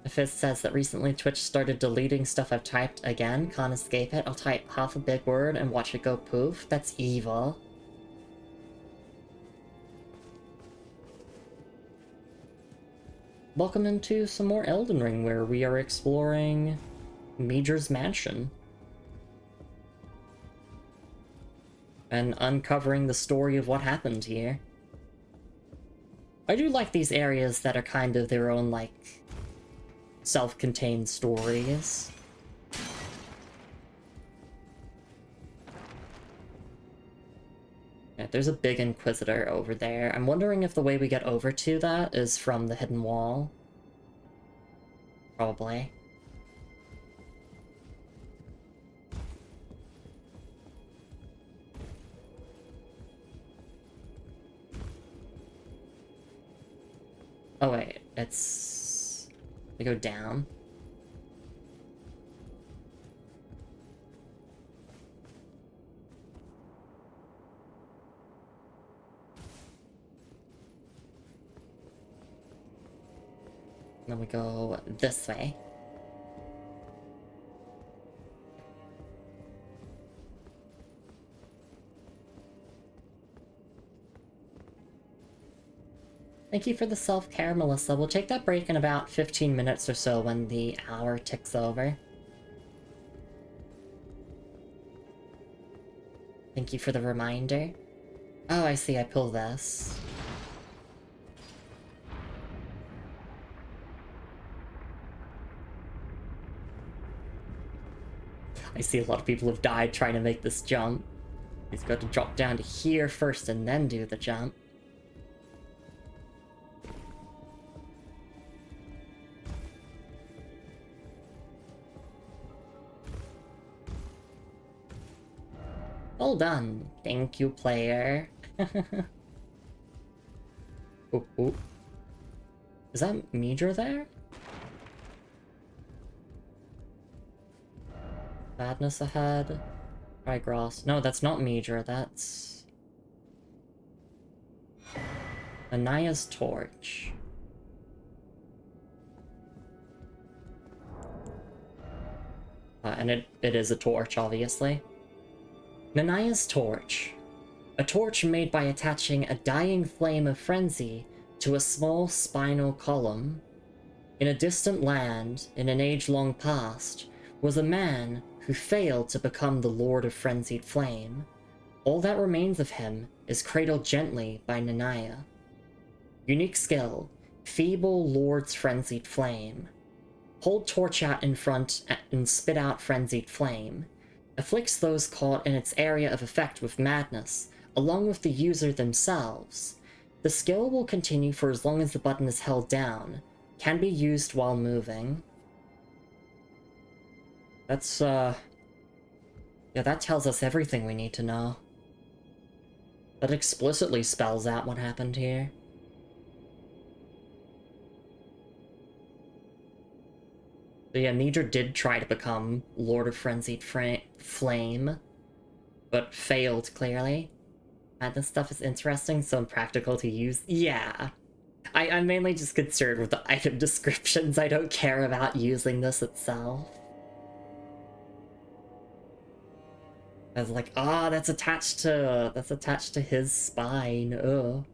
Fizz says that recently Twitch started deleting stuff I've typed again. Can't escape it. I'll type half a big word and watch it go poof. That's evil. Welcome into some more Elden Ring, where we are exploring Major's Mansion. And uncovering the story of what happened here. I do like these areas that are kind of their own, like, self-contained stories. Yeah, there's a big Inquisitor over there. I'm wondering if the way we get over to that is from the hidden wall. Probably. Oh wait, It's... We go down. Then we go this way. Thank you for the self-care, Melissa. We'll take that break in about 15 minutes or so when the hour ticks over. Thank you for the reminder. Oh, I see. I pull this. I see a lot of people have died trying to make this jump. He's got to drop down to here first and then do the jump. Well done. Thank you, player. Oh, oh. Is that Midra there? Badness ahead. Try Gross. No, that's not Midra, that's... Anaya's torch. And it is a torch, obviously. Nanaya's torch. A torch made by attaching a dying flame of frenzy to a small spinal column. In a distant land, in an age-long past, was a man who failed to become the Lord of Frenzied Flame. All that remains of him is cradled gently by Nanaya. Unique skill, Feeble Lord's Frenzied Flame. Hold torch out in front and spit out Frenzied Flame. Afflicts those caught in its area of effect with madness, along with the user themselves. The skill will continue for as long as the button is held down. Can be used while moving. That's, yeah, that tells us everything we need to know. That explicitly spells out what happened here. So yeah, Nidra did try to become Lord of Frenzied Flame, but failed, clearly. This stuff is interesting, so impractical to use. Yeah. I'm mainly just concerned with the item descriptions. I don't care about using this itself. I was like, ah, that's attached to his spine. Ugh.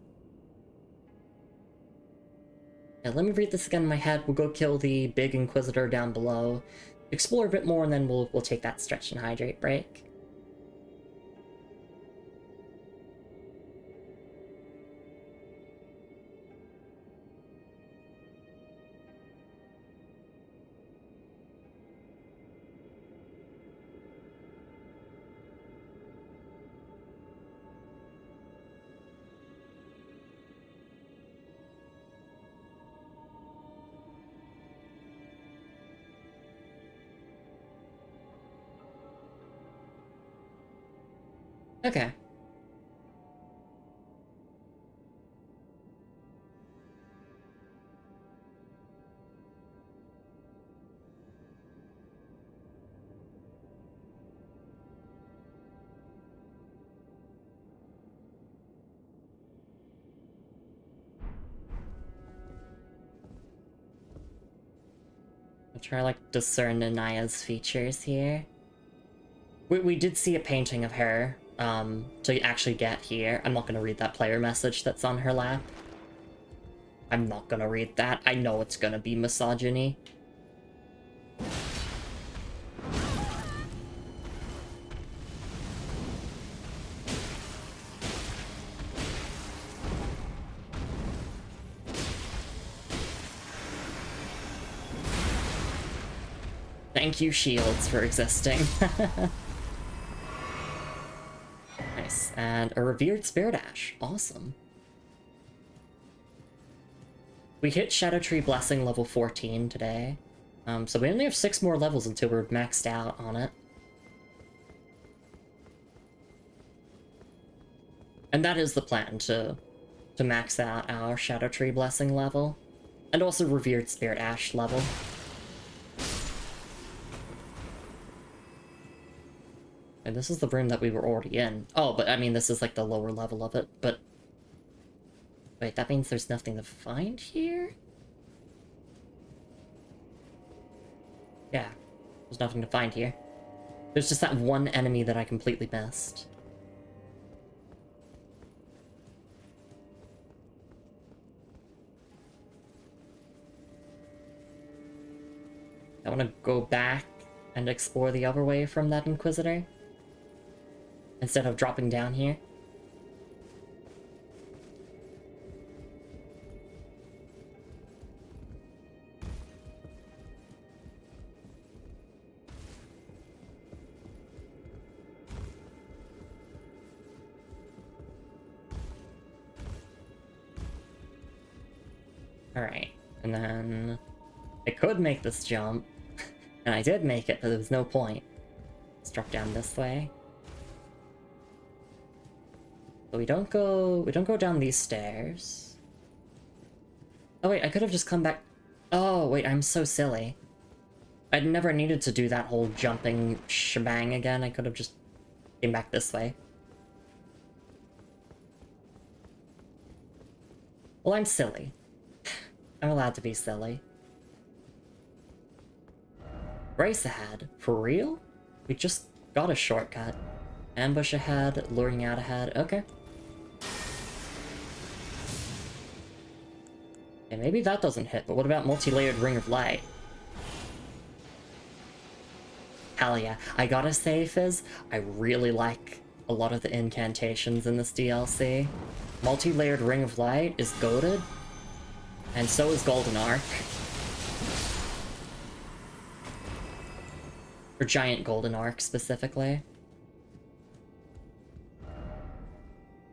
Yeah, let me read this again in my head. We'll go kill the big Inquisitor down below, explore a bit more, and then we'll take that stretch and hydrate break. Okay. I'll try, like, discern Nanaya's features here. We did see a painting of her, to actually get here. I'm not gonna read that player message that's on her lap. I'm not gonna read that. I know it's gonna be misogyny. Thank you, shields, for existing. Nice. And a revered Spirit Ash. Awesome. We hit Shadow Tree Blessing level 14 today. So we only have 6 more levels until we're maxed out on it. And that is the plan, to max out our Shadow Tree Blessing level. And also Revered Spirit Ash level. And this is the room that we were already in. Oh, but I mean, this is like the lower level of it, but... Wait, that means there's nothing to find here? Yeah, there's nothing to find here. There's just that one enemy that I completely missed. I want to go back and explore the other way from that Inquisitor, instead of dropping down here. Alright, and then I could make this jump, and I did make it, but there was no point. Let's drop down this way. But we don't go down these stairs. Oh wait, I could have just come back. Oh wait, I'm so silly. I'd never needed to do that whole jumping shebang again. I could have just came back this way. Well, I'm silly. I'm allowed to be silly. Race ahead? For real? We just got a shortcut. Ambush ahead, luring out ahead. Okay. Yeah, maybe that doesn't hit, but what about multi-layered Ring of Light? Hell yeah. I gotta say, Fizz, I really like a lot of the incantations in this DLC. Multi-layered Ring of Light is goated, and so is Golden Arc. Or Giant Golden Arc, specifically.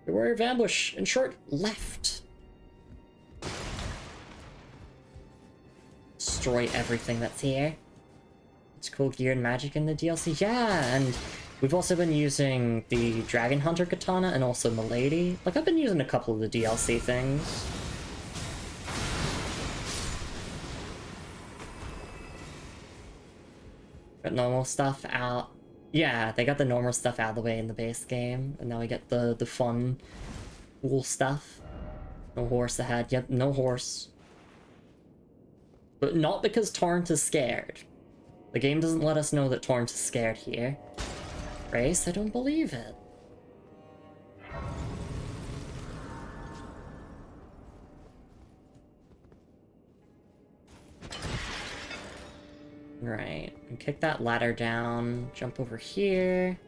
Warrior of Ambush, in short, left. Destroy everything that's here. It's cool gear and magic in the DLC. Yeah, and we've also been using the Dragon Hunter Katana and also Milady. Like, I've been using a couple of the DLC things. Got normal stuff out. Yeah, they got the normal stuff out of the way in the base game, and now we get the fun, cool stuff. No horse ahead. Yep, no horse. But not because Torrent is scared. The game doesn't let us know that Torrent is scared here. Race? I don't believe it. Right, and kick that ladder down, jump over here.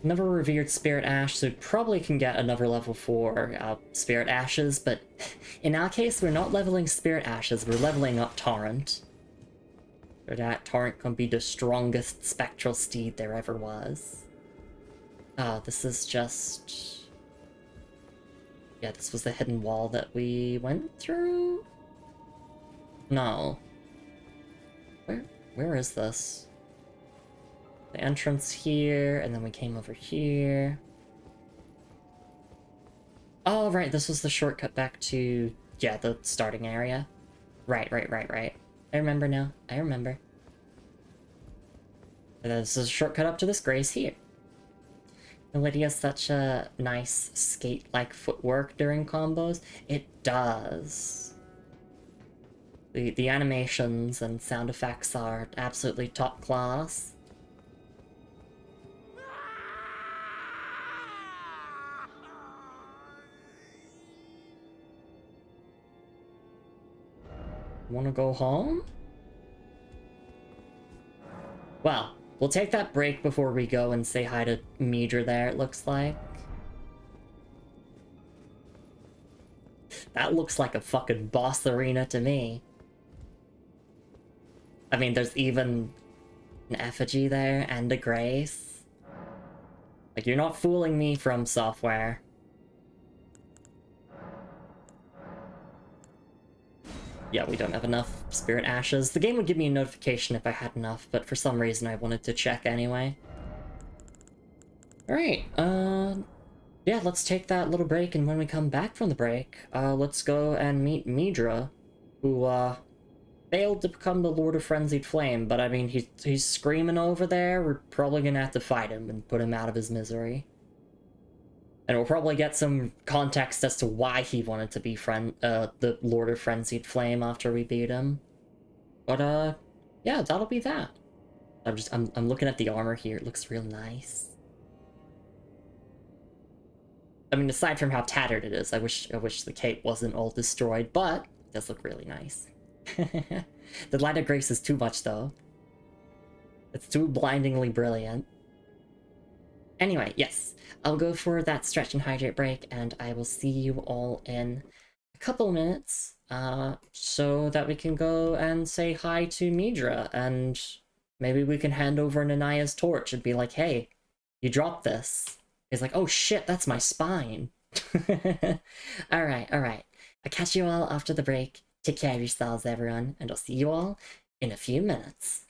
Another Revered Spirit Ash, so probably can get another level 4 Spirit Ashes, but in our case, we're not leveling Spirit Ashes, we're leveling up Torrent. So that Torrent can be the strongest spectral steed there ever was. Oh, this is just... Yeah, this was the hidden wall that we went through? No. Where is this? The entrance here, and then we came over here. Oh, right, this was the shortcut back to, yeah, the starting area. Right. I remember now. I remember. And this is a shortcut up to this grace here. And Lydia has such a nice skate-like footwork during combos. It does. The animations and sound effects are absolutely top class. Wanna go home? Well, we'll take that break before we go and say hi to Meadra there, it looks like. That looks like a fucking boss arena to me. I mean, there's even an effigy there and a grace. Like, you're not fooling me, From Software. Yeah, we don't have enough Spirit Ashes. The game would give me a notification if I had enough, but for some reason I wanted to check anyway. Alright, Yeah, let's take that little break, and when we come back from the break, let's go and meet Midra, who, failed to become the Lord of Frenzied Flame, but I mean, he's screaming over there. We're probably gonna have to fight him and put him out of his misery. And we'll probably get some context as to why he wanted to be the Lord of Frenzied Flame after we beat him. But, yeah, that'll be that. I'm looking at the armor here. It looks real nice. I mean, aside from how tattered it is, I wish the cape wasn't all destroyed, but it does look really nice. The Light of Grace is too much, though. It's too blindingly brilliant. Anyway, yes, I'll go for that stretch and hydrate break, and I will see you all in a couple minutes, so that we can go and say hi to Midra, and maybe we can hand over Nanaya's torch and be like, hey, you dropped this. He's like, oh shit, that's my spine. Alright. I'll catch you all after the break. Take care of yourselves, everyone, and I'll see you all in a few minutes.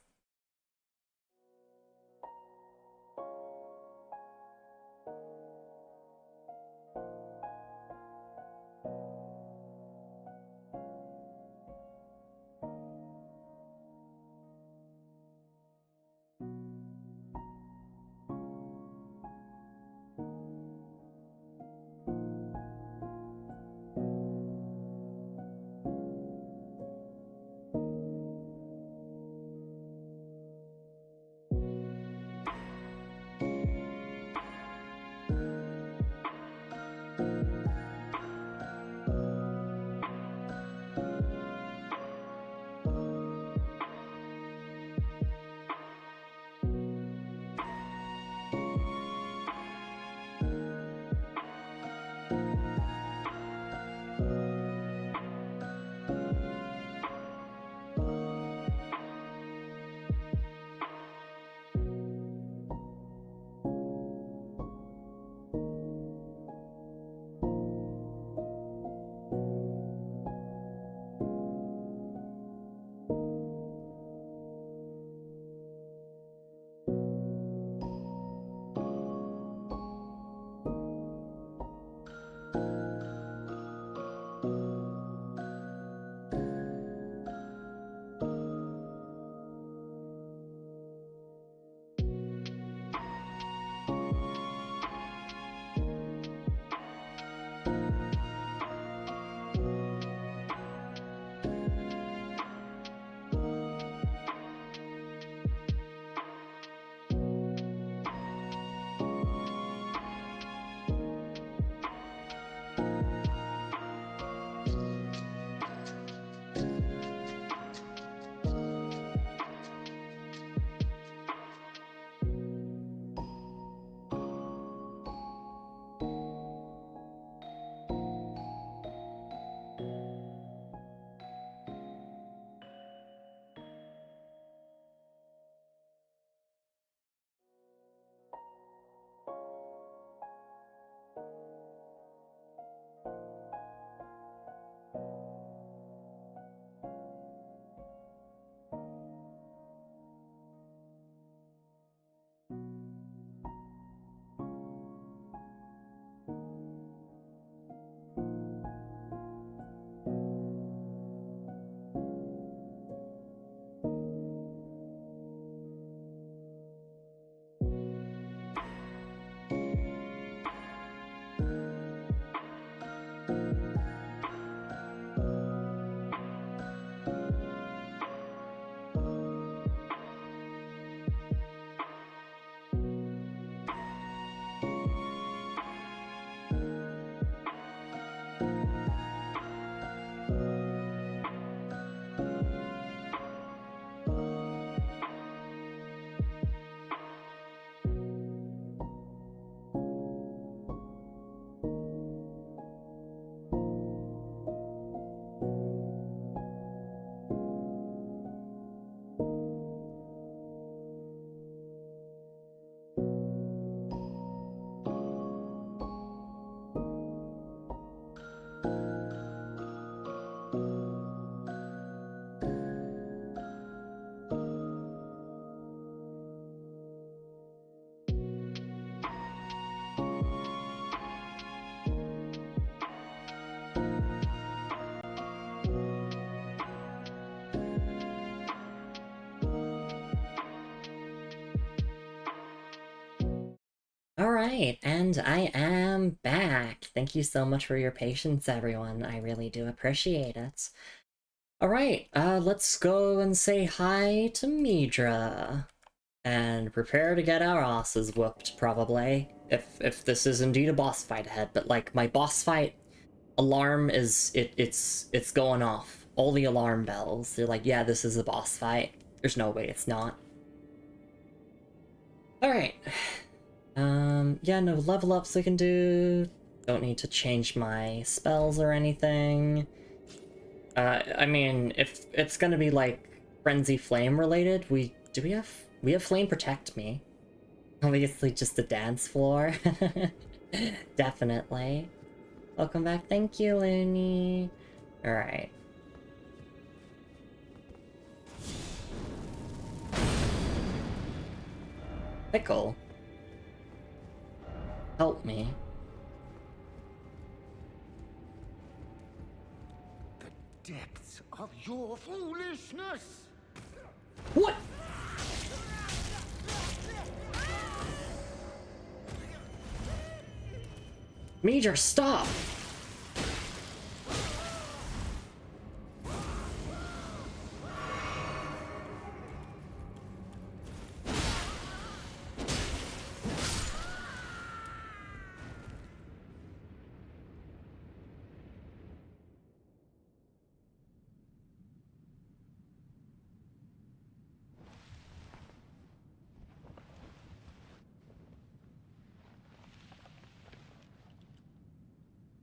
Alright, and I am back. Thank you so much for your patience, everyone. I really do appreciate it. Alright, let's go and say hi to Midra. And prepare to get our asses whooped, probably. If this is indeed a boss fight ahead, but like, my boss fight alarm is, it's going off. All the alarm bells. They're like, yeah, this is a boss fight. There's no way it's not. Alright. Yeah, no level ups I can do. Don't need to change my spells or anything. I mean, if it's gonna be like Frenzy Flame related, we have Flame Protect Me. Obviously just a dance floor. Definitely. Welcome back, thank you, Lumi. Alright. Pickle. Help me. The depths of your foolishness! What? Major, stop!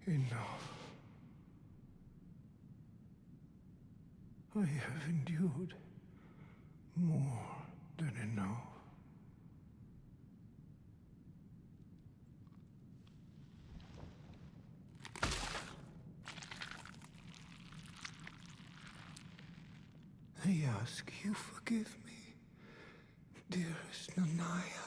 Enough. I have endured more than enough. I ask you forgive me, dearest Nanaya.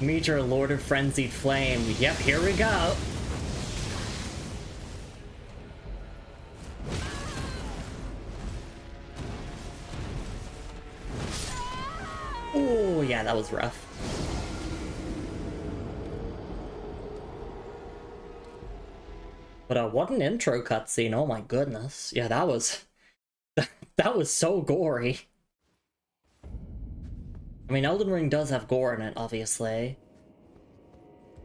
Major Lord of Frenzied Flame. Yep, here we go. Oh, yeah, that was rough. But what an intro cutscene, oh my goodness. Yeah, that was... that was so gory. I mean, Elden Ring does have gore in it, obviously.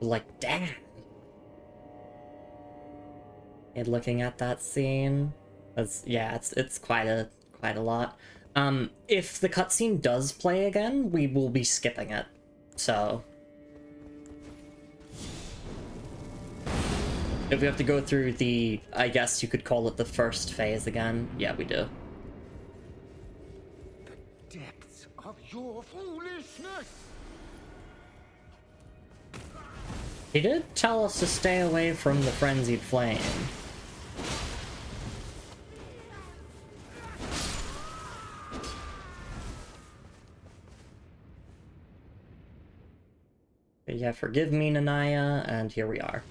Like, damn. And looking at that scene, yeah, it's quite a lot. If the cutscene does play again, we will be skipping it. So, if we have to go through the, I guess you could call it the first phase again, yeah, we do. The depths of your foolishness! He did tell us to stay away from the Frenzied Flame. But yeah, forgive me, Nanaya, and here we are.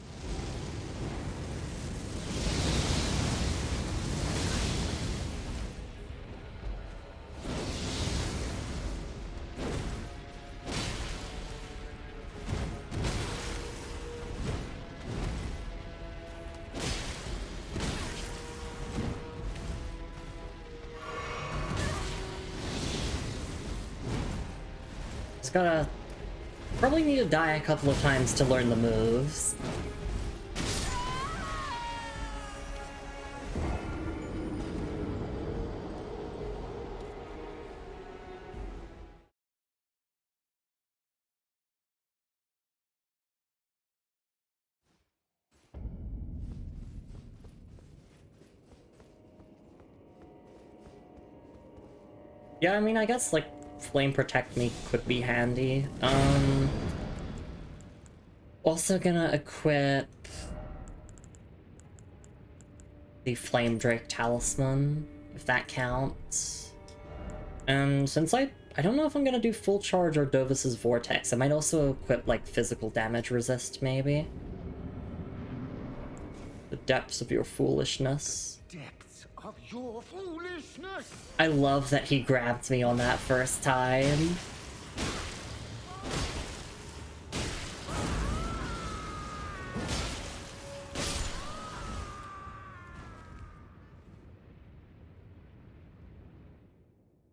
Just gotta Probably need to die a couple of times to learn the moves. Yeah, I mean, I guess, like, Flame Protect Me could be handy. Also gonna equip the Flame Drake Talisman, if that counts. And since I don't know if I'm gonna do full charge or Dovis's Vortex, I might also equip, like, physical damage resist, maybe. The depths of your foolishness. Depths of your foolishness! I love that he grabbed me on that first time.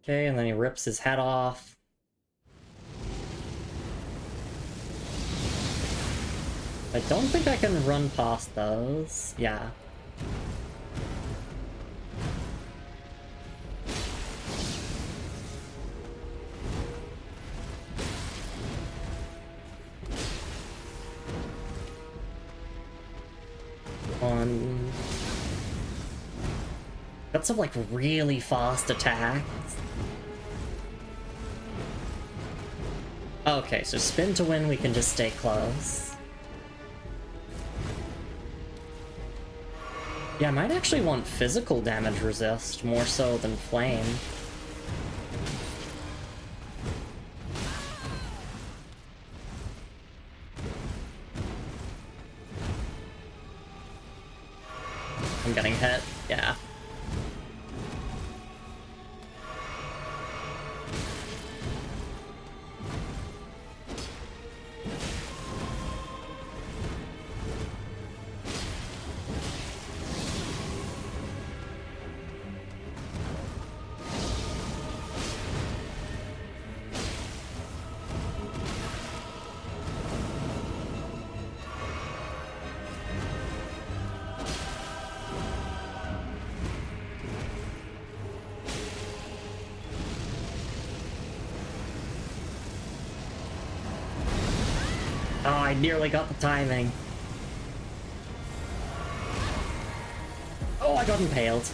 Okay, and then he rips his head off. I don't think I can run past those. Yeah. Got some, like, really fast attacks. Okay, so spin to win, we can just stay close. Yeah, I might actually want physical damage resist more so than flame. I'm getting hit, yeah. Oh, I nearly got the timing. Oh, I got impaled.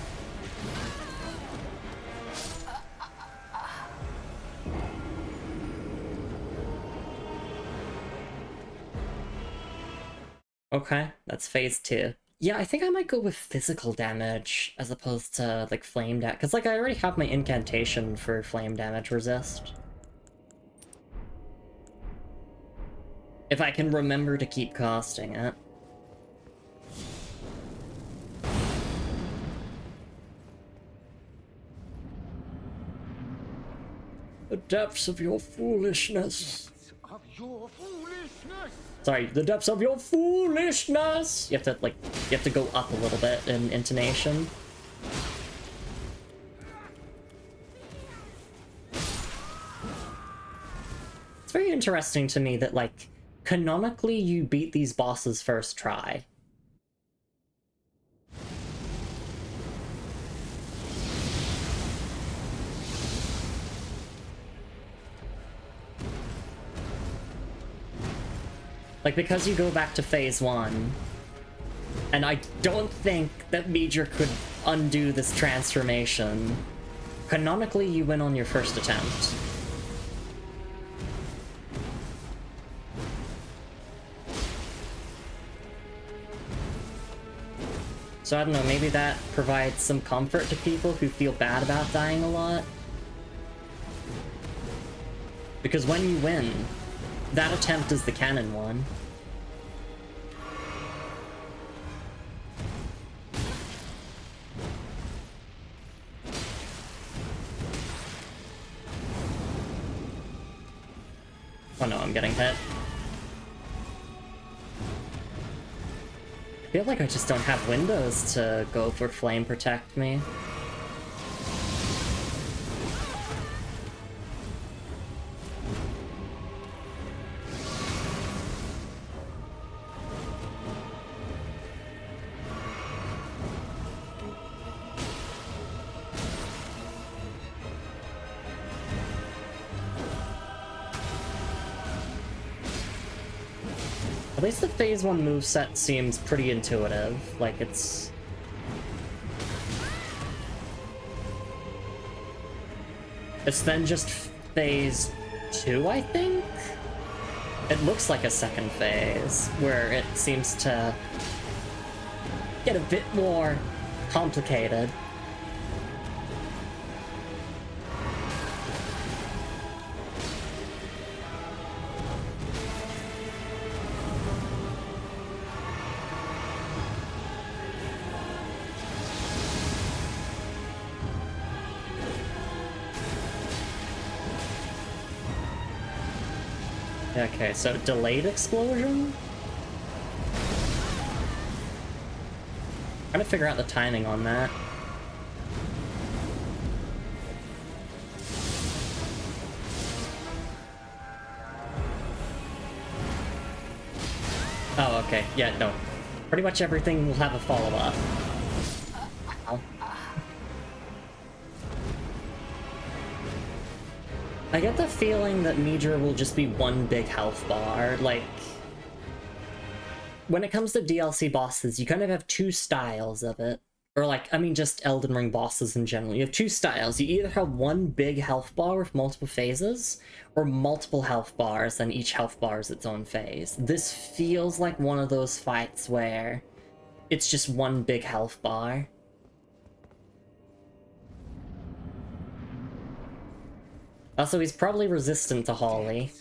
Okay, that's phase 2. Yeah, I think I might go with physical damage as opposed to, like, flame damage. Because, like, I already have my incantation for flame damage resist. If I can remember to keep casting it. The depths of your foolishness. Depths of your foolishness! Sorry, the depths of your foolishness! You have to, like, you have to go up a little bit in intonation. It's very interesting to me that, like, canonically you beat these bosses first try. Like, because you go back to phase 1, and I don't think that Meadra could undo this transformation. Canonically, you win on your first attempt. So I don't know, maybe that provides some comfort to people who feel bad about dying a lot. Because when you win, that attempt is the canon one. Oh no, I'm getting hit. I feel like I just don't have windows to go for Flame Protect Me. At least the phase 1 moveset seems pretty intuitive. Like, it's... It's then just phase 2, I think? It looks like a second phase, where it seems to get a bit more complicated. Okay, so delayed explosion? Trying to figure out the timing on that. Oh, okay. Yeah, no. Pretty much everything will have a follow-up. Ow. I get the feeling that Midra will just be one big health bar. Like, when it comes to DLC bosses, you kind of have two styles of it. Or like, I mean just Elden Ring bosses in general. You have two styles. You either have one big health bar with multiple phases, or multiple health bars, and each health bar is its own phase. This feels like one of those fights where it's just one big health bar. Also, he's probably resistant to Holly.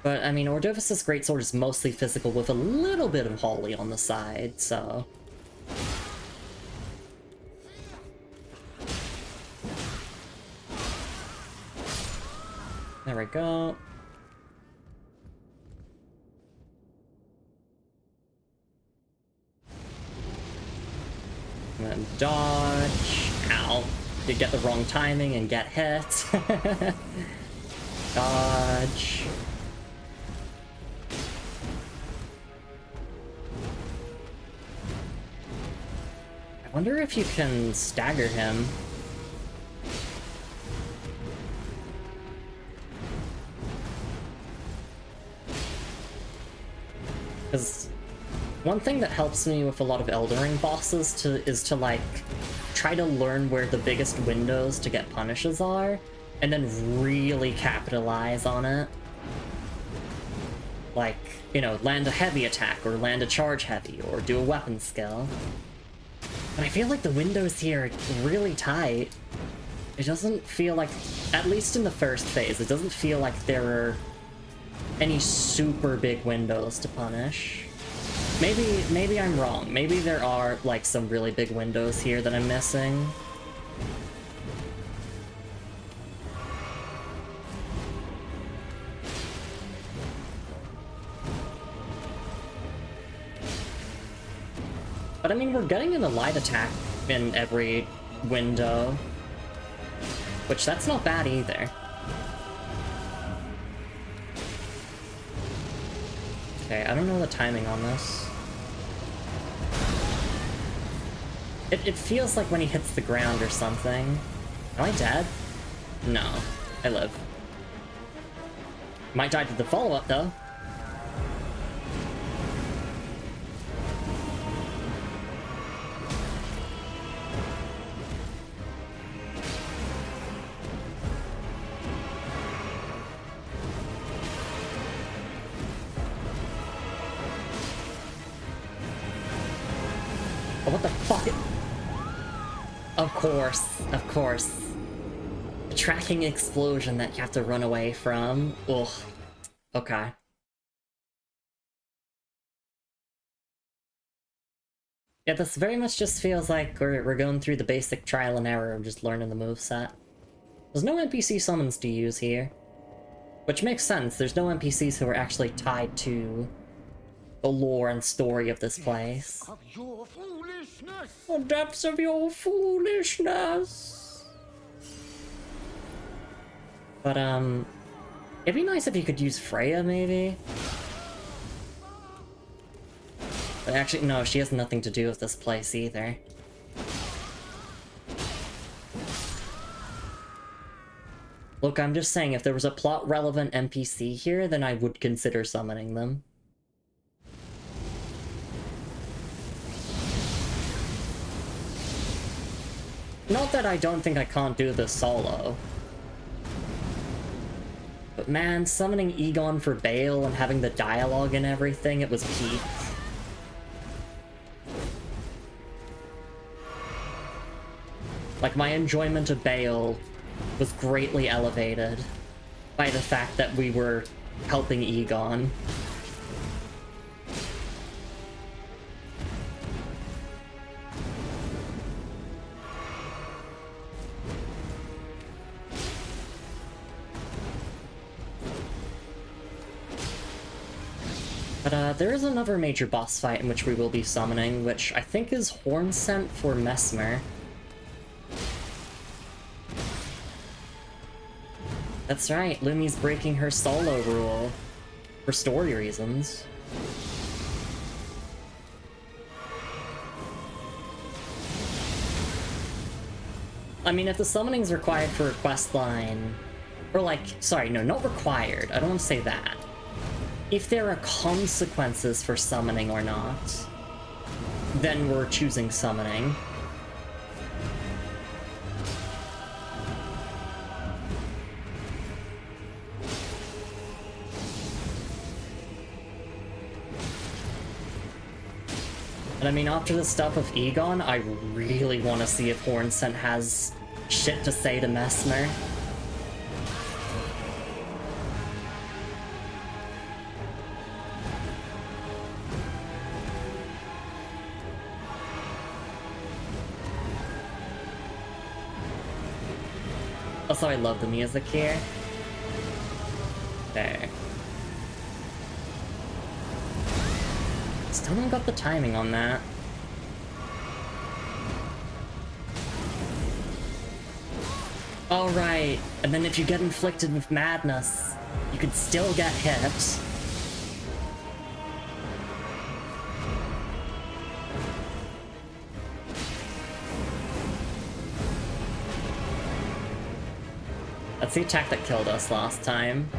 But, I mean, Ordovus' greatsword is mostly physical with a little bit of Holly on the side, so... There we go. And then dodge. Ow. You get the wrong timing and get hit. Dodge. I wonder if you can stagger him. Because one thing that helps me with a lot of Elden Ring bosses is to like try to learn where the biggest windows to get punishes are, and then really capitalize on it. Like, you know, land a heavy attack, or land a charge heavy, or do a weapon skill. But I feel like the windows here are really tight. It doesn't feel like, at least in the first phase, it doesn't feel like there are any super big windows to punish. Maybe I'm wrong. Maybe there are, like, some really big windows here that I'm missing. But I mean, we're getting an light attack in every window, which that's not bad either. Okay, I don't know the timing on this. It feels like when he hits the ground or something. Am I dead? No, I live. Might die to the follow-up though. Oh, what the fuck? Of course. The tracking explosion that you have to run away from. Ugh. Okay. Yeah, this very much just feels like we're going through the basic trial and error of just learning the moveset. There's no NPC summons to use here. Which makes sense, there's no NPCs who are actually tied to the lore and story of this place. Of your foolishness. The depths of your foolishness. But, it'd be nice if you could use Freya, maybe? But actually, no, she has nothing to do with this place either. Look, I'm just saying, if there was a plot-relevant NPC here, then I would consider summoning them. Not that I don't think I can't do this solo. But man, summoning Egon for Bale and having the dialogue and everything, it was peak. Like, my enjoyment of Bale was greatly elevated by the fact that we were helping Egon. But there is another major boss fight in which we will be summoning, which I think is Horn Scent for Mesmer. That's right, Lumi's breaking her solo rule. For story reasons. I mean, if the summoning's required for a quest line... Or like, sorry, no, not required, I don't want to say that. If there are consequences for summoning or not, then we're choosing summoning. And I mean, after the stuff of Egon, I really want to see if Horn Scent has shit to say to Mesmer. Also, I love the music here. There. Still haven't got the timing on that. Alright, and then if you get inflicted with madness, you could still get hit. That's the attack that killed us last time.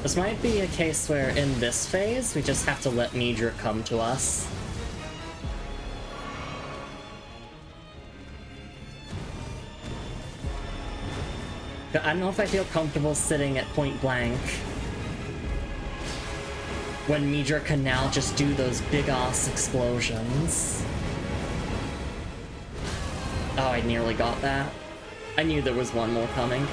This might be a case where in this phase, we just have to let Midra come to us. I don't know if I feel comfortable sitting at point blank when Midra can now just do those big-ass explosions. Oh, I nearly got that. I knew there was one more coming.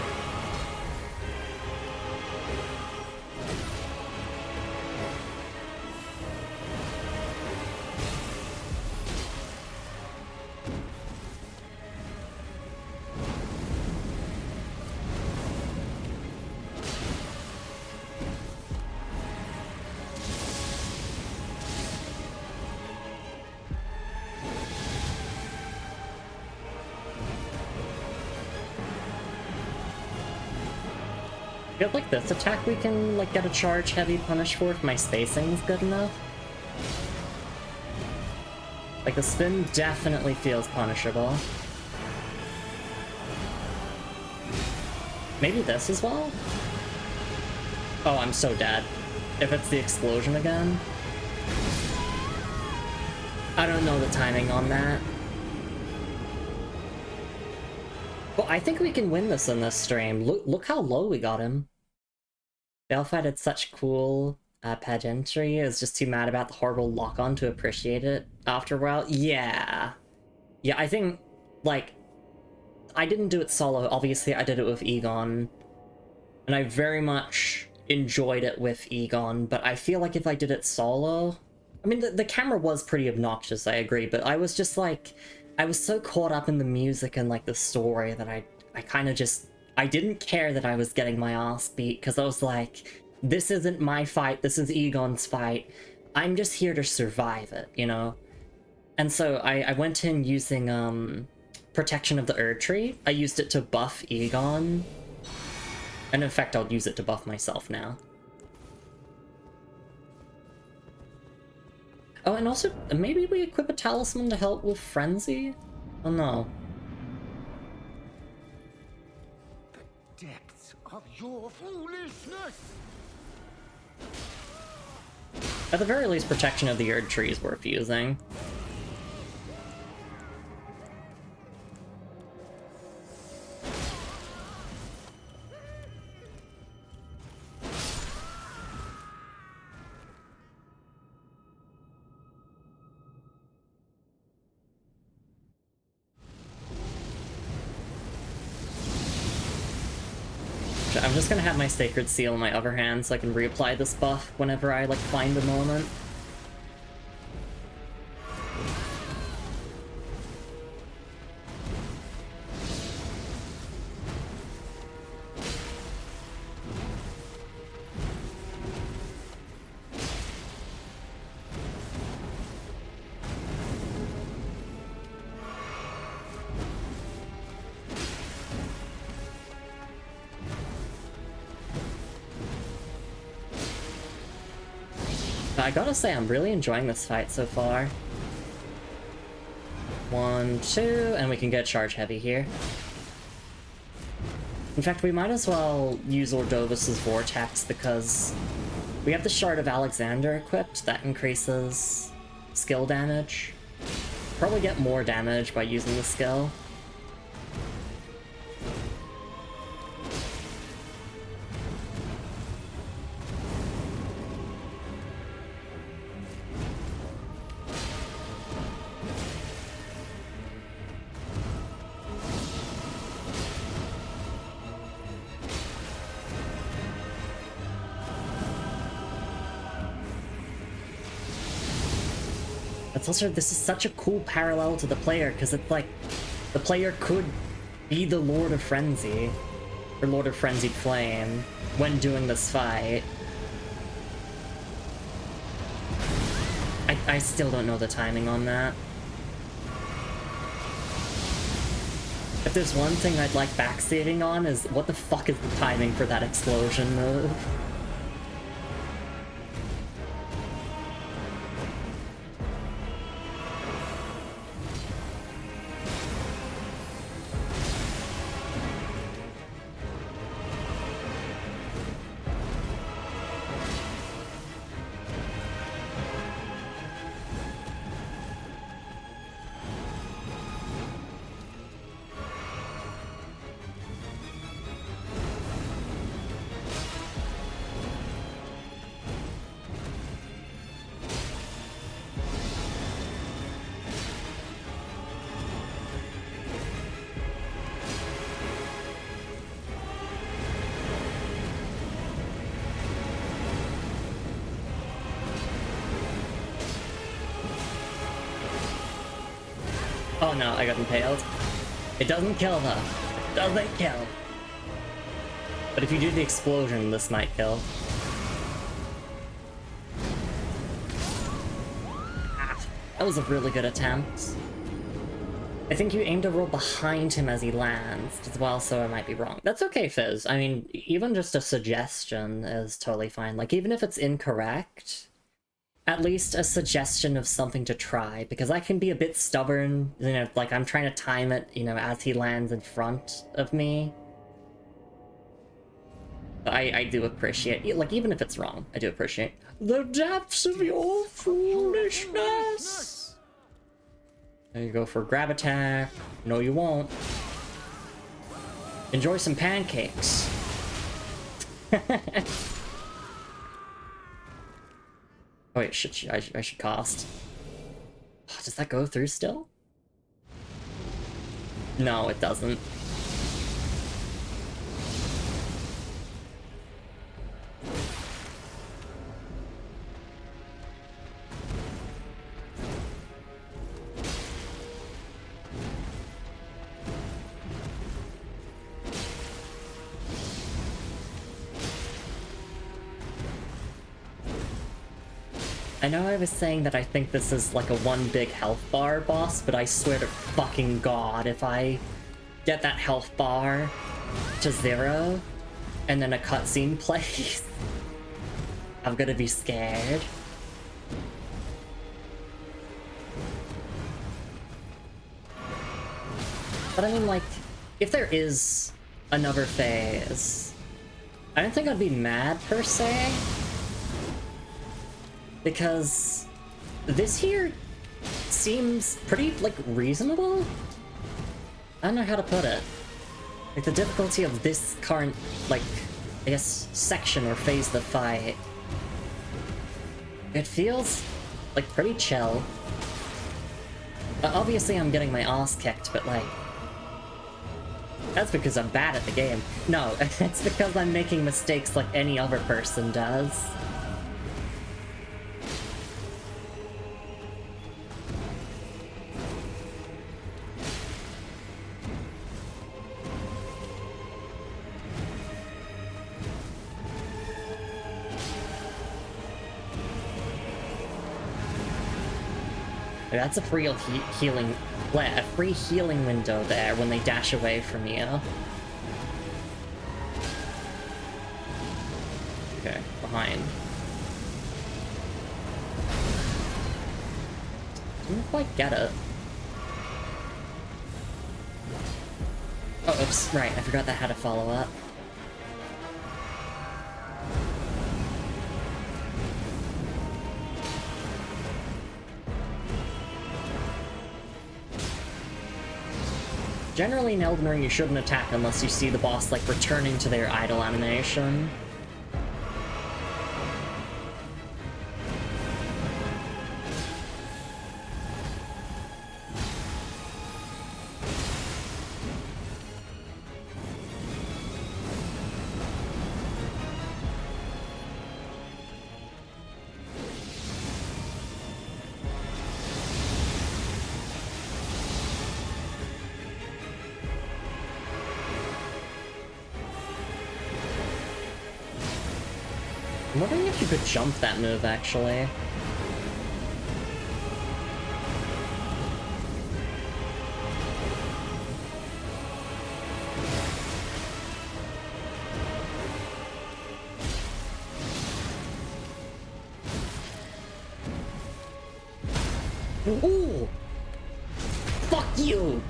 I feel like this attack we can, like, get a charge heavy punish for if my spacing's good enough. Like, the spin definitely feels punishable. Maybe this as well? Oh, I'm so dead. If it's the explosion again. I don't know the timing on that. Well, I think we can win this in this stream. Look how low we got him. Balefire had such cool pageantry. I was just too mad about the horrible lock-on to appreciate it after a while. Yeah. Yeah, I think, like, I didn't do it solo. Obviously, I did it with Egon. And I very much enjoyed it with Egon, but I feel like if I did it solo... I mean, the camera was pretty obnoxious, I agree, but I was just like... I was so caught up in the music and, like, the story that I kind of just... I didn't care that I was getting my ass beat, because I was like, this isn't my fight, this is Egon's fight. I'm just here to survive it, you know? And so I went in using, Protection of the Erd Tree. I used it to buff Egon. And in fact, I'll use it to buff myself now. Oh, and also, maybe we equip a talisman to help with Frenzy? Oh no. The depths of your foolishness! At the very least, protection of the Erd Tree is worth using. I'm just gonna have my Sacred Seal in my other hand so I can reapply this buff whenever I, like, find a moment. I gotta say, I'm really enjoying this fight so far. 1, 2, and we can get charge heavy here. In fact, we might as well use Ordovis's Vortex because we have the Shard of Alexander equipped that increases skill damage. Probably get more damage by using the skill. It's also, this is such a cool parallel to the player, because it's like, the player could be the Lord of Frenzy, or Lord of Frenzied Flame, when doing this fight. I still don't know the timing on that. If there's one thing I'd like backstating on is, what the fuck is the timing for that explosion move? Oh no, I got impaled. It doesn't kill though. It doesn't kill. But if you do the explosion, this might kill. That was a really good attempt. I think you aim to roll behind him as he lands as well, so I might be wrong. That's okay, Fizz. I mean, even just a suggestion is totally fine. Like, even if it's incorrect, at least a suggestion of something to try, because I can be a bit stubborn, you know, like I'm trying to time it, you know, as he lands in front of me. I do appreciate, like, even if it's wrong, I do appreciate the depths of your foolishness. There you go for a grab attack. No, you won't. Enjoy some pancakes. Oh wait, I should cast. Oh, does that go through still? No, it doesn't. I know I was saying that I think this is like a one big health bar boss, but I swear to fucking god, if I get that health bar to 0, and then a cutscene plays, I'm gonna be scared. But I mean, like, if there is another phase, I don't think I'd be mad, per se. Because this here seems pretty, like, reasonable? I don't know how to put it. Like, the difficulty of this current, like, I guess, section or phase of the fight, it feels, like, pretty chill. Obviously I'm getting my ass kicked, but, like, that's because I'm bad at the game. No, it's because I'm making mistakes like any other person does. That's a free healing, a free healing window there when they dash away from you. Okay, behind. Didn't quite get it. Oh, oops, right, I forgot that had a follow-up. Generally in Elden Ring, you shouldn't attack unless you see the boss, like, returning to their idle animation. I'm wondering if you could jump that move, actually. Ooh! Fuck you!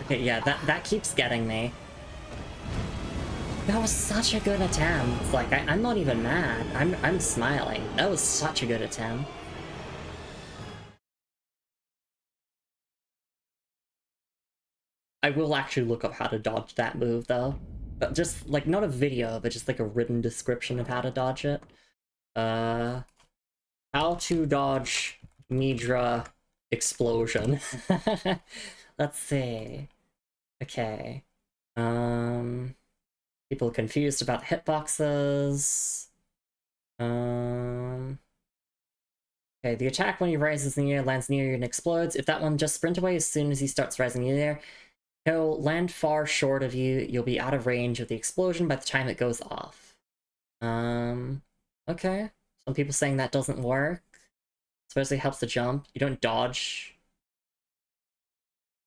Okay, yeah, that keeps getting me. That was such a good attempt. Like, I'm not even mad. I'm smiling. That was such a good attempt. I will actually look up how to dodge that move, though. But just, like, not a video, but just, like, a written description of how to dodge it. How to dodge Midra explosion. Let's see. Okay. People confused about hitboxes. Okay, the attack when he rises in the air lands near you and explodes. If that one just sprint away as soon as he starts rising in the air, he'll land far short of you. You'll be out of range of the explosion by the time it goes off. Okay. Some people saying that doesn't work. Especially helps to jump. You don't dodge.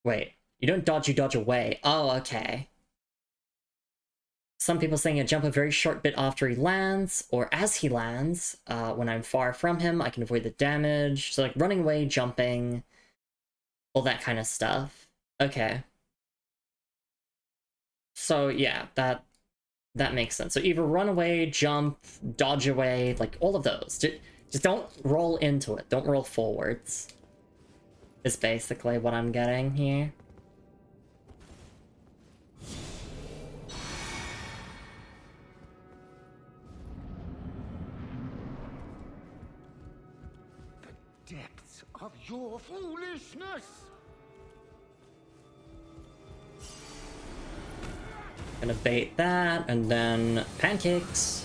Wait. You don't dodge, you dodge away. Oh, okay. Some people saying I jump a very short bit after he lands, or as he lands. When I'm far from him, I can avoid the damage. So, like, running away, jumping, all that kind of stuff. Okay. So, yeah, that makes sense. So either run away, jump, dodge away, like, all of those. Just don't roll into it. Don't roll forwards. Is basically what I'm getting here. Depths of your foolishness! Gonna bait that, and then pancakes.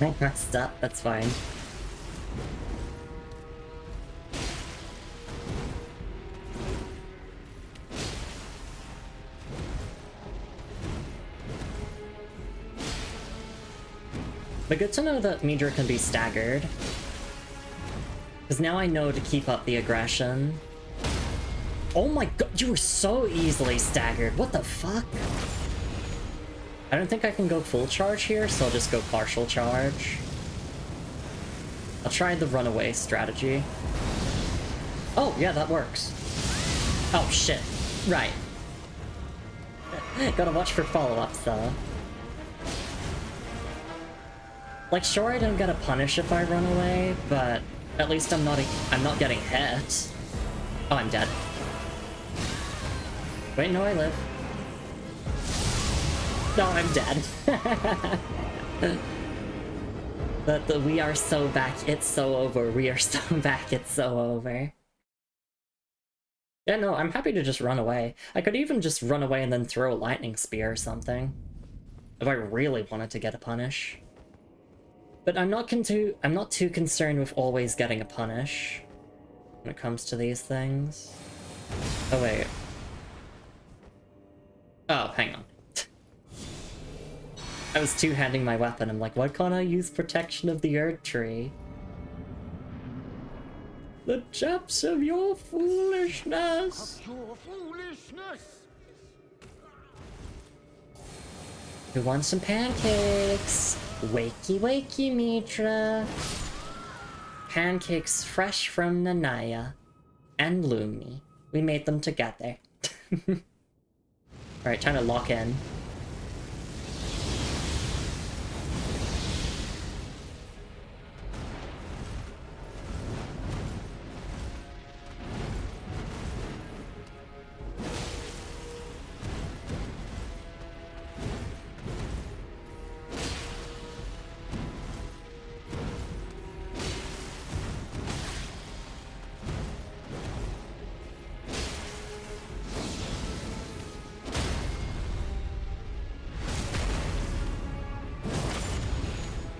I messed up, that's fine. But good to know that Midra can be staggered. Because now I know to keep up the aggression. Oh my god, you were so easily staggered. What the fuck? I don't think I can go full charge here, so I'll just go partial charge. I'll try the runaway strategy. Oh, yeah, that works. Oh, shit. Right. Gotta watch for follow-ups, though. Like, sure, I don't get a punish if I run away, but at least I'm not getting hit. Oh, I'm dead. Wait, no, I live. No, I'm dead. But we are so back, it's so over. We are so back, it's so over. Yeah, no, I'm happy to just run away. I could even just run away and then throw a lightning spear or something. If I really wanted to get a punish. But I'm not too concerned with always getting a punish when it comes to these things. Oh wait. Oh, hang on. I was two-handing my weapon. I'm like, why can't I use protection of the Earth Tree? The depths of your foolishness! Of your foolishness! Who wants some pancakes? Wakey wakey, Mitra. Pancakes fresh from Nanaya and Lumi. We made them together. Alright, time to lock in.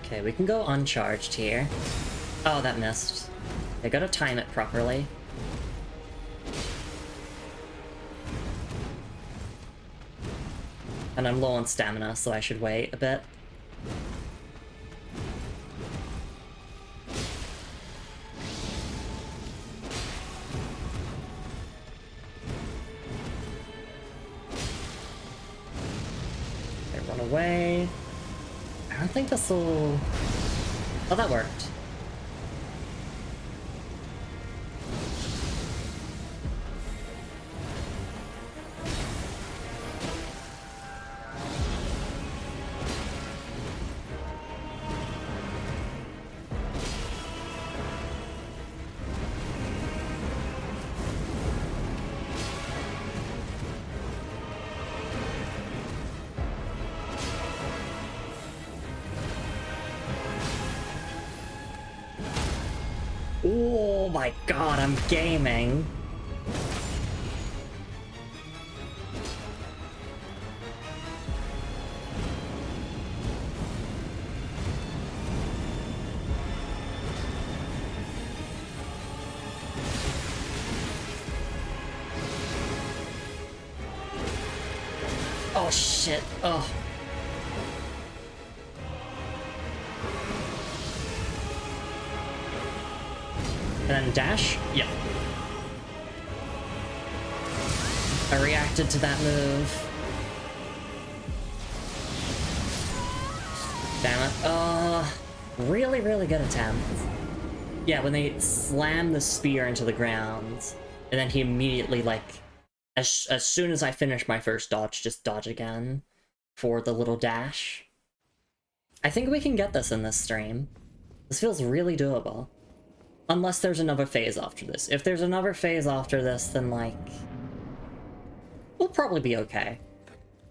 Okay, we can go uncharged here. Oh, that missed. I gotta time it properly. And I'm low on stamina, so I should wait a bit. Okay, run away. I don't think this will... Oh, that worked. Oh my god, I'm gaming. Oh shit, oh. And then dash? Yeah. I reacted to that move. Damn it. Really, really good attempt. Yeah, when they slam the spear into the ground, and then he immediately, like, as soon as I finish my first dodge, just dodge again for the little dash. I think we can get this in this stream. This feels really doable. Unless there's another phase after this. If there's another phase after this, then, like, we'll probably be okay.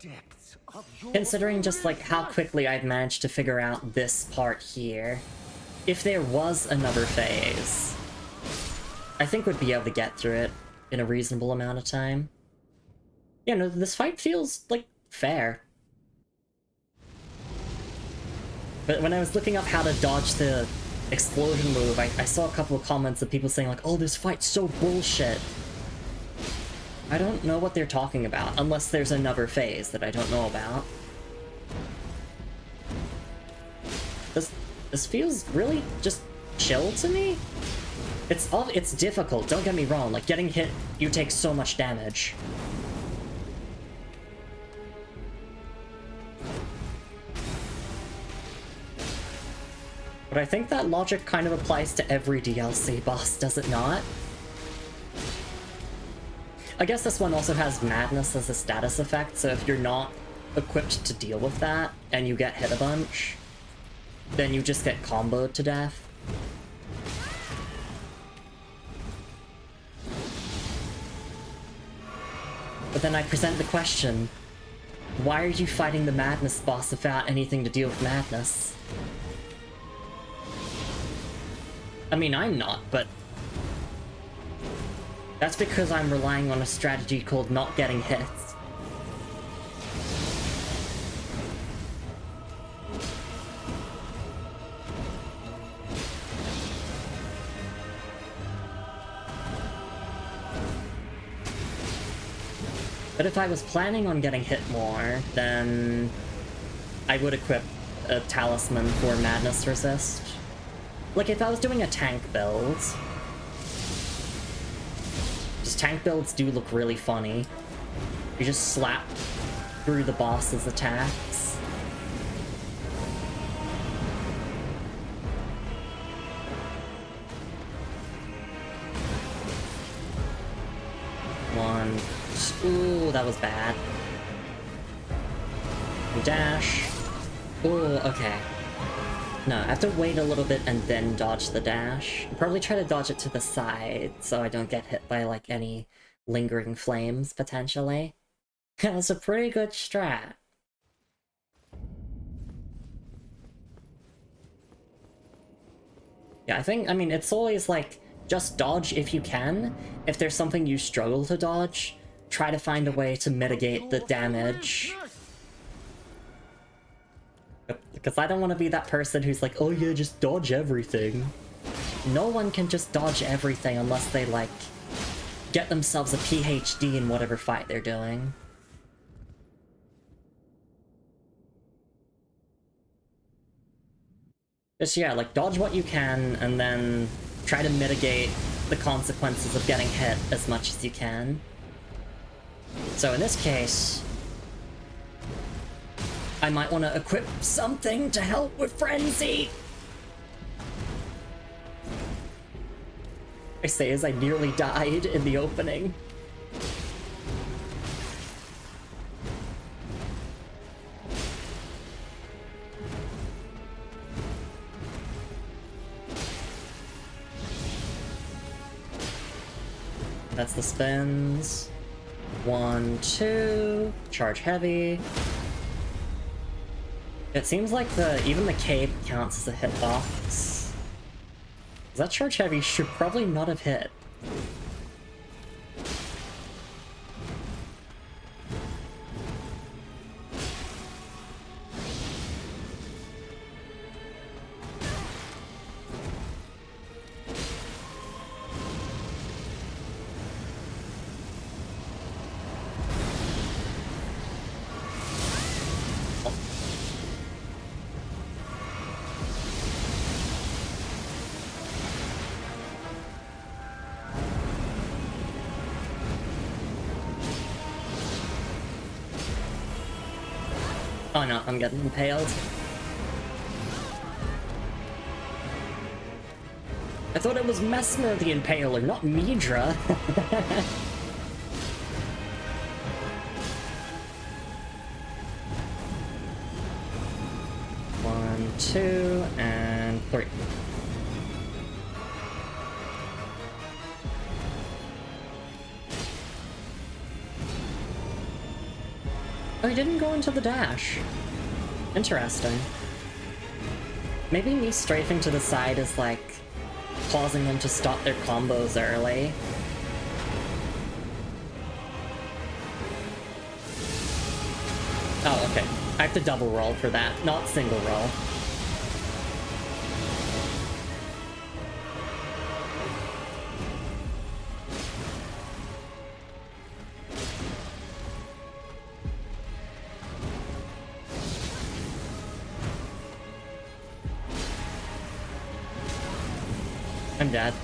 Depths of your Considering just, like, how foolishness! quickly I've managed to figure out this part here. If there was another phase, I think we'd be able to get through it in a reasonable amount of time. Yeah, no, this fight feels, like, fair. But when I was looking up how to dodge the explosion move, I saw a couple of comments of people saying like, oh, this fight's so bullshit. I don't know what they're talking about, unless there's another phase that I don't know about. This feels really just chill to me. It's difficult, don't get me wrong, like getting hit, you take so much damage. But I think that logic kind of applies to every DLC boss, does it not? I guess this one also has Madness as a status effect, so if you're not equipped to deal with that, and you get hit a bunch, then you just get comboed to death. But then I present the question, why are you fighting the Madness boss without anything to deal with Madness? I mean, I'm not, but that's because I'm relying on a strategy called not getting hits. But if I was planning on getting hit more, then I would equip a talisman for Madness Resist. Like, if I was doing a tank build... Just tank builds do look really funny. You just slap through the boss's attacks. One. Ooh, that was bad. Dash. Ooh, okay. No, I have to wait a little bit and then dodge the dash. I'll probably try to dodge it to the side so I don't get hit by, like, any lingering flames, potentially. That's a pretty good strat. Yeah, I mean, it's always, like, just dodge if you can. If there's something you struggle to dodge, try to find a way to mitigate the damage. Because I don't want to be that person who's like, oh yeah, just dodge everything. No one can just dodge everything unless they, like, get themselves a PhD in whatever fight they're doing. Just, yeah, like, dodge what you can, and then try to mitigate the consequences of getting hit as much as you can. So in this case, I might want to equip something to help with Frenzy! I say as I nearly died in the opening. That's the spins. 1, 2, charge heavy. It seems like even the cape counts as a hitbox. That charge heavy should probably not have hit. Oh no, I'm getting impaled. I thought it was Messmer the Impaler, not Midra. One, 2, and 3. Oh, he didn't go into the dash. Interesting. Maybe me strafing to the side is, like, causing them to stop their combos early. Oh, okay. I have to double roll for that, not single roll. I'm dead.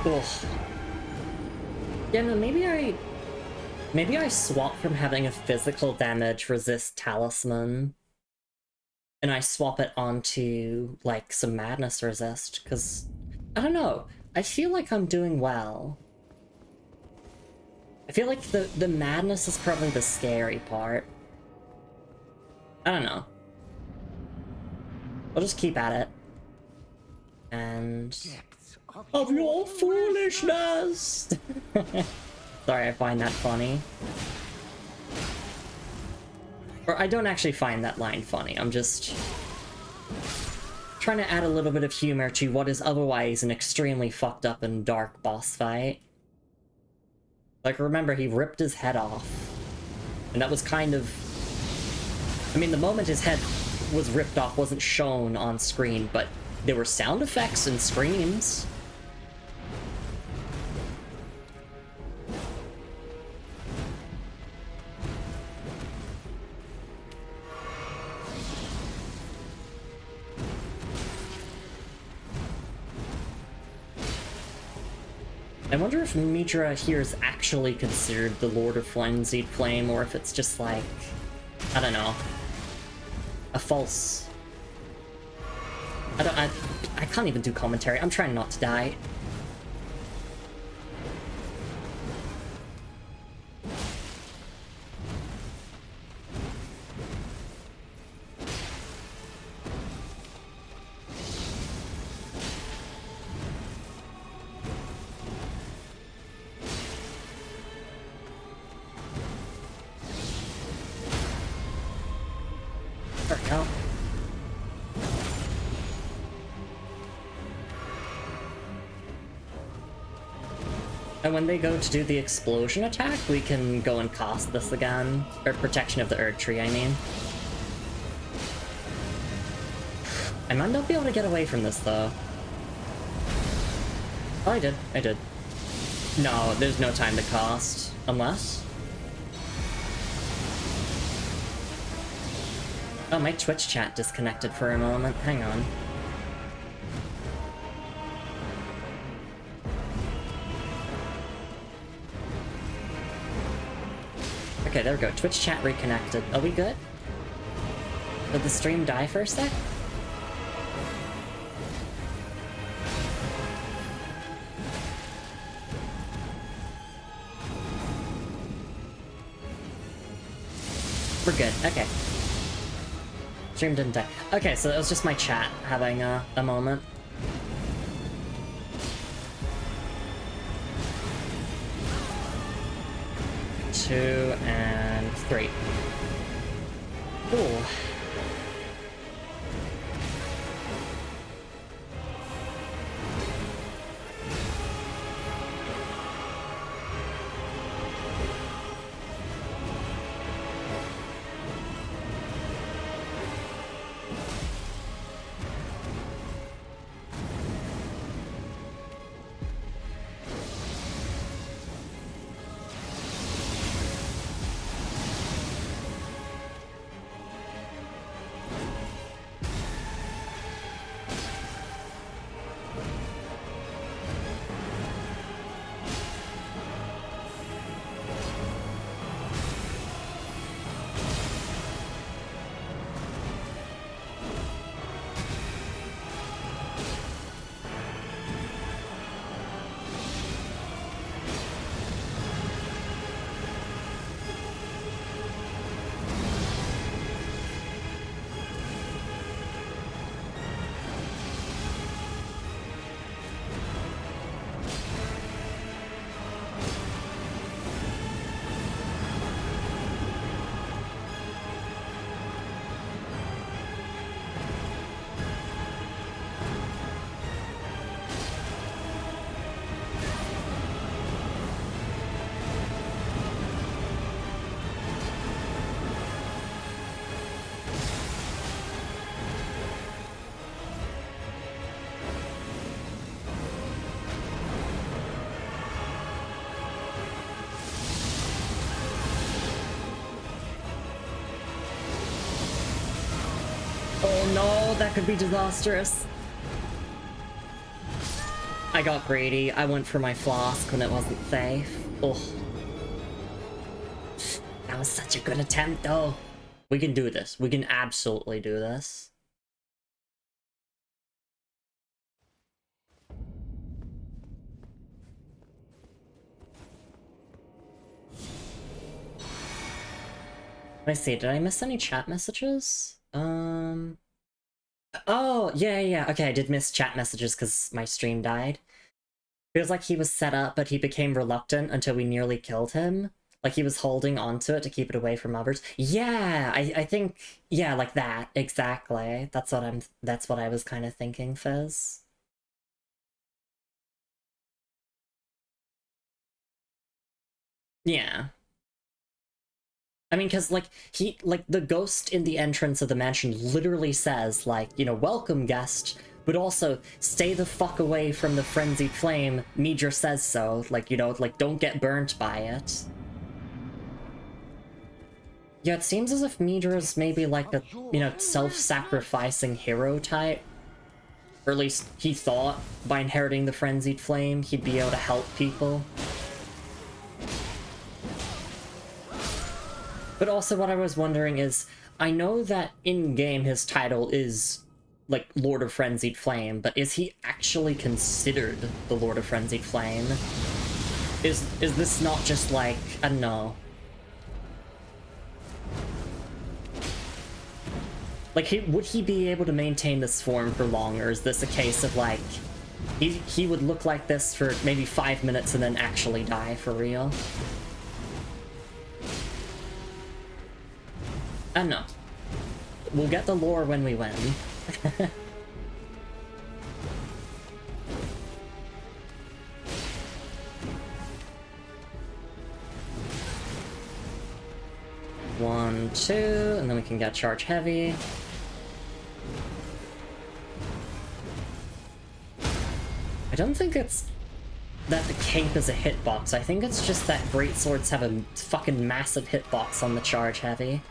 Ugh. Yeah, no, maybe I swap from having a physical damage resist talisman, and I swap it onto, like, some madness resist, because, I don't know, I feel like I'm doing well. I feel like the madness is probably the scary part. I don't know. I'll just keep at it. And... Depths of your foolishness! Sorry, I find that funny. Or I don't actually find that line funny, I'm just trying to add a little bit of humor to what is otherwise an extremely fucked up and dark boss fight. Like, remember, he ripped his head off. And that was kind of... I mean, the moment his head was ripped off wasn't shown on screen, but there were sound effects and screams. I wonder if Mitra here is actually considered the Lord of Frenzied Flame, or if it's just like, I don't know, a false... I can't even do commentary. I'm trying not to die. There we go. And when they go to do the explosion attack, we can go and cast this again. Or Protection of the Erd Tree, I mean. I might not be able to get away from this, though. Oh, I did. No, there's no time to cast. Unless... Oh, my Twitch chat disconnected for a moment. Hang on. Okay, there we go. Twitch chat reconnected. Are we good? Did the stream die for a sec? We're good. Okay. Stream didn't die. Okay, so it was just my chat having a moment. Two and three. Cool. Oh no, that could be disastrous. I got greedy. I went for my flask when it wasn't safe. Ugh. That was such a good attempt, though. We can do this. We can absolutely do this. Let me see, did I miss any chat messages? Oh, yeah. Okay, I did miss chat messages because my stream died. Feels like he was set up, but he became reluctant until we nearly killed him. Like he was holding onto it to keep it away from others. Yeah, I think, yeah, like that, exactly. That's what I was kind of thinking, Fizz. Yeah. I mean, because, like, the ghost in the entrance of the mansion literally says, like, you know, welcome, guest, but also, stay the fuck away from the frenzied flame, Midra says so, like, you know, like, don't get burnt by it. Yeah, it seems as if Midra's maybe like a, you know, self-sacrificing hero type. Or at least he thought, by inheriting the frenzied flame, he'd be able to help people. But also what I was wondering is, I know that in-game his title is, like, Lord of Frenzied Flame, but is he actually considered the Lord of Frenzied Flame? Is this not just like, I don't know. Like, would he be able to maintain this form for long, or is this a case of, like, he would look like this for maybe 5 minutes and then actually die for real? I don't know. We'll get the lore when we win. One, two, and then we can get charge heavy. I don't think it's that the cape is a hitbox. I think it's just that greatswords have a fucking massive hitbox on the charge heavy.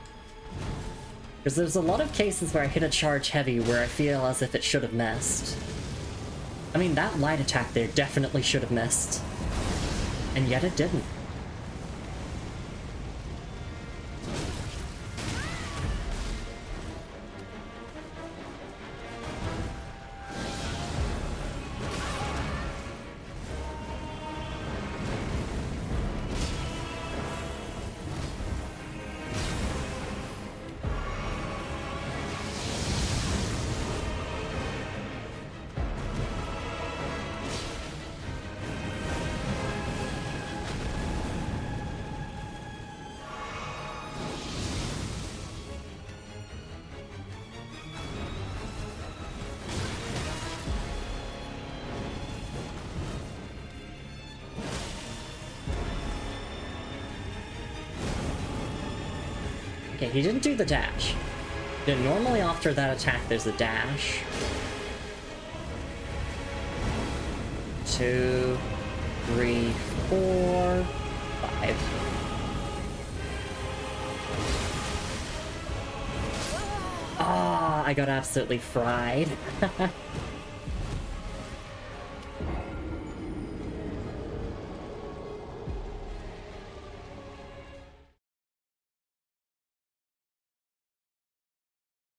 Because there's a lot of cases where I hit a charge heavy where I feel as if it should have missed. I mean, that light attack there definitely should have missed. And yet it didn't. Okay, he didn't do the dash. Normally after that attack, there's a dash. 2, 3, 4, 5. Ah, I got absolutely fried.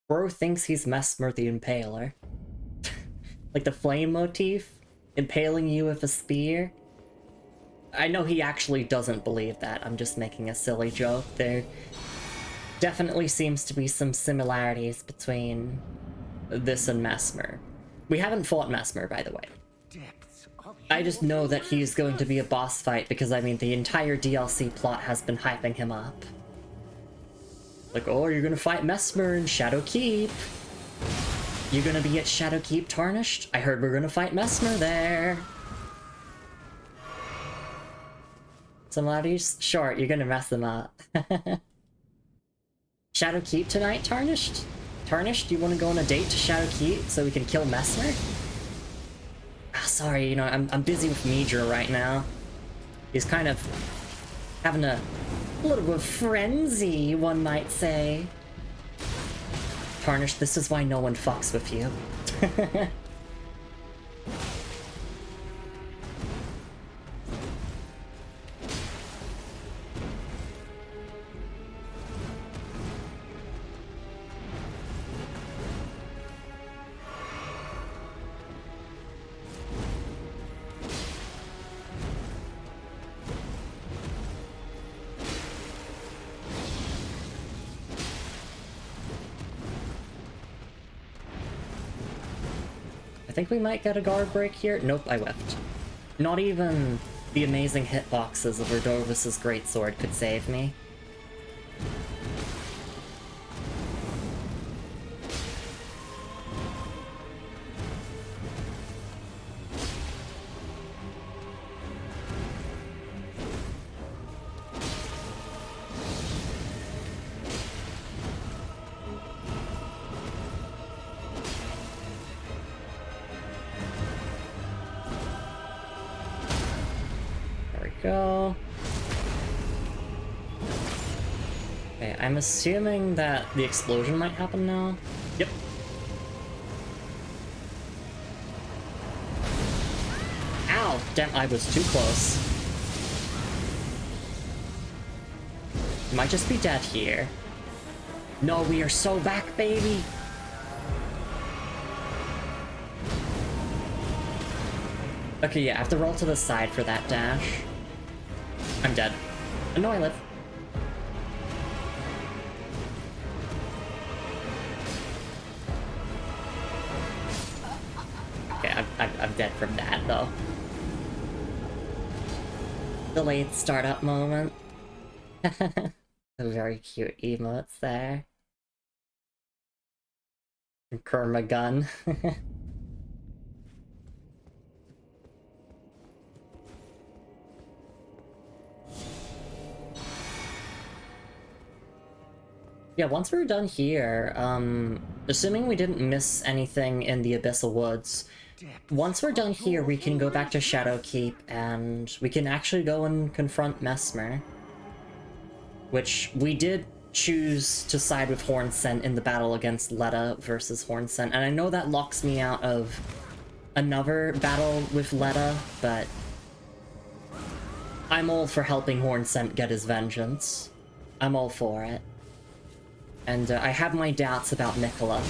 Bro thinks he's Mesmer the Impaler. Like the flame motif? Impaling you with a spear? I know he actually doesn't believe that. I'm just making a silly joke. There definitely seems to be some similarities between this and Mesmer. We haven't fought Mesmer, by the way. I just know that he's going to be a boss fight because, I mean, the entire DLC plot has been hyping him up. Like, oh, you're gonna fight Mesmer in Shadow Keep. You're gonna be at Shadow Keep Tarnished? I heard we're gonna fight Mesmer there. Similarities? Sure, you're gonna mess them up. Shadow Keep tonight, Tarnished? Tarnished, do you want to go on a date to Shadow Keep so we can kill Mesmer? Ah, sorry, you know, I'm busy with Midra right now. He's kind of having a little bit of frenzy, one might say. Tarnished, this is why no one fucks with you. I think we might get a guard break here. Nope, I whiffed. Not even the amazing hitboxes of Rodorvis's greatsword could save me. Go. Okay, I'm assuming that the explosion might happen now. Yep. Ow! Damn, I was too close. Might just be dead here. No, we are so back, baby! Okay, yeah, I have to roll to the side for that dash. I'm dead. No, I live. Okay, I'm dead from that, though. Delayed startup moment. The very cute emotes there. Kurma gun. Yeah, once we're done here, assuming we didn't miss anything in the Abyssal Woods, once we're done here, we can go back to Shadowkeep, and we can actually go and confront Mesmer. Which, we did choose to side with Hornsent in the battle against Letta versus Hornsent, and I know that locks me out of another battle with Letta, but I'm all for helping Hornsent get his vengeance. I'm all for it. And I have my doubts about Nicola.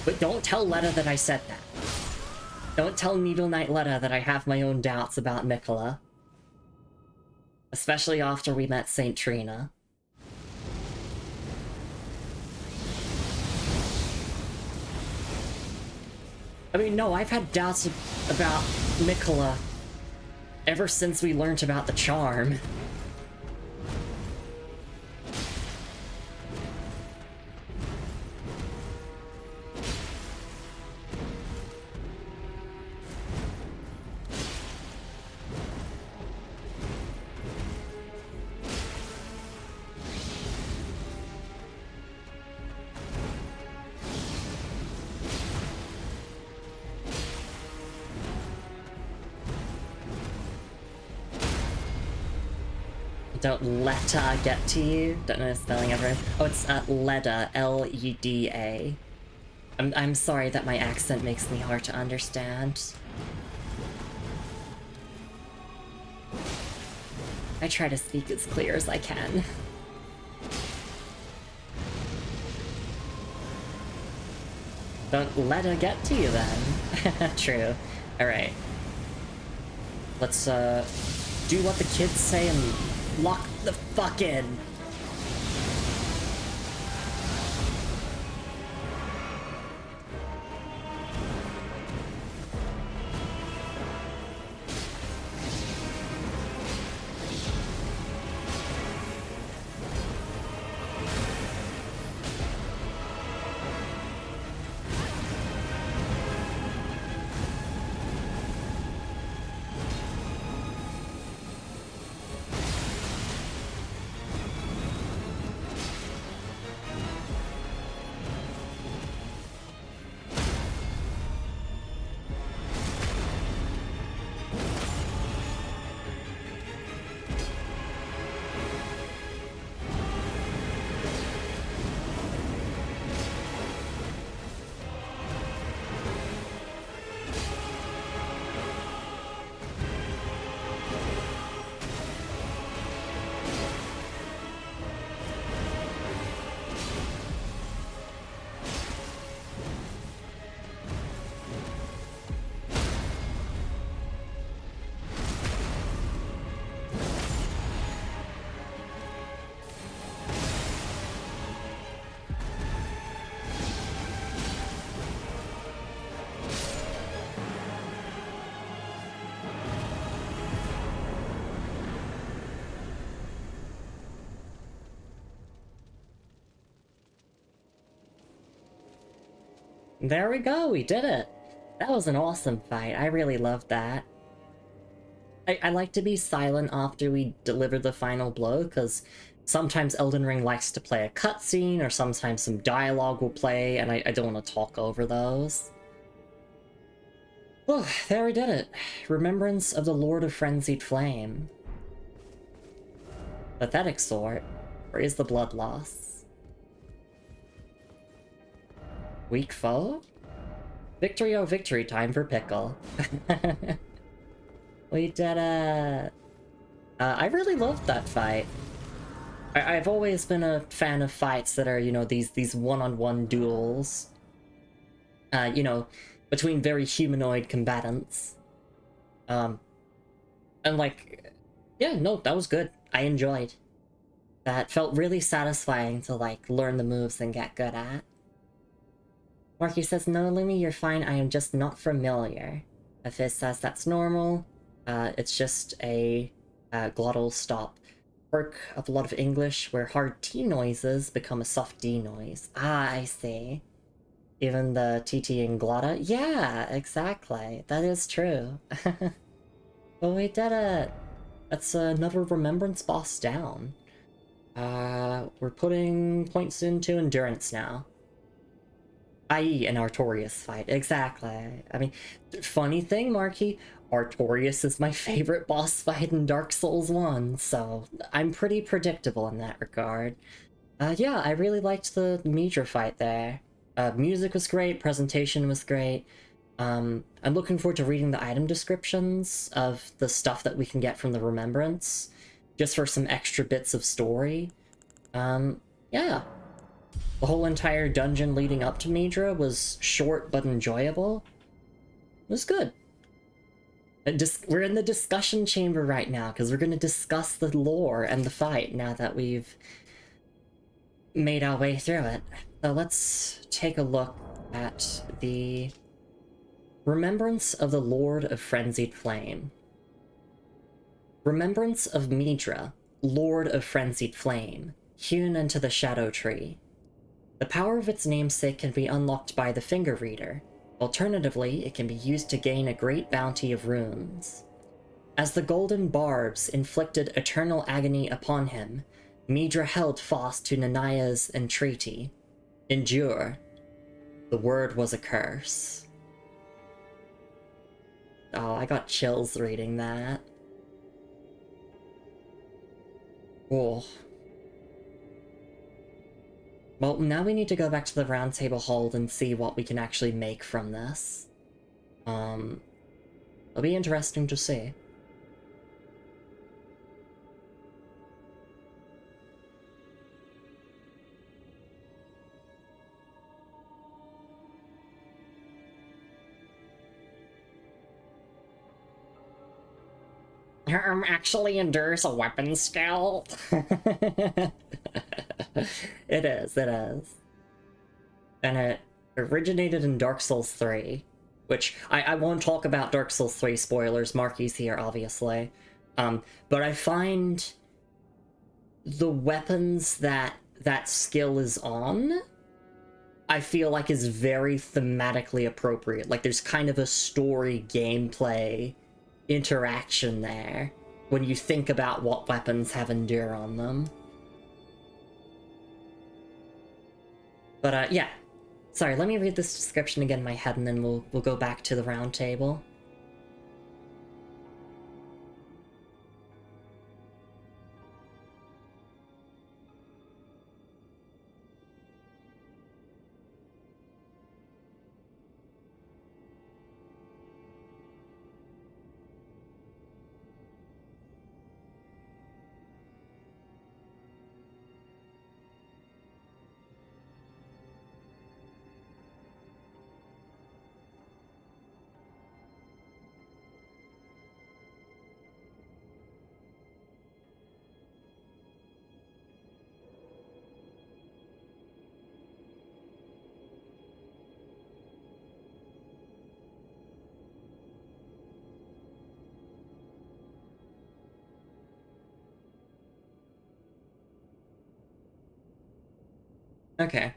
But don't tell Letta that I said that. Don't tell Needle Knight Letta that I have my own doubts about Nicola. Especially after we met Saint Trina. I mean, no, I've had doubts about Nicola ever since we learned about the charm. Don't Letta get to you? Don't know the spelling ever. Oh, it's Leda, L-E-D-A. I'm sorry that my accent makes me hard to understand. I try to speak as clear as I can. Don't let her get to you then. True. Alright. Let's do what the kids say and lock the fuck in. There we go, we did it! That was an awesome fight, I really loved that. I like to be silent after we deliver the final blow, because sometimes Elden Ring likes to play a cutscene, or sometimes some dialogue will play, and I don't want to talk over those. Oh, there we did it. Remembrance of the Lord of Frenzied Flame. Pathetic sort. Or is the blood loss? Weak foe? Victory oh victory time for Pickle. We did it! I really loved that fight. I've always been a fan of fights that are, you know, these one-on-one duels. You know, between very humanoid combatants. And like, yeah, no, that was good. I enjoyed. That felt really satisfying to, like, learn the moves and get good at. Marky says, no, Lumi, you're fine, I am just not familiar. Fizz says that's normal. It's just a glottal stop. Quirk of a lot of English where hard T noises become a soft D noise. Ah, I see. Even the TT in glotta? Yeah, exactly. That is true. But we did it! That's another remembrance boss down. We're putting points into endurance now. I.e. an Artorias fight, exactly. I mean, funny thing, Marky, Artorias is my favorite boss fight in Dark Souls 1, so I'm pretty predictable in that regard. Yeah, I really liked the Midra fight there. Music was great, presentation was great. I'm looking forward to reading the item descriptions of the stuff that we can get from the Remembrance, just for some extra bits of story. Yeah. The whole entire dungeon leading up to Midra was short but enjoyable. It was good. We're in the discussion chamber right now, because we're going to discuss the lore and the fight now that we've made our way through it. So let's take a look at the Remembrance of the Lord of Frenzied Flame. Remembrance of Midra, Lord of Frenzied Flame, hewn into the Shadow Tree. The power of its namesake can be unlocked by the Finger Reader. Alternatively, it can be used to gain a great bounty of runes. As the golden barbs inflicted eternal agony upon him, Midra held fast to Nanaya's entreaty. Endure. The word was a curse. Oh, I got chills reading that. Oh. Well, now we need to go back to the Round Table Hold and see what we can actually make from this. It'll be interesting to see. Actually endures a weapon skill. It is, it is. And it originated in Dark Souls 3, which I won't talk about Dark Souls 3 spoilers, Marky's here, obviously. But I find the weapons that that skill is on, I feel like is very thematically appropriate. Like, there's kind of a story gameplay interaction there when you think about what weapons have endure on them. But yeah. Sorry, let me read this description again in my head and then we'll go back to the round table. Okay.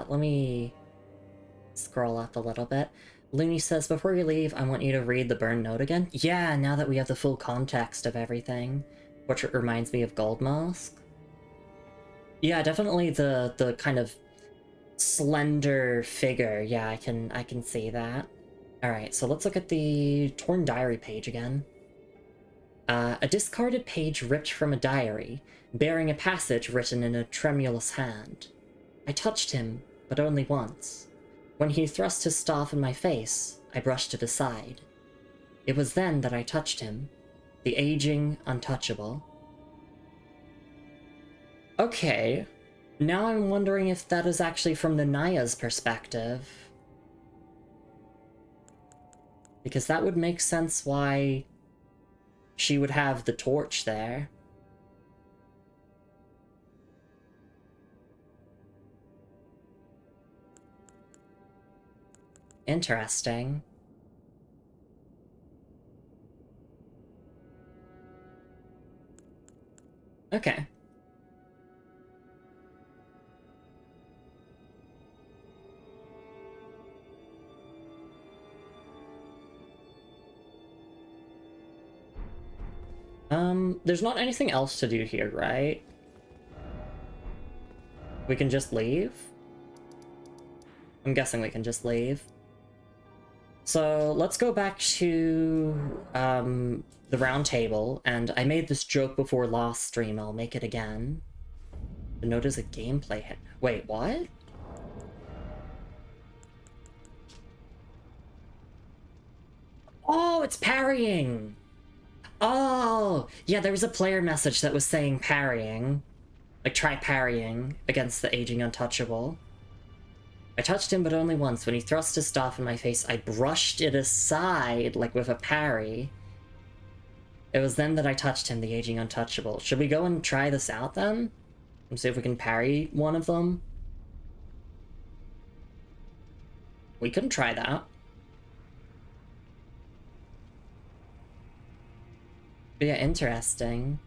Let me scroll up a little bit. Lumi says, before you leave, I want you to read the burn note again. Yeah, now that we have the full context of everything, which reminds me of Gold Mask. Yeah, definitely the kind of slender figure. Yeah, I can see that. Alright, so let's look at the torn diary page again. A discarded page ripped from a diary, bearing a passage written in a tremulous hand. I touched him, but only once. When he thrust his staff in my face, I brushed it aside. It was then that I touched him, the aging untouchable. Okay, now I'm wondering if that is actually from the Naya's perspective. Because that would make sense why she would have the torch there. Interesting. Okay. There's not anything else to do here, right? We can just leave? I'm guessing we can just leave. So let's go back to the round table, and I made this joke before last stream, I'll make it again. The note is a gameplay hit. Wait, what? Oh, it's parrying! Oh! Yeah, there was a player message that was saying parrying. Like, try parrying against the aging untouchable. I touched him, but only once. When he thrust his staff in my face, I brushed it aside, like with a parry. It was then that I touched him, the aging untouchable. Should we go and try this out, then? And see if we can parry one of them? We can try that. But yeah, interesting.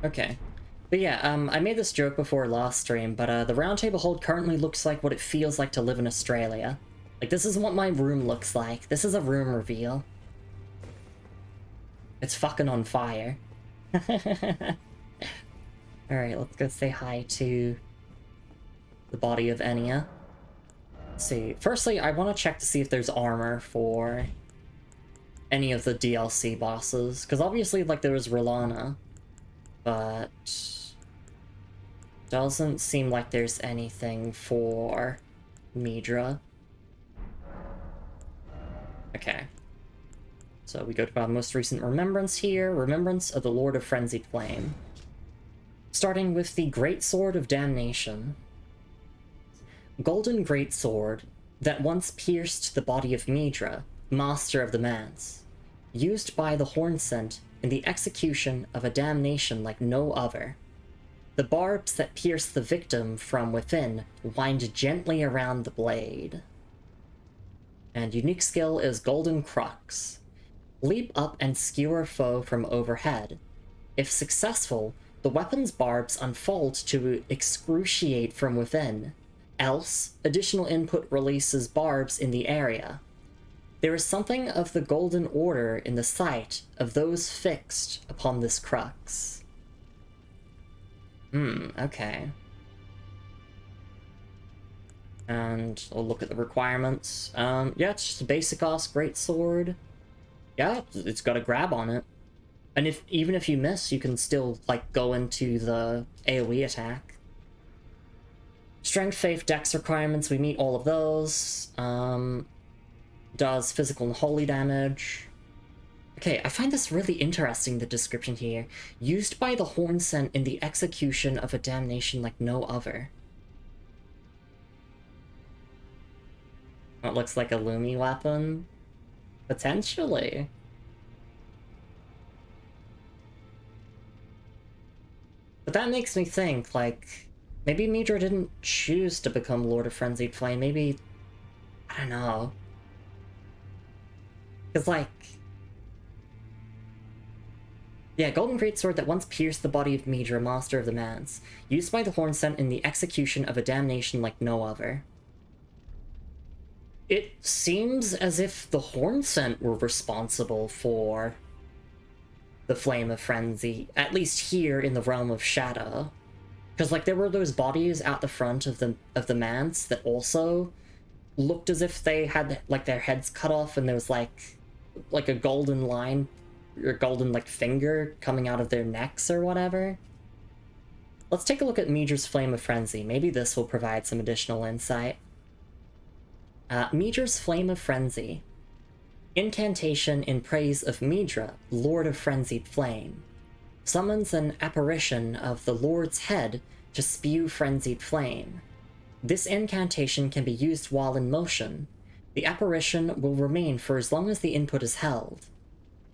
Okay. But yeah, I made this joke before last stream, but the roundtable hold currently looks like what it feels like to live in Australia. Like, this is what my room looks like. This is a room reveal. It's fucking on fire. Alright, let's go say hi to the body of Enya. Let's see. Firstly, I want to check to see if there's armor for any of the DLC bosses. Because obviously, like, there was Rolana. But doesn't seem like there's anything for Midra. Okay. So we go to our most recent remembrance here. Remembrance of the Lord of Frenzied Flame. Starting with the Great Sword of Damnation. Golden Great Sword that once pierced the body of Midra, Master of the Manse. Used by the Hornsent in the execution of a damnation like no other. The barbs that pierce the victim from within wind gently around the blade. And unique skill is Golden Crux. Leap up and skewer foe from overhead. If successful, the weapon's barbs unfold to excruciate from within. Else, additional input releases barbs in the area. There is something of the golden order in the sight of those fixed upon this crux. Okay. And I'll look at the requirements. Yeah, it's just a basic-ass greatsword. Yeah, it's got a grab on it. And even if you miss, you can still, like, go into the AoE attack. Strength, Faith, Dex requirements, we meet all of those. Does physical and holy damage. Okay, I find this really interesting, the description here. Used by the Hornsent in the execution of a damnation like no other. It looks like a Lumi weapon. Potentially. But that makes me think, like, maybe Midra didn't choose to become Lord of Frenzied Flame. Maybe, I don't know. Because, like, yeah, golden greatsword that once pierced the body of Midra, master of the Mans, used by the Hornsent in the execution of a damnation like no other. It seems as if the Hornsent were responsible for the Flame of Frenzy, at least here in the realm of Shadow. Because, like, there were those bodies out the front of the Mans that also looked as if they had, like, their heads cut off, and there was, like a golden line, or golden, like, finger coming out of their necks or whatever. Let's take a look at Midra's Flame of Frenzy. Maybe this will provide some additional insight. Midra's Flame of Frenzy. Incantation in praise of Midra, Lord of Frenzied Flame. Summons an apparition of the Lord's head to spew frenzied flame. This incantation can be used while in motion. The apparition will remain for as long as the input is held.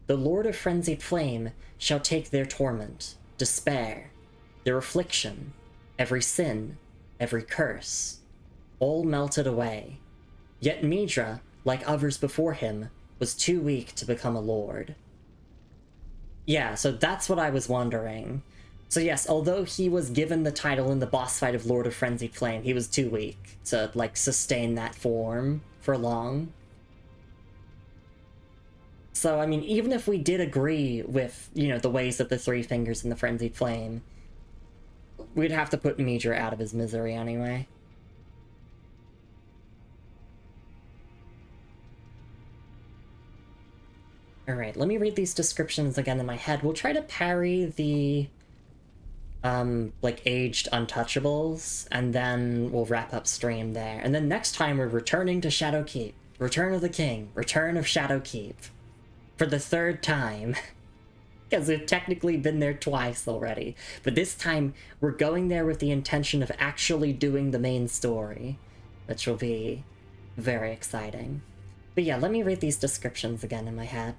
The Lord of Frenzied Flame shall take their torment, despair, their affliction, every sin, every curse, all melted away. Yet Midra, like others before him, was too weak to become a lord. Yeah, so that's what I was wondering. So yes, although he was given the title in the boss fight of Lord of Frenzied Flame, he was too weak to, like, sustain that form for long. So, I mean, even if we did agree with, you know, the ways of the three fingers in the Frenzied Flame, we'd have to put Midra out of his misery anyway. Alright, let me read these descriptions again in my head. We'll try to parry the, like, aged untouchables, and then we'll wrap up stream there. And then next time we're returning to Shadow Keep. Return of the King. Return of Shadow Keep. For the third time. Because we've technically been there twice already. But this time, we're going there with the intention of actually doing the main story. Which will be very exciting. But yeah, let me read these descriptions again in my head.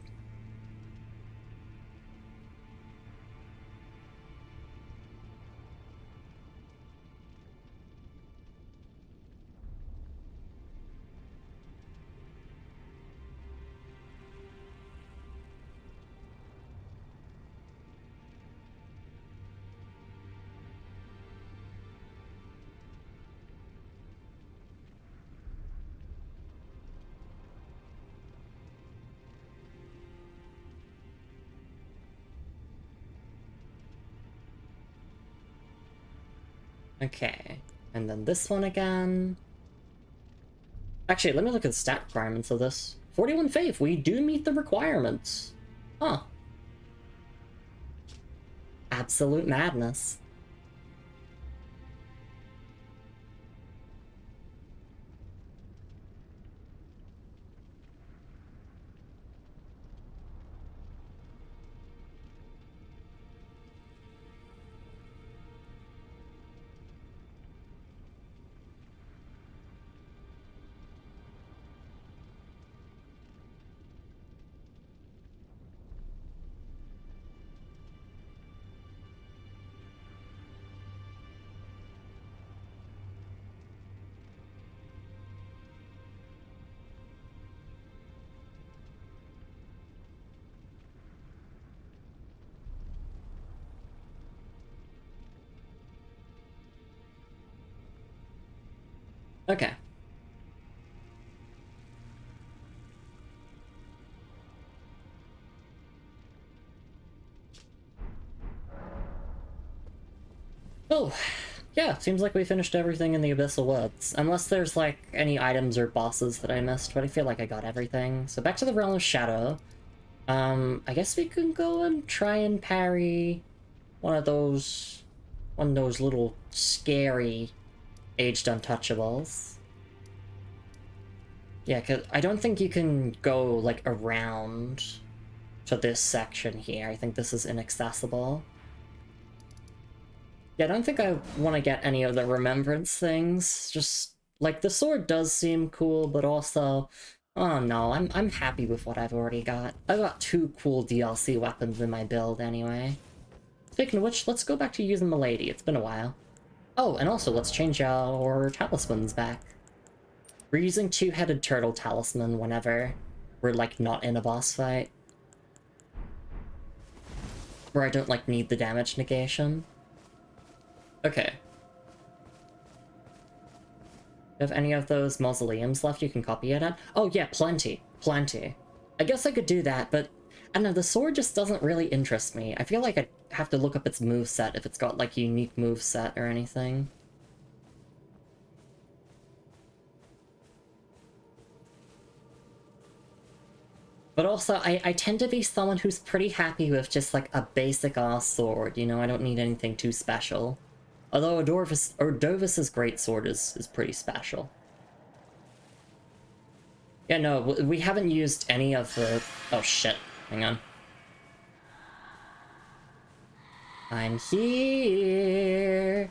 Okay, and then this one again. Actually, let me look at the stat requirements of this. 41 faith, we do meet the requirements. Huh. Absolute madness. Okay. Oh, yeah, seems like we finished everything in the Abyssal Woods. Unless there's, like, any items or bosses that I missed, but I feel like I got everything. So back to the Realm of Shadow. I guess we can go and try and parry one of those little scary aged untouchables. Yeah, because I don't think you can go, like, around to this section here. I think this is inaccessible. Yeah, I don't think I want to get any of the remembrance things. Just, like, the sword does seem cool, but also, oh no, I'm happy with what I've already got. I got 2 cool DLC weapons in my build anyway. Speaking of which, let's go back to using Milady. It's been a while. Oh, and also, let's change our talismans back. We're using two-headed turtle talisman whenever we're, like, not in a boss fight. Where I don't, like, need the damage negation. Okay. Do you have any of those mausoleums left you can copy it at? Oh yeah, plenty. Plenty. I guess I could do that, but I don't know, the sword just doesn't really interest me. I feel like I'd have to look up its moveset if it's got, like, a unique moveset or anything. But also, I tend to be someone who's pretty happy with just, like, a basic-ass sword, you know? I don't need anything too special. Although Ordovis's greatsword is pretty special. Yeah, no, we haven't used any of the... Oh, shit. Hang on. I'm here!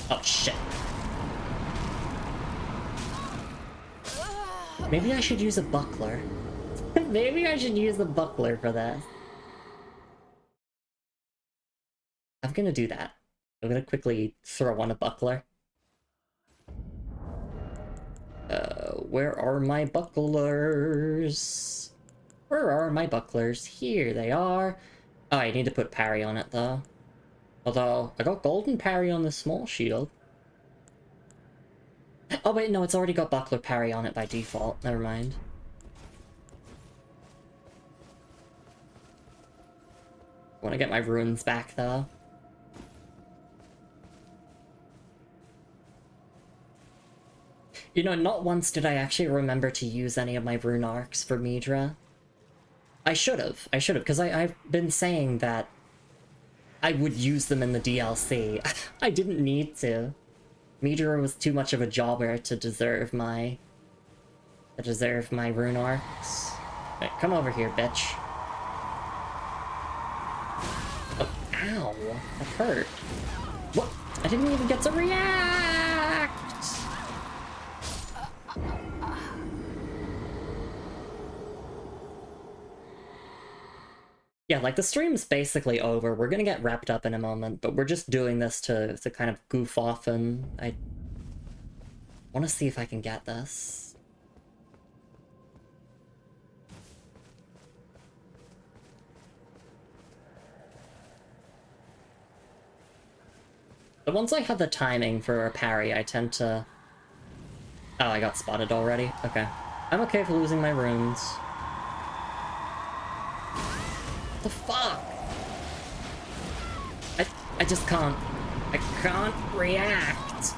Oh, shit. Maybe I should use a buckler. Maybe I should use the buckler for this. I'm gonna do that. I'm gonna quickly throw on a buckler. Where are my bucklers? Where are my bucklers? Here they are. Oh, I need to put parry on it, though. Although, I got golden parry on the small shield. Oh wait, no, it's already got buckler parry on it by default. Never mind. I want to get my runes back, though. You know, not once did I actually remember to use any of my rune arcs for Midra. I should have, because I've been saying that I would use them in the DLC. I didn't need to. Midra was too much of a jobber to deserve my rune arcs. Right, come over here, bitch. Oh, ow, that hurt. What? I didn't even get to react! Yeah, like, the stream's basically over. We're gonna get wrapped up in a moment, but we're just doing this to kind of goof off, and I want to see if I can get this. But once I have the timing for a parry, I tend to... Oh, I got spotted already? Okay. I'm okay for losing my runes. What the fuck? I just can't... I can't react!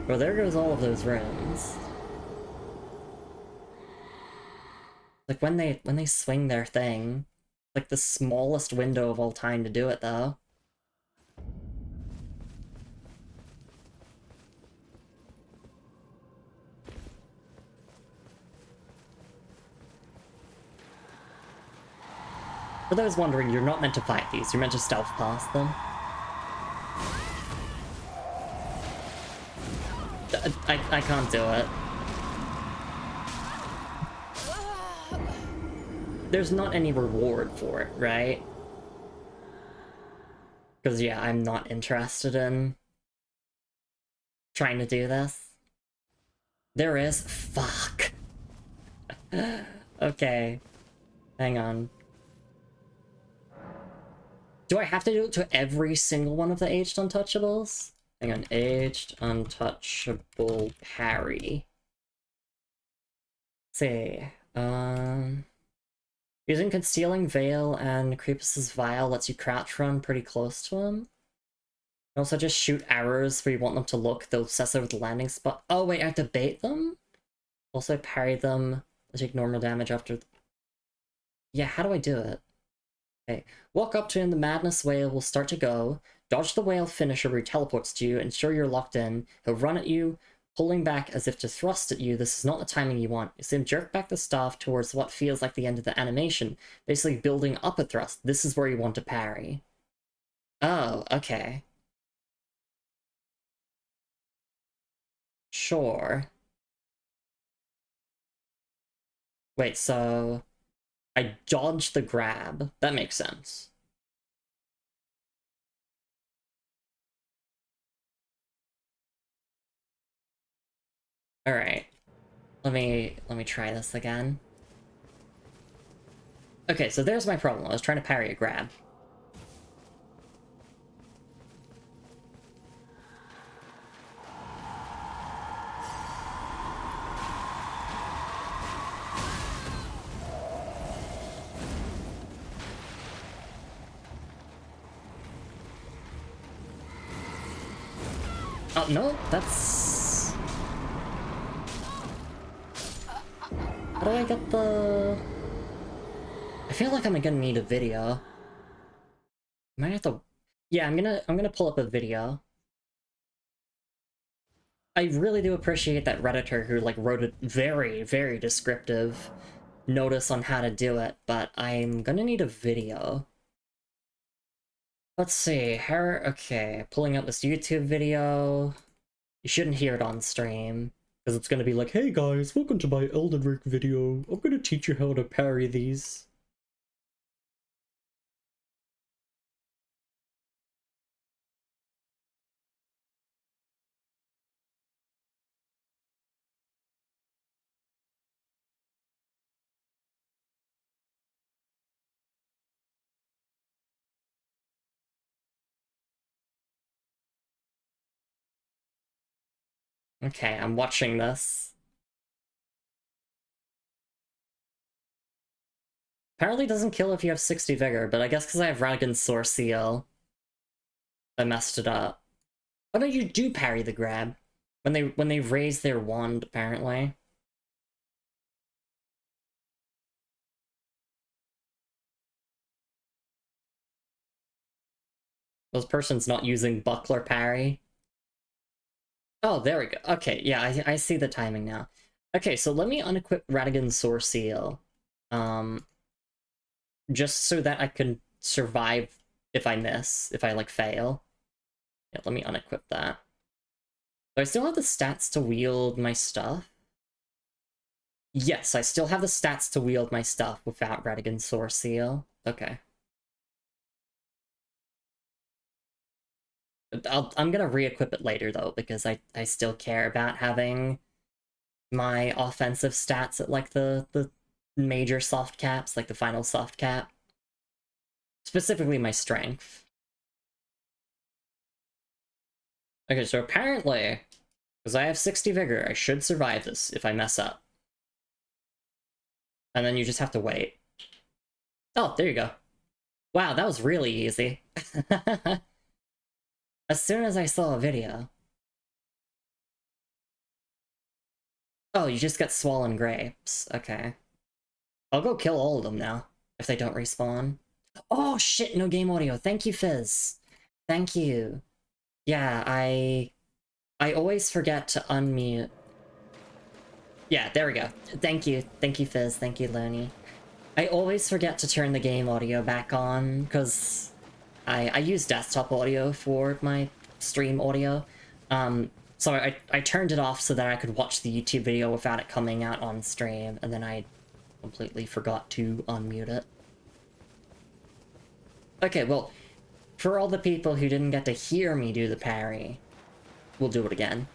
Well, there goes all of those runes. Like, when they swing their thing, like the smallest window of all time to do it, though. For those wondering, you're not meant to fight these, you're meant to stealth past them. I can't do it. There's not any reward for it, right? Because, yeah, I'm not interested in trying to do this. There is? Fuck. Okay. Hang on. Do I have to do it to every single one of the aged untouchables? Hang on, aged untouchable parry. Let's see. Using Concealing Veil and Creepus's Vial lets you crouch run pretty close to him. Also just shoot arrows where you want them to look. They'll obsess over the landing spot. Oh wait, I have to bait them? Also parry them. They take normal damage after... Yeah, how do I do it? Okay. Walk up to him, the Madness Whale will start to go. Dodge the whale finisher where he teleports to you, ensure you're locked in. He'll run at you, pulling back as if to thrust at you. This is not the timing you want. You see him jerk back the staff towards what feels like the end of the animation, basically building up a thrust. This is where you want to parry. Oh, okay. Sure. Wait, so... I dodged the grab. That makes sense. Alright. Let me try this again. Okay, so there's my problem. I was trying to parry a grab. Oh, no, that's... How do I get the... I feel like I'm gonna need a video. I might have to... Yeah, I'm gonna pull up a video. I really do appreciate that Redditor who, like, wrote a very, very descriptive notice on how to do it, but I'm gonna need a video. Let's see, okay, pulling up this YouTube video. You shouldn't hear it on stream, because it's gonna be like, hey guys, welcome to my Elden Ring video. I'm gonna teach you how to parry these. Okay, I'm watching this. Apparently doesn't kill if you have 60 vigor, but I guess because I have Radigan's Source Seal, I messed it up. Oh no, you do parry the grab. When they raise their wand, apparently. Those person's not using buckler parry. Oh, there we go. Okay, yeah, I see the timing now. Okay, so let me unequip Radigan's Source Seal. Just so that I can survive if I miss, if I, like, fail. Yeah, let me unequip that. Do I still have the stats to wield my stuff? Yes, I still have the stats to wield my stuff without Radigan's Source Seal. Okay. I'm gonna re-equip it later, though, because I still care about having my offensive stats at, like, the major soft caps, like the final soft cap. Specifically my strength. Okay, so apparently, because I have 60 vigor, I should survive this if I mess up. And then you just have to wait. Oh, there you go. Wow, that was really easy. As soon as I saw a video. Oh, you just get swollen grapes. Okay. I'll go kill all of them now, if they don't respawn. Oh shit, no game audio. Thank you, Fizz. Thank you. Yeah, I always forget to unmute. Yeah, there we go. Thank you. Thank you, Fizz. Thank you, Loni. I always forget to turn the game audio back on, because I use desktop audio for my stream audio. So I turned it off so that I could watch the YouTube video without it coming out on stream, and then I completely forgot to unmute it. Okay, well, for all the people who didn't get to hear me do the parry, we'll do it again.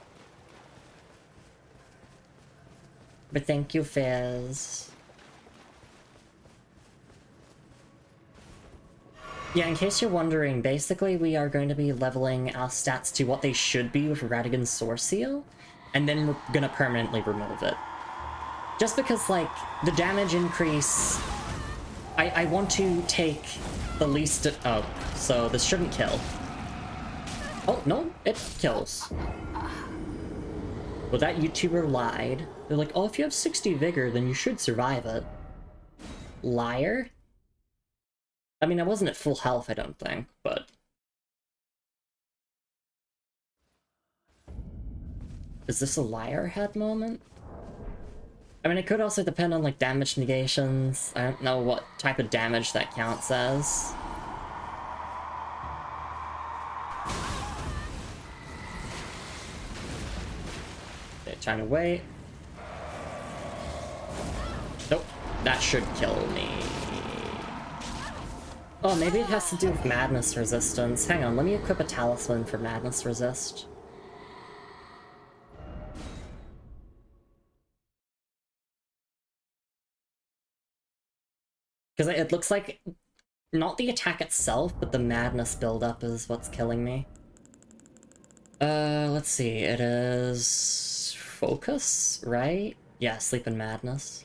But thank you, Fizz. Yeah, in case you're wondering, basically we are going to be leveling our stats to what they should be with Radigan's Source Seal, and then we're gonna permanently remove it. Just because, like, the damage increase... I want to take the least... Oh, so this shouldn't kill. Oh, no, it kills. Well, that YouTuber lied. They're like, oh, if you have 60 vigor, then you should survive it. Liar? I mean, I wasn't at full health, I don't think, but... Is this a liar head moment? I mean, it could also depend on, like, damage negations. I don't know what type of damage that counts as. Okay, time to wait. Nope. That should kill me. Oh, maybe it has to do with madness resistance. Hang on, let me equip a talisman for madness resist. Because it looks like not the attack itself, but the madness buildup is what's killing me. Let's see, it is focus, right? Yeah, sleep and madness.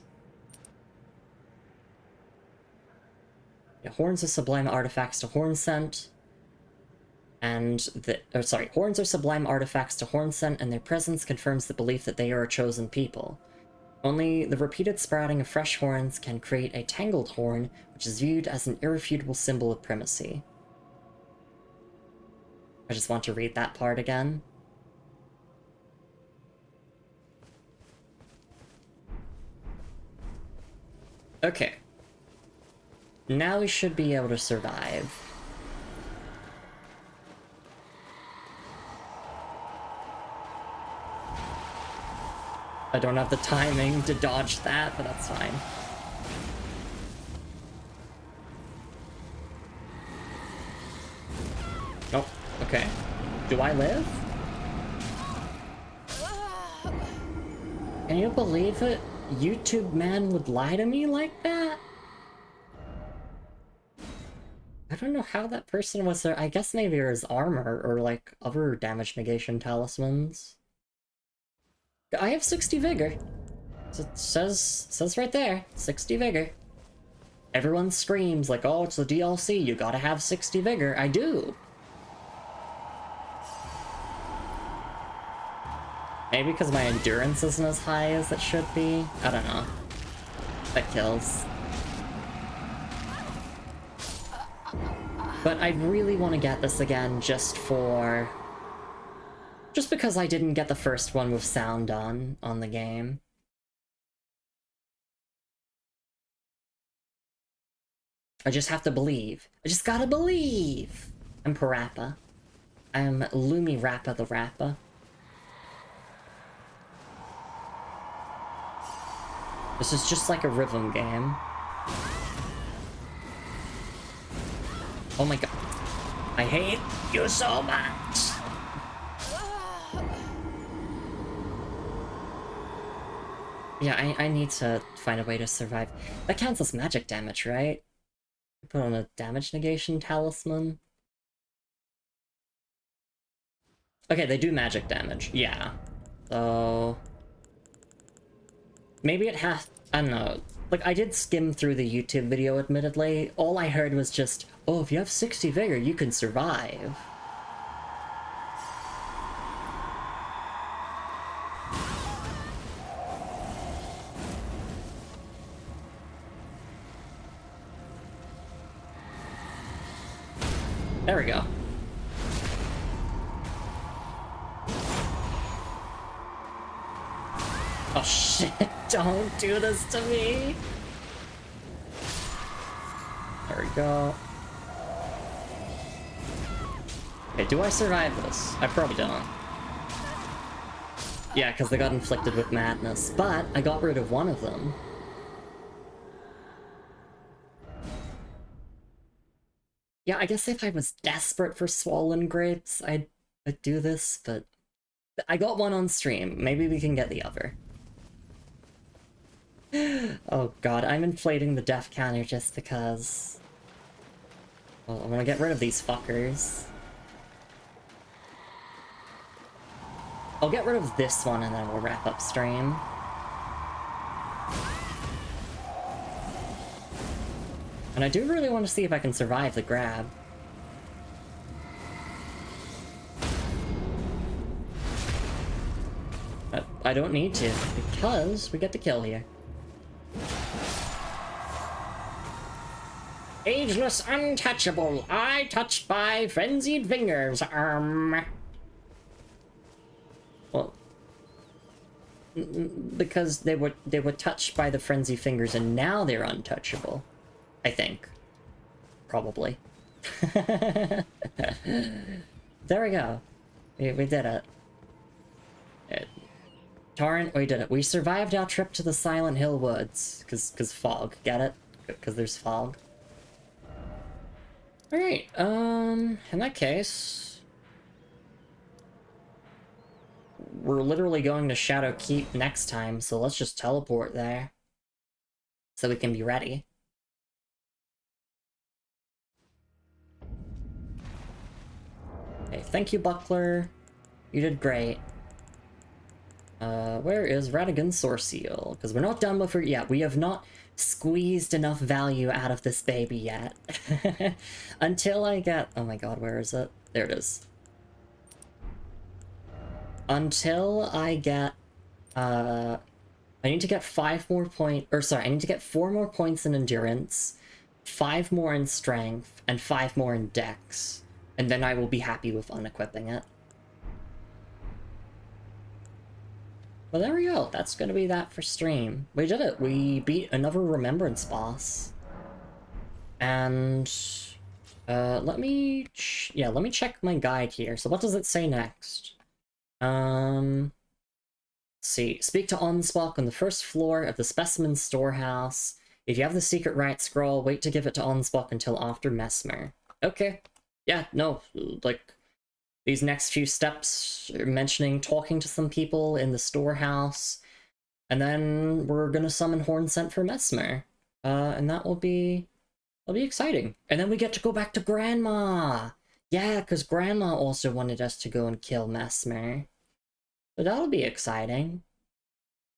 Yeah, horns are sublime artifacts to horn scent. And horns are sublime artifacts to horn scent, and their presence confirms the belief that they are a chosen people. Only the repeated sprouting of fresh horns can create a tangled horn, which is viewed as an irrefutable symbol of primacy. I just want to read that part again. Okay. Now we should be able to survive. I don't have the timing to dodge that, but that's fine. Oh, okay. Do I live? Can you believe it? YouTube man would lie to me like that? I don't know how that person was there. I guess maybe it was armor or like other damage negation talismans. I have 60 vigor. It says right there, 60 vigor. Everyone screams like, oh, it's the DLC, you gotta have 60 vigor. I do. Maybe because my endurance isn't as high as it should be? I don't know. That kills. But I really want to get this again just because I didn't get the first one with sound on the game. I just have to believe. I just gotta believe! I'm Parappa. I'm Lumi Rappa the Rappa. This is just like a rhythm game. Oh my god. I hate you so much! Yeah, I need to find a way to survive. That counts as magic damage, right? Put on a damage negation talisman. Okay, they do magic damage, yeah. So... maybe it has... I don't know. Like, I did skim through the YouTube video, admittedly. All I heard was just, oh, if you have 60 vigor, you can survive. There we go. Oh shit, don't do this to me! There we go. Okay, do I survive this? I probably don't. Yeah, because they got inflicted with madness, but I got rid of one of them. Yeah, I guess if I was desperate for swollen grapes, I'd do this, but I got one on stream. Maybe we can get the other. Oh god, I'm inflating the death counter just because... well, I'm gonna get rid of these fuckers. I'll get rid of this one and then we'll wrap up stream. And I do really want to see if I can survive the grab. But I don't need to, because we get the kill here. Ageless untouchable, I touched by frenzied fingers, Well... because they were touched by the frenzied fingers and now they're untouchable. I think. Probably. There we go. We did it. Torrent, we did it. We survived our trip to the Silent Hill Woods. Cause fog, get it? Cause there's fog. Alright, in that case... we're literally going to Shadow Keep next time, so let's just teleport there. So we can be ready. Okay, thank you, Buckler. You did great. Where is Radigan's Source Seal? Because we're not done with her yet. We have not squeezed enough value out of this baby yet. Until I get... oh my god, where is it? There it is. Until I get... I need to get 5 more points... or sorry, I need to get 4 more points in Endurance, 5 more in Strength, and 5 more in Dex. And then I will be happy with unequipping it. Well, there we go. That's gonna be that for stream. We did it. We beat another Remembrance boss. And... let me check my guide here. So what does it say next? Let's see. Speak to Onspock on the first floor of the Specimen Storehouse. If you have the secret right scroll, wait to give it to Onspock until after Mesmer. Okay. Yeah, no, like... these next few steps are mentioning talking to some people in the storehouse, and then we're gonna summon Hornsent for Mesmer. And that'll be exciting. And then we get to go back to Grandma! Yeah, because Grandma also wanted us to go and kill Mesmer. So that'll be exciting.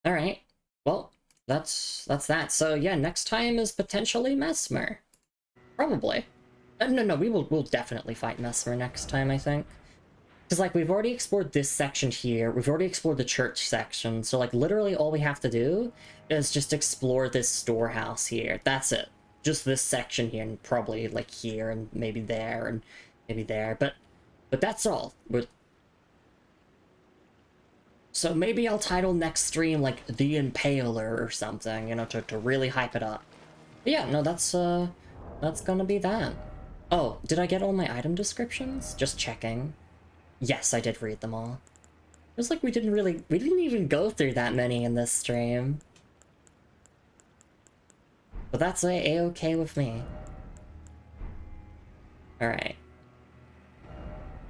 Alright, well, that's that. So yeah, next time is potentially Mesmer. Probably. No, we'll definitely fight Mesmer next time, I think. Because, like, we've already explored this section here, we've already explored the church section, so, like, literally all we have to do is just explore this storehouse here. That's it. Just this section here, and probably, like, here, and maybe there, and maybe there, but that's all. So maybe I'll title next stream, like, The Impaler or something, you know, to really hype it up. But yeah, no, that's gonna be that. Oh, did I get all my item descriptions? Just checking. Yes, I did read them all. It was like we didn't even go through that many in this stream. But that's a-okay with me. Alright.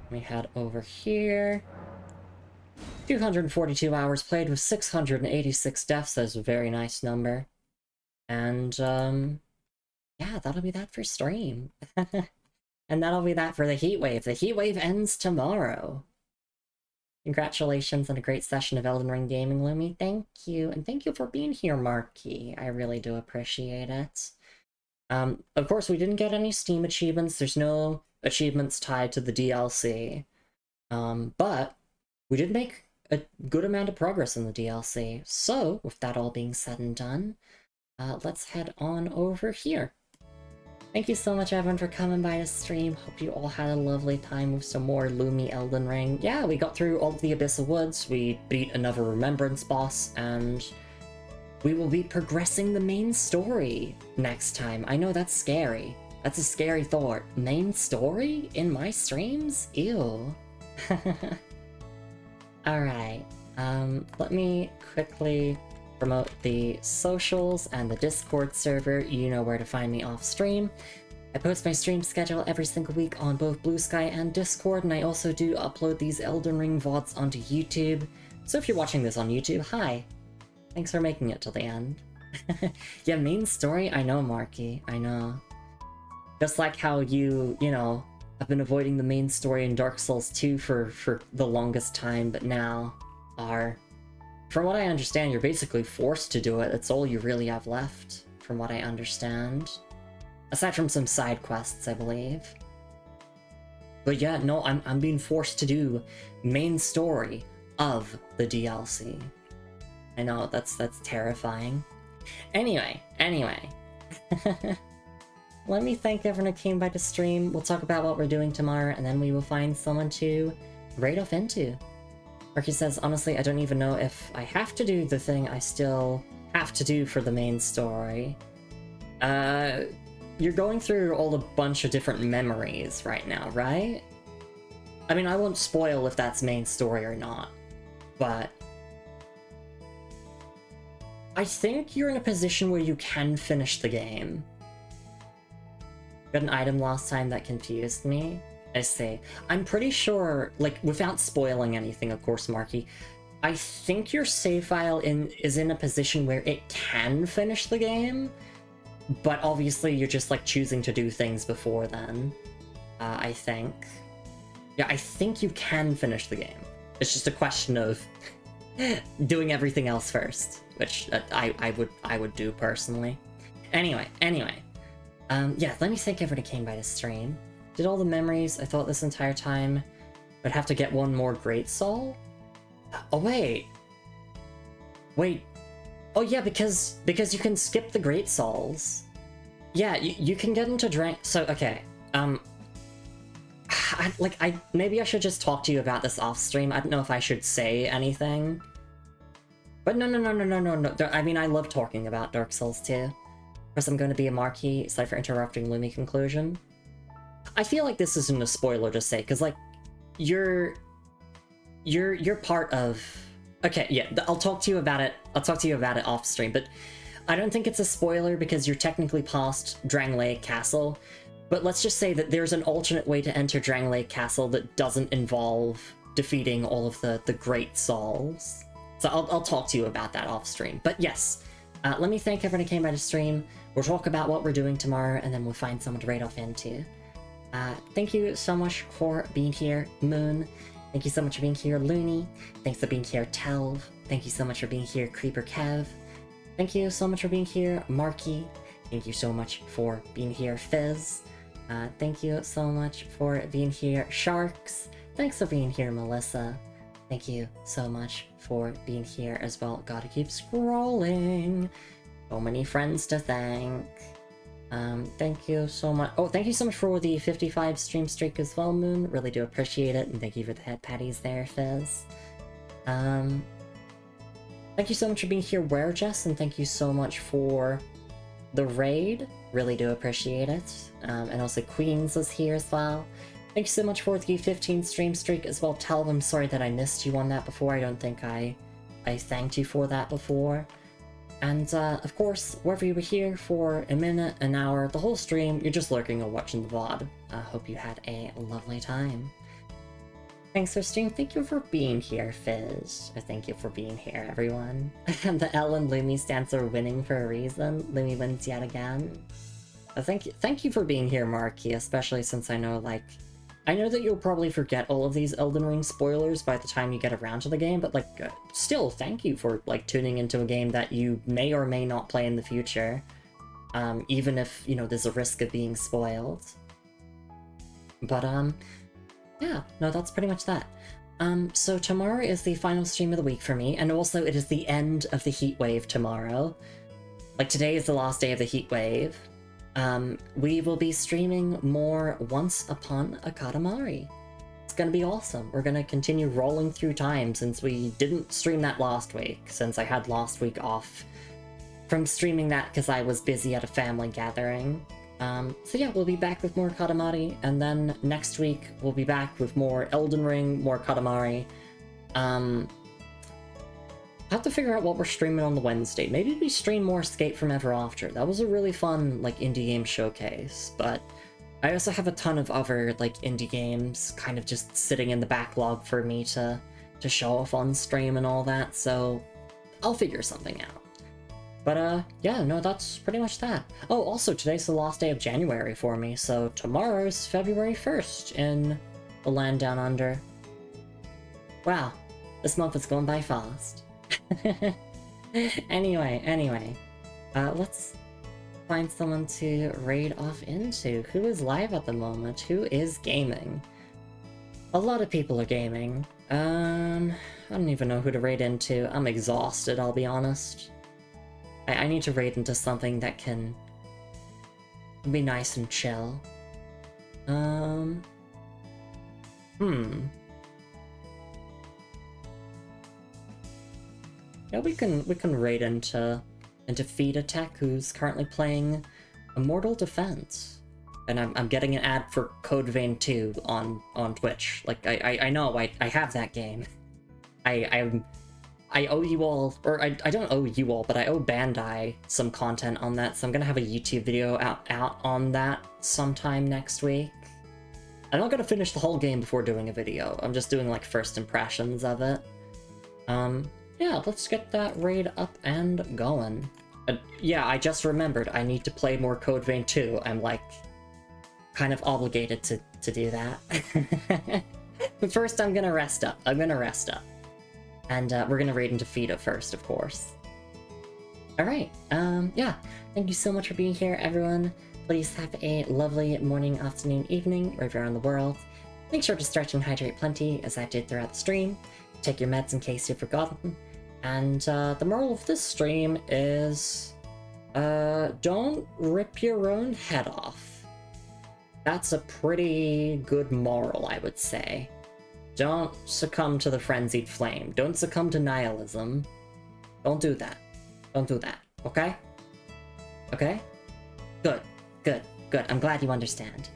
Let me head over here. 242 hours played with 686 deaths. That's a very nice number. And, yeah, that'll be that for stream. And that'll be that for the Heatwave. The Heatwave ends tomorrow. Congratulations on a great session of Elden Ring gaming, Lumi. Thank you. And thank you for being here, Marky. I really do appreciate it. Of course, we didn't get any Steam achievements. There's no achievements tied to the DLC. But we did make a good amount of progress in the DLC. So, with that all being said and done, let's head on over here. Thank you so much, everyone, for coming by to stream. Hope you all had a lovely time with some more Lumi Elden Ring. Yeah, we got through all of the Abyssal Woods, we beat another Remembrance boss, and we will be progressing the main story next time. I know that's scary. That's a scary thought. Main story? In my streams? Ew. Alright, let me quickly promote the socials and the Discord server. You know where to find me off stream. I post my stream schedule every single week on both Blue Sky and Discord, and I also do upload these Elden Ring VODs onto YouTube. So if you're watching this on YouTube, hi! Thanks for making it till the end. Yeah, main story? I know, Marky, I know. Just like how you know, have been avoiding the main story in Dark Souls 2 for the longest time, but now are... From what I understand, you're basically forced to do it. It's all you really have left, from what I understand. Aside from some side quests, I believe. But yeah, no, I'm being forced to do main story of the DLC. I know, that's terrifying. Anyway. Let me thank everyone who came by to stream. We'll talk about what we're doing tomorrow, and then we will find someone to raid off into. Marky says, honestly, I don't even know if I have to do the thing I still have to do for the main story. You're going through all a bunch of different memories right now, right? I mean, I won't spoil if that's main story or not, but I think you're in a position where you can finish the game. Got an item last time that confused me. I see. I'm pretty sure, like, without spoiling anything, of course, Marky, I think your save file is in a position where it can finish the game, but obviously you're just, like, choosing to do things before then, I think. Yeah, I think you can finish the game. It's just a question of doing everything else first, which I would do personally. Anyway. Yeah, let me thank everyone who came by the stream. Did all the memories I thought this entire time. I'd have to get one more Great Soul? Oh, wait. Oh, yeah, because you can skip the Great Souls. Yeah, you can get into So, okay. Maybe I should just talk to you about this off stream. I don't know if I should say anything. But no. I mean, I love talking about Dark Souls too. Of course, I'm going to be a marquee. Sorry for interrupting Lumi conclusion. I feel like this isn't a spoiler to say, because, like, you're part of... Okay, yeah, I'll talk to you about it. I'll talk to you about it off stream, but I don't think it's a spoiler because you're technically past Drangleic Castle. But let's just say that there's an alternate way to enter Drangleic Castle that doesn't involve defeating all of the Great Souls. So I'll talk to you about that off stream. But yes, let me thank everyone who came by the stream. We'll talk about what we're doing tomorrow, and then we'll find someone to raid off into. Thank you so much for being here, Moon. Thank you so much for being here, Looney. Thanks for being here, Telv. Thank you so much for being here, Creeper Kev. Thank you so much for being here, Marky. Thank you so much for being here, Fizz. Thank you so much for being here, Sharks. Thanks for being here, Melissa. Thank you so much for being here as well. Gotta keep scrolling. So many friends to thank. Thank you so much. Oh, thank you so much for the 55 stream streak as well, Moon. Really do appreciate it. And thank you for the head patties there, Fizz. Thank you so much for being here, Werejess, and thank you so much for the raid. Really do appreciate it. And also Queens was here as well. Thank you so much for the 15 stream streak as well. Tell them sorry that I missed you on that before. I don't think I thanked you for that before. And of course, whether you were here for a minute, an hour, the whole stream, you're just lurking or watching the VOD. I hope you had a lovely time. Thanks for stream. Thank you for being here, Fizz. Or thank you for being here, everyone. The L and Lumi stance are winning for a reason. Lumi wins yet again. Thank you for being here, Marky, especially since I know, like... I know that you'll probably forget all of these Elden Ring spoilers by the time you get around to the game, but, like, still, thank you for, like, tuning into a game that you may or may not play in the future. Even if, you know, there's a risk of being spoiled. But, yeah, no, that's pretty much that. So tomorrow is the final stream of the week for me, and also it is the end of the heat wave tomorrow. Like, today is the last day of the heat wave. We will be streaming more Once Upon a Katamari. It's gonna be awesome. We're gonna continue rolling through time since we didn't stream that last week, since I had last week off from streaming that because I was busy at a family gathering. So yeah, we'll be back with more Katamari, and then next week we'll be back with more Elden Ring, more Katamari. I have to figure out what we're streaming on the Wednesday. Maybe we stream more Escape from Ever After. That was a really fun, like, indie game showcase, but I also have a ton of other, like, indie games kind of just sitting in the backlog for me to show off on stream and all that, so I'll figure something out. But, yeah, no, that's pretty much that. Oh, also, today's the last day of January for me, so tomorrow's February 1st in the land down under. Wow, this month is going by fast. Anyway, let's find someone to raid off into. Who is live at the moment? Who is gaming? A lot of people are gaming. I don't even know who to raid into. I'm exhausted, I'll be honest. I need to raid into something that can be nice and chill. Yeah, we can raid into Feed Attack, who's currently playing Immortal Defense. And I'm getting an ad for Code Vein 2 on Twitch. Like, I know, I have that game. I I owe you all, or I don't owe you all, but I owe Bandai some content on that, so I'm gonna have a YouTube video out on that sometime next week. I'm not gonna finish the whole game before doing a video. I'm just doing like first impressions of it. Yeah, let's get that raid up and going. Yeah, I just remembered I need to play more Code Vein 2. I'm like kind of obligated to do that. But first I'm gonna rest up. And we're gonna raid into Fida first, of course. Alright, yeah. Thank you so much for being here, everyone. Please have a lovely morning, afternoon, evening, wherever you're in the world. Make sure to stretch and hydrate plenty, as I did throughout the stream. Take your meds in case you've forgotten. And the moral of this stream is... don't rip your own head off. That's a pretty good moral, I would say. Don't succumb to the frenzied flame. Don't succumb to nihilism. Don't do that. Don't do that, okay? Okay? Good. I'm glad you understand.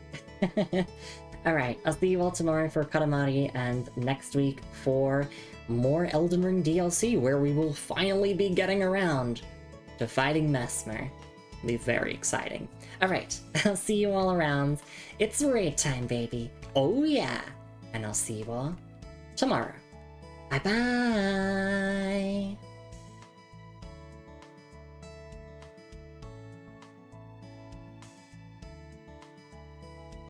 Alright, I'll see you all tomorrow for Katamari, and next week for more Elden Ring DLC, where we will finally be getting around to fighting Mesmer. It'll be very exciting. Alright, I'll see you all around. It's raid time, baby. Oh yeah! And I'll see you all tomorrow. Bye-bye!